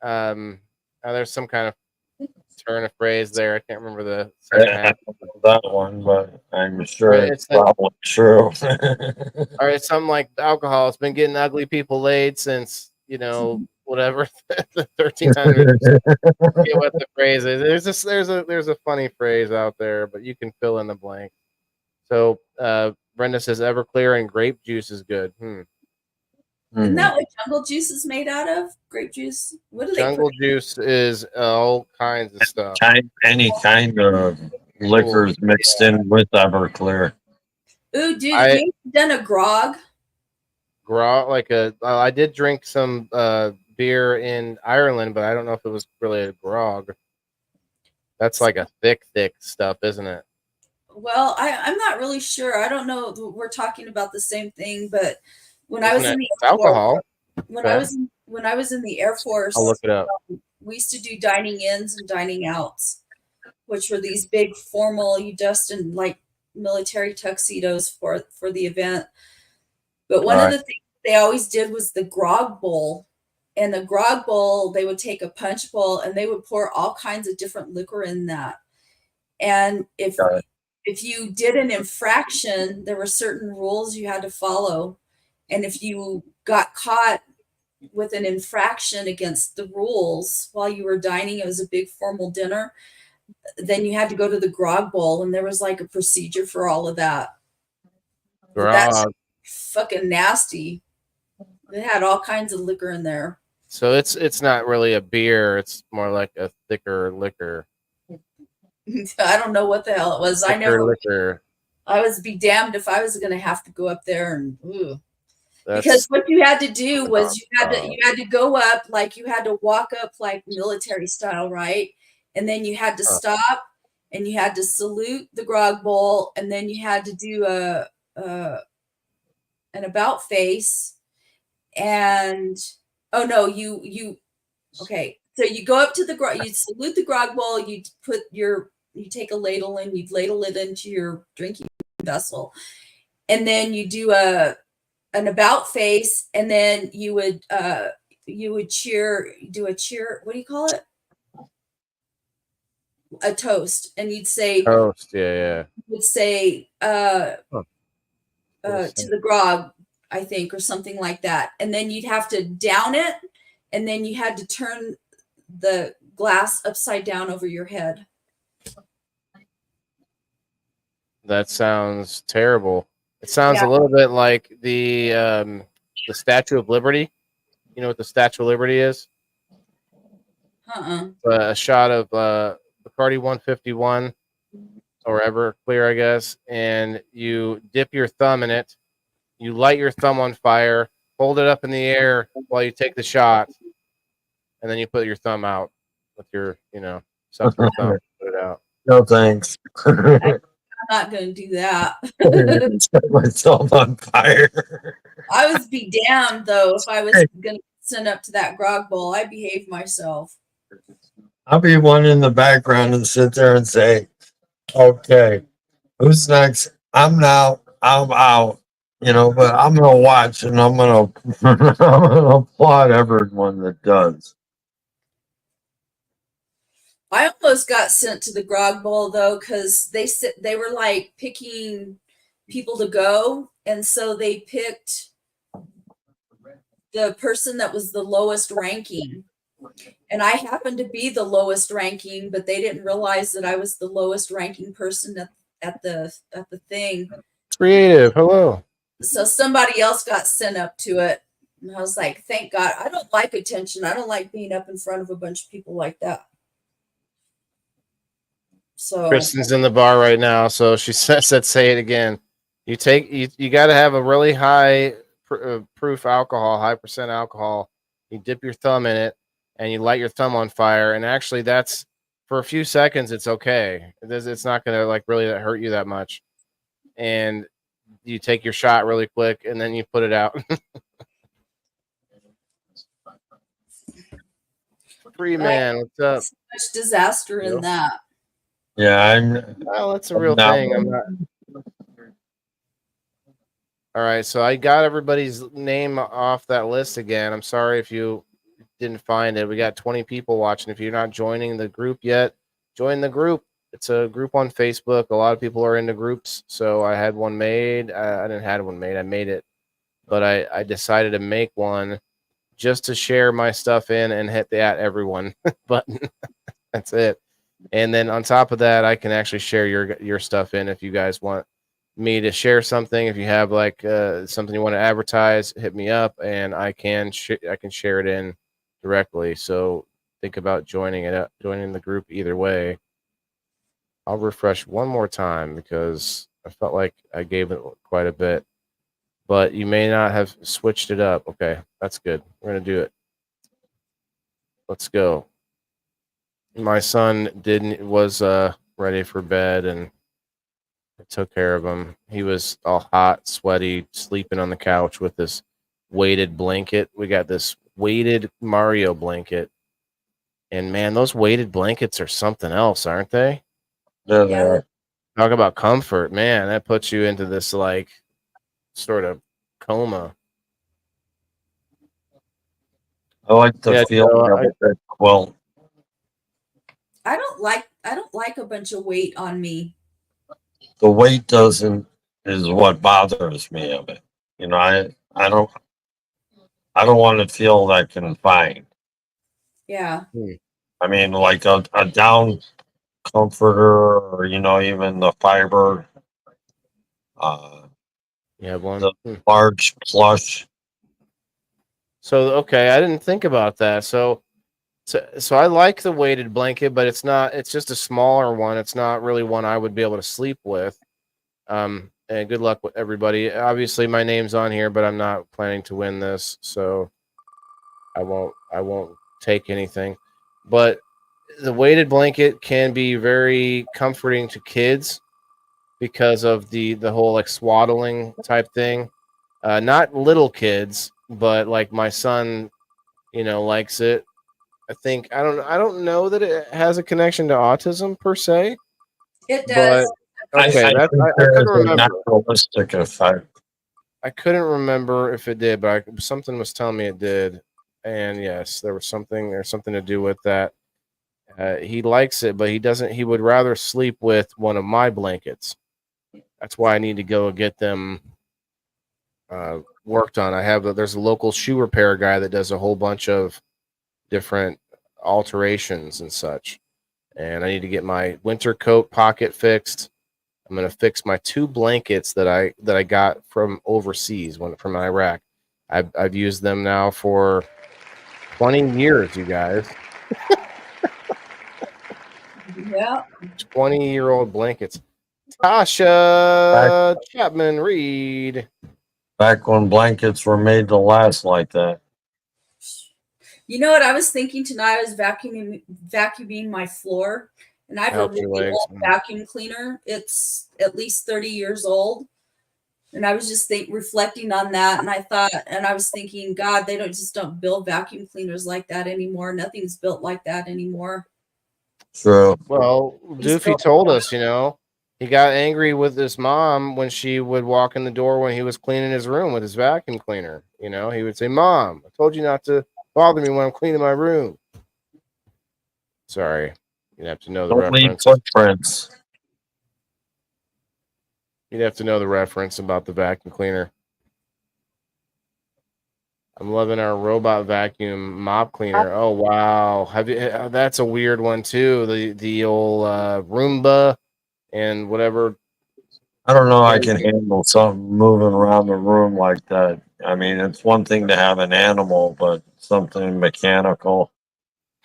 There's some kind of turn of phrase there. I can't remember the second half. That one, but I'm sure it's like, probably true. Or it's something like alcohol. It's been getting ugly people laid since whatever the 1300s. Forget what the phrase is. There's a funny phrase out there, but you can fill in the blank. So Brenda says Everclear and grape juice is good. Isn't that what jungle juice is made out of? Grape juice? What do Jungle they put? juice is all kinds of stuff. Any kind of liquors mixed in with Everclear. Ooh, dude, I- have you done a grog? I did drink some beer in Ireland, but I don't know if it was really a grog. That's like a thick stuff, isn't it? Well, I'm not really sure. I don't know. We're talking about the same thing, but when I was in the It's alcohol. when Okay. I was in the Air Force, I'll look it up. we used to do dining ins and dining outs, which were these big formal. You dressed in like military tuxedos for the event. But one of the things they always did was the grog bowl. And the grog bowl, they would take a punch bowl and they would pour all kinds of different liquor in that. And if you did an infraction, there were certain rules you had to follow. And if you got caught with an infraction against the rules while you were dining, it was a big formal dinner, then you had to go to the grog bowl, and there was like a procedure for all of that. That's Grog. fucking nasty. It had all kinds of liquor in there. So it's not really a beer. It's more like a thicker liquor. I don't know what the hell it was. Liquor. I was be damned if I was going to have to go up there and That's, because what you had to do was you had to go up, like you had to walk up like military style, right? And then you had to stop and you had to salute the grog bowl, and then you had to do an about face. And oh no, you okay. So you go up to the grog, you salute the grog bowl, you take a ladle and you ladle it into your drinking vessel, and then you do an about face, and then you would do a cheer. What do you call it? A toast, and you'd say toast. Yeah. Would say to the grog, I think, or something like that, and then you'd have to down it, and then you had to turn the glass upside down over your head. That sounds terrible. It sounds a little bit like the Statue of Liberty. You know what the Statue of Liberty is? A shot of Bacardi 151 or Everclear, I guess, and you dip your thumb in it. You light your thumb on fire, hold it up in the air while you take the shot, and then you put your thumb out with your, sucker thumb. Put it out. No thanks. I'm not going to do that. Set myself on fire. I was be damned though if I was going to send up to that grog bowl. I behaved myself. I'll be one in the background and sit there and say, "Okay, who's next? I'm out. But I'm gonna watch and I'm gonna applaud everyone that does." I almost got sent to the grog bowl though, because they were like picking people to go, and so they picked the person that was the lowest ranking, and I happened to be the lowest ranking, but they didn't realize that I was the lowest ranking person at the thing. Creative. Hello. So somebody else got sent up to it, and I was like, "Thank God! I don't like attention. I don't like being up in front of a bunch of people like that." So Kristen's in the bar right now, so she said, "Say it again." You got to have a really high proof alcohol, high percent alcohol. You dip your thumb in it, and you light your thumb on fire. And actually, that's for a few seconds. It's okay. It's not going to like really hurt you that much. And you take your shot really quick, and then you put it out. Free man, what's up? So much disaster in that. Yeah, well, that's a real thing. I'm not. All right, so I got everybody's name off that list again. I'm sorry if you didn't find it. We got 20 people watching. If you're not joining the group yet, join the group. It's a group on Facebook. A lot of people are into groups, so I had one made. I didn't have one made. I made it, but I decided to make one just to share my stuff in and hit the @everyone button. That's it. And then on top of that, I can actually share your stuff in if you guys want me to share something, if you have like something you want to advertise, hit me up, and I can share it in directly. So think about joining the group either way. I'll refresh one more time because I felt like I gave it quite a bit, but you may not have switched it up. Okay, that's good. We're gonna do it. Let's go. My son was ready for bed, and I took care of him. He was all hot, sweaty, sleeping on the couch with this weighted blanket. We got this weighted Mario blanket, and man, those weighted blankets are something else, aren't they? There Yeah. they are. Talk about comfort, man. That puts you into this like sort of coma. I like the Yeah, feeling so of a good quilt. I don't like a bunch of weight on me. The weight doesn't is what bothers me of it. You know, I don't want to feel that confined. Yeah. I mean, like a down comforter, or even the fiber, uh, you have one. the large plush. So okay, I didn't think about that. So I like the weighted blanket, but it's just a smaller one. It's not really one I would be able to sleep with. And good luck with everybody. Obviously my name's on here, but I'm not planning to win this, so I won't take anything. But the weighted blanket can be very comforting to kids because of the whole like swaddling type thing. Not little kids, but like my son, likes it. I don't know that it has a connection to autism per se, It but does. I okay, think I there is couldn't a remember. naturalistic effect. I couldn't remember if it did, but something was telling me it did. And yes, there's something to do with that. He likes it, but he doesn't. He would rather sleep with one of my blankets. That's why I need to go get them worked on. There's a local shoe repair guy that does a whole bunch of different alterations and such. And I need to get my winter coat pocket fixed. I'm gonna fix my two blankets that I got from overseas from Iraq. I've used them now for 20 years, you guys. Yeah. 20-year-old blankets. Back, Tasha Chapman Reed. back when blankets were made to last like that. You know what I was thinking tonight? I was vacuuming my floor, and I have a Helps your really legs. old vacuum cleaner. It's at least 30 years old. And I was just reflecting on that, and I was thinking, God, they don't build vacuum cleaners like that anymore. Nothing's built like that anymore. True. Well, It's Doofy built told us, he got angry with his mom when she would walk in the door when he was cleaning his room with his vacuum cleaner. He would say, "Mom, I told you not to bother me when I'm cleaning my room." Sorry, you'd have to know the Don't leave reference. footprints. You'd have to know the reference about the vacuum cleaner. I'm loving our robot vacuum mop cleaner. Oh wow, have you? That's a weird one too. The old Roomba and whatever. I don't know. I can handle something moving around the room like that. I mean, it's one thing to have an animal, but something mechanical.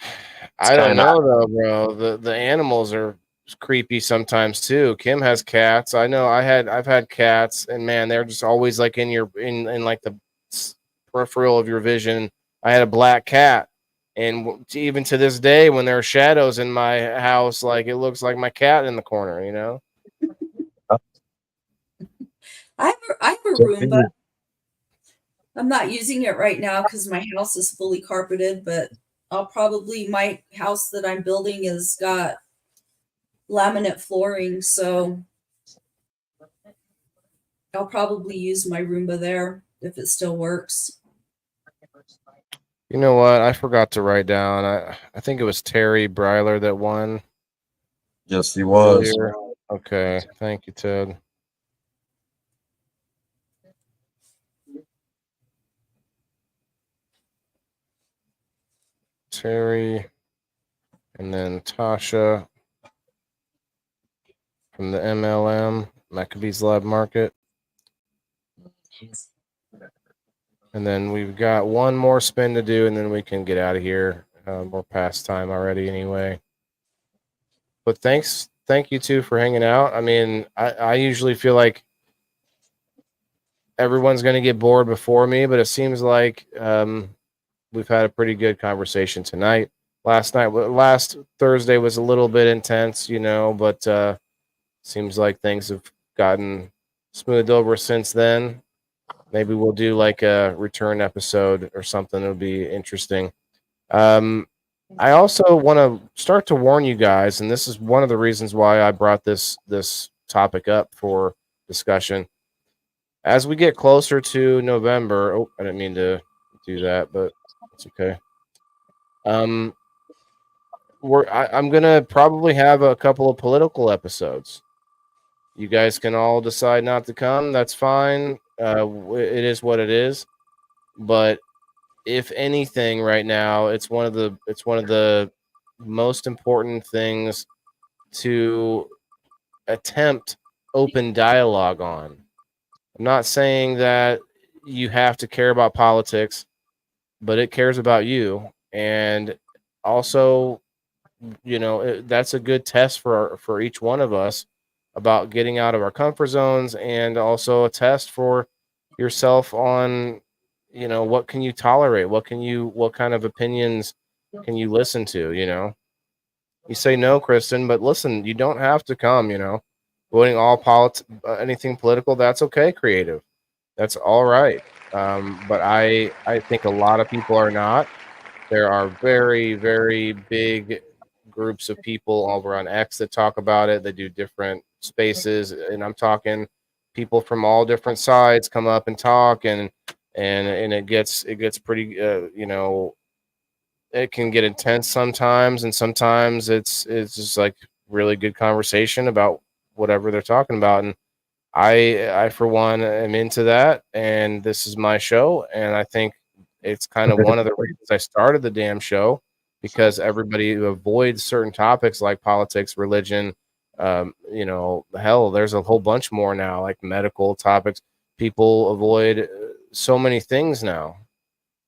It's I don't kind of. know though, bro. The animals are creepy sometimes too. Kim has cats. I know I've had cats, and man, they're just always like in like the peripheral of your vision. I had a black cat, and even to this day, when there are shadows in my house, like it looks like my cat in the corner. I have a Roomba. I'm not using it right now because my house is fully carpeted, but my house that I'm building has got laminate flooring, so I'll probably use my Roomba there if it still works. You know what? I forgot to write down. I think it was Terry Bryler that won Yes, he was. earlier. Okay, thank you, Ted. Terry, and then Tasha from the MLM. Maccabees Lab Market. And then we've got one more spin to do, and then we can get out of here. We're past time already anyway. But thank you two for hanging out. I mean, I usually feel like everyone's going to get bored before me, but it seems like we've had a pretty good conversation tonight. Last Thursday was a little bit intense, but seems like things have gotten smoothed over since then. Maybe we'll do like a return episode or something. It'll be interesting. I also want to start to warn you guys, and this is one of the reasons why I brought this topic up for discussion. As we get closer to November, I didn't mean to do that, but it's okay. I'm gonna probably have a couple of political episodes. You guys can all decide not to come. That's fine. It is what it is. But if anything, right now, it's one of the most important things to attempt open dialogue on. I'm not saying that you have to care about politics, but it cares about you. And also, that's a good test for each one of us about getting out of our comfort zones, and also a test for yourself on, what can you tolerate? What kind of opinions can you listen to? You say no, Kristen, but listen, you don't have to come, voting anything political. That's okay. Creative. That's all right. But I think a lot of people are not. There are very, very big groups of people over on X that talk about it. They do different spaces, and I'm talking people from all different sides come up and talk, and it gets pretty, it can get intense sometimes, and sometimes it's just like really good conversation about whatever they're talking about. And I for one am into that, and this is my show, and I think it's kind of one of the reasons I started the damn show, because everybody avoids certain topics like politics, religion, hell, there's a whole bunch more now, like medical topics. People avoid so many things now,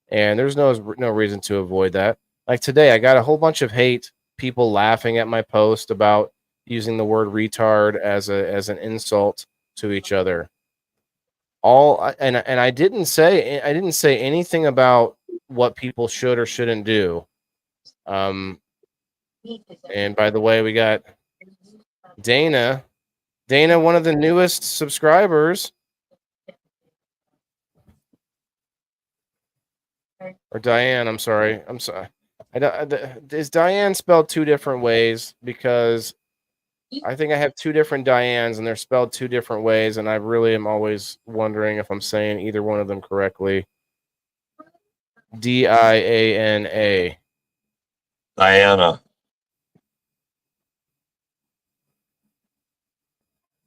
and there's no reason to avoid that. Like today, I got a whole bunch of hate, people laughing at my post about using the word retard as an insult to each other. And I didn't say anything about what people should or shouldn't do. And by the way, we got Dana, one of the newest subscribers, or Diane. I'm sorry. Is Diane spelled two different ways? Because I think I have two different Dianes, and they're spelled two different ways, and I really am always wondering if I'm saying either one of them correctly. Diana. Diana.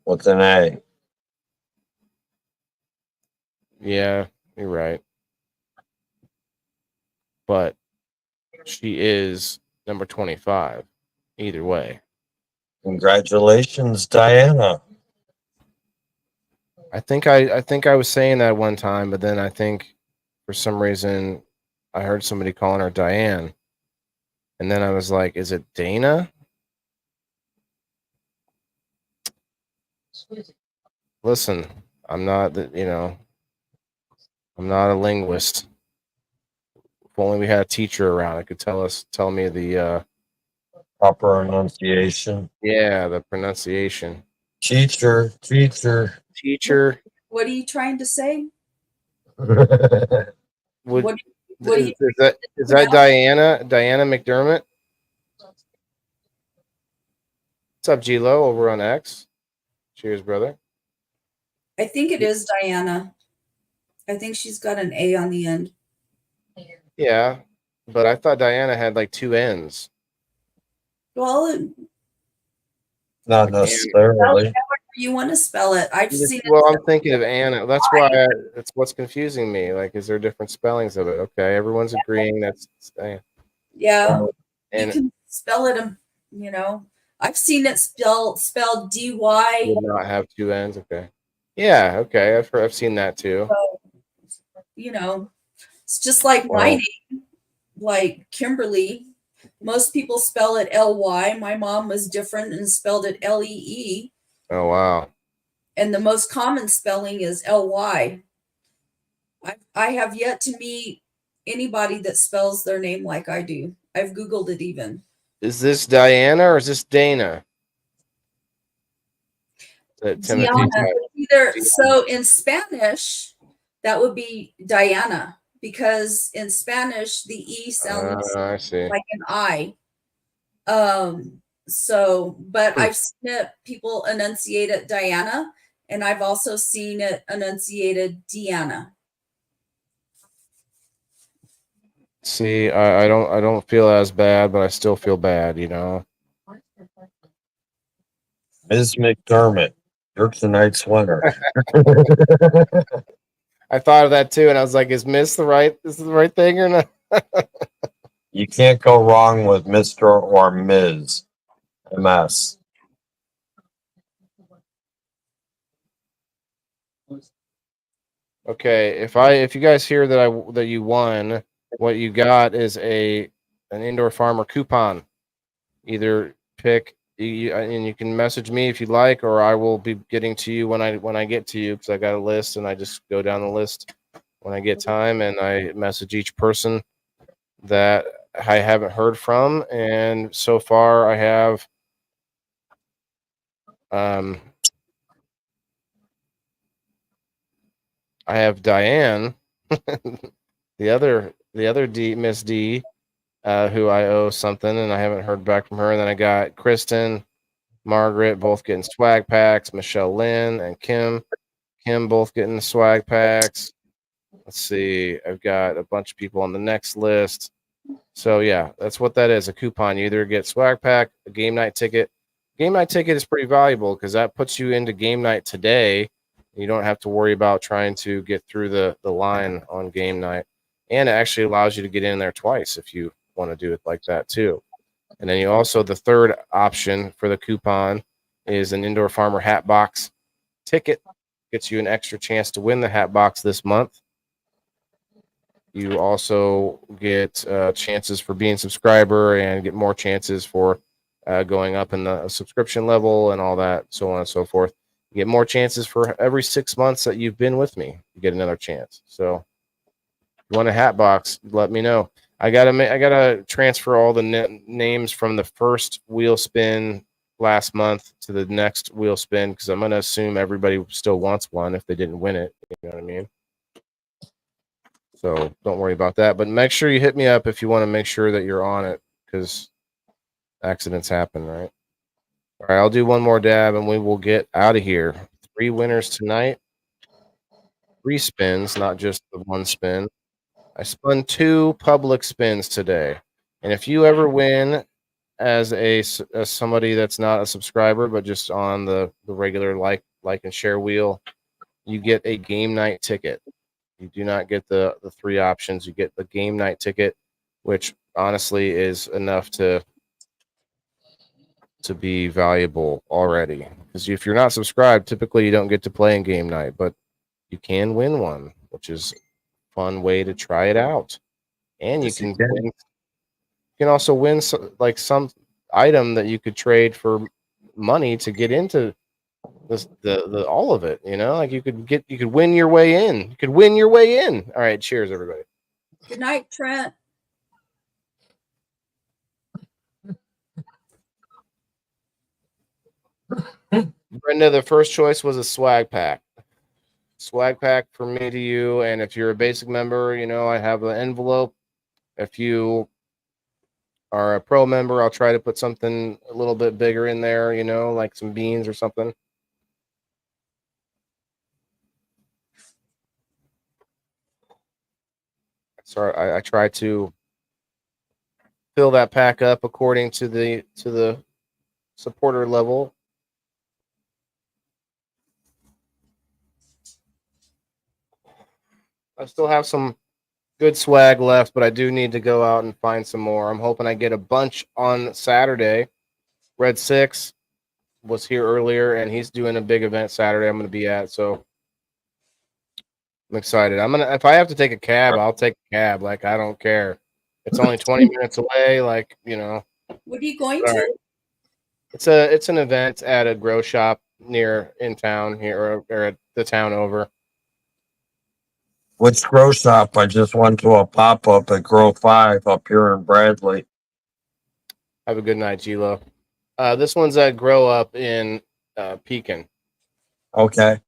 With an A. Yeah, you're right. But she is number 25. Either way. Congratulations, Diana. I think I was saying that one time, but then I think for some reason I heard somebody calling her Diane. And then I was like, is it Dana? Listen, I'm not I'm not a linguist. If only we had a teacher around, it could tell me the Proper enunciation. yeah, the pronunciation. Teacher. What are you trying to say? Would What do you is that Diana McDermott? What's up, G-Lo, over on X? Cheers, brother. I think it is Diana. I think she's got an A on the end. Yeah, but I thought Diana had like two N's. Well, Not necessarily. however you want to spell it. I've seen it. Well, I'm thinking of Anna. That's why that's what's confusing me. Like, is there different spellings of it? Okay, everyone's agreeing that's Yeah, you and can spell it. I've seen it spelled DY. Would not have two N's. Okay. Yeah. Okay. I've seen that too. So, you know, it's just like my Well, name, like Kimberly. Most people spell it LY. My mom was different and spelled it LEE. oh wow. And the most common spelling is LY. I have yet to meet anybody that spells their name like I do. I've Googled it even. Is this Diana or is this Dana? That Timothy Diana. type? Either so in Spanish, that would be Diana, because in Spanish the E sounds I see. like an I. But I've seen it people enunciate it Diana, and I've also seen it enunciated Deanna. See, I don't feel as bad, but I still feel bad, Ms. McDermott, you're tonight's winner. I thought of that too, and I was like, is the right thing or not? You can't go wrong with Mr. or Ms. MS. Okay, if you guys hear that you won, what you got is an indoor farmer coupon. Either pick and you can message me if you'd like, or I will be getting to you when I get to you, because I got a list and I just go down the list when I get time and I message each person that I haven't heard from. And so far I have Diane, the other D, Miss D, who I owe something and I haven't heard back from her. And then I got Kristen, Margaret, both getting swag packs. Michelle Lynn and Kim both getting the swag packs. Let's see. I've got a bunch of people on the next list. So yeah, that's what that is. A coupon. You either get swag pack, a game night ticket. Game night ticket is pretty valuable because that puts you into game night today. You don't have to worry about trying to get through the line on game night. And it actually allows you to get in there twice if you want to do it like that too. And then you also, the third option for the coupon is an indoor farmer hat box ticket. Gets you an extra chance to win the hat box this month. You also get chances for being a subscriber and get more chances for going up in the subscription level and all that, so on and so forth. You get more chances for every 6 months that you've been with me. You get another chance. So if you want a hat box, let me know. I gotta transfer all the names from the first wheel spin last month to the next wheel spin, because I'm gonna assume everybody still wants one if they didn't win it. You know what I mean? So don't worry about that. But make sure you hit me up if you want to make sure that you're on it, because accidents happen, right? All right, I'll do one more dab and we will get out of here. 3 winners tonight. 3 spins, not just the one spin. I spun 2 public spins today. And if you ever win as somebody that's not a subscriber, but just on the regular like and share wheel, you get a game night ticket. You do not get the 3 options. You get the game night ticket, which honestly is enough to be valuable already. Because if you're not subscribed, typically you don't get to play in game night, but you can win one, which is a fun way to try it out. And you can also win some item that you could trade for money to get into the all of it. Like you could win your way in. You could win your way in. All right, cheers, everybody. Good night, Trent. Brenda, the first choice was a swag pack. Swag pack from me to you. And if you're a basic member, I have an envelope. If you are a pro member, I'll try to put something a little bit bigger in there, like some beans or something. So I try to fill that pack up according to the supporter level. I still have some good swag left, but I do need to go out and find some more. I'm hoping I get a bunch on Saturday. Red Six was here earlier, and he's doing a big event Saturday. I'm going to be at, so I'm excited. If I have to take a cab, I'll take a cab. Like, I don't care. It's only 20 minutes away. Like, What are you going all to? right. It's an event at a grow shop in town here, or at the town over. Which grow shop? I just went to a pop up at Grow 5 up here in Bradley. Have a good night, Gilo. This one's at Grow Up in Pekin. Okay.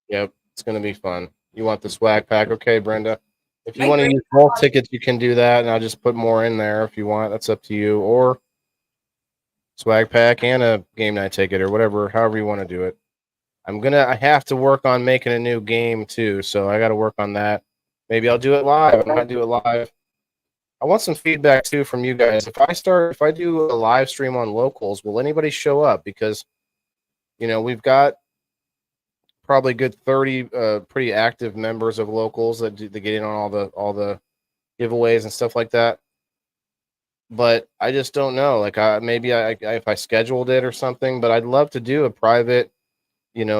Yep, it's gonna be fun. You want the swag pack? Okay, Brenda. If you I want to agree. use both tickets, you can do that, and I'll just put more in there if you want. That's up to you. Or swag pack and a game night ticket, or whatever, however you want to do it. I have to work on making a new game too, so I got to work on that. Maybe I'll do it live. I might do it live. I want some feedback too from you guys. If I do a live stream on locals, will anybody show up? Because we've got probably good 30 pretty active members of locals that get in on all the giveaways and stuff like that. But I just don't know. Like, maybe if I scheduled it or something. But I'd love to do a private,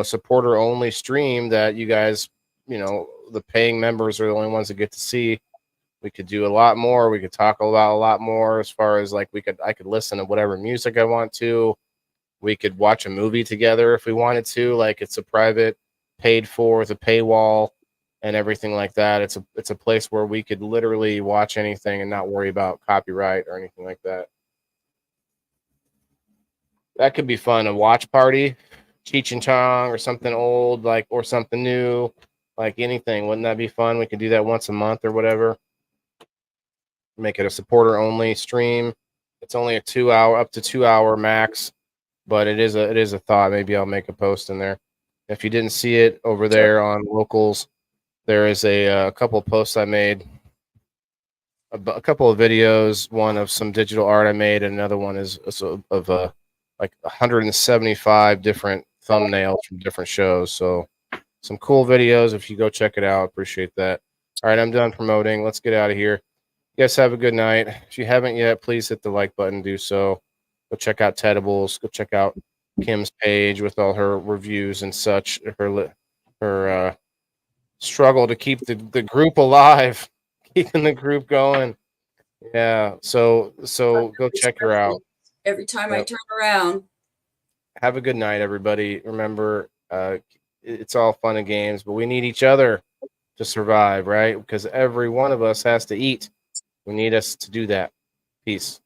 supporter only stream that you guys, the paying members are the only ones that get to see. We could do a lot more. We could talk about a lot more as far as like I could listen to whatever music I want to. We could watch a movie together if we wanted to. Like, it's a private, paid for with a paywall and everything like that. It's a place where we could literally watch anything and not worry about copyright or anything like that. That could be fun. A watch party, Cheech and Chong, or something old, like, or something new, like anything. Wouldn't that be fun? We could do that once a month or whatever. Make it a supporter only stream. It's only up to 2 hour max, but it is a thought. Maybe I'll make a post in there. If you didn't see it over there on locals, there is a couple of posts I made, a couple of videos. One of some digital art I made, and another one is of like 175 different thumbnails from different shows. So some cool videos. If you go check it out, appreciate that. All right, I'm done promoting. Let's get out of here. You guys have a good night. If you haven't yet, please hit the like button. Do so. Go check out Tedibles. Go check out Kim's page with all her reviews and such. Her struggle to keep the group alive, keeping the group going. Yeah. So go check her out. Every time I Yep. turn around. Have a good night, everybody. Remember, it's all fun and games, but we need each other to survive, right? Because every one of us has to eat. We need us to do that. Peace.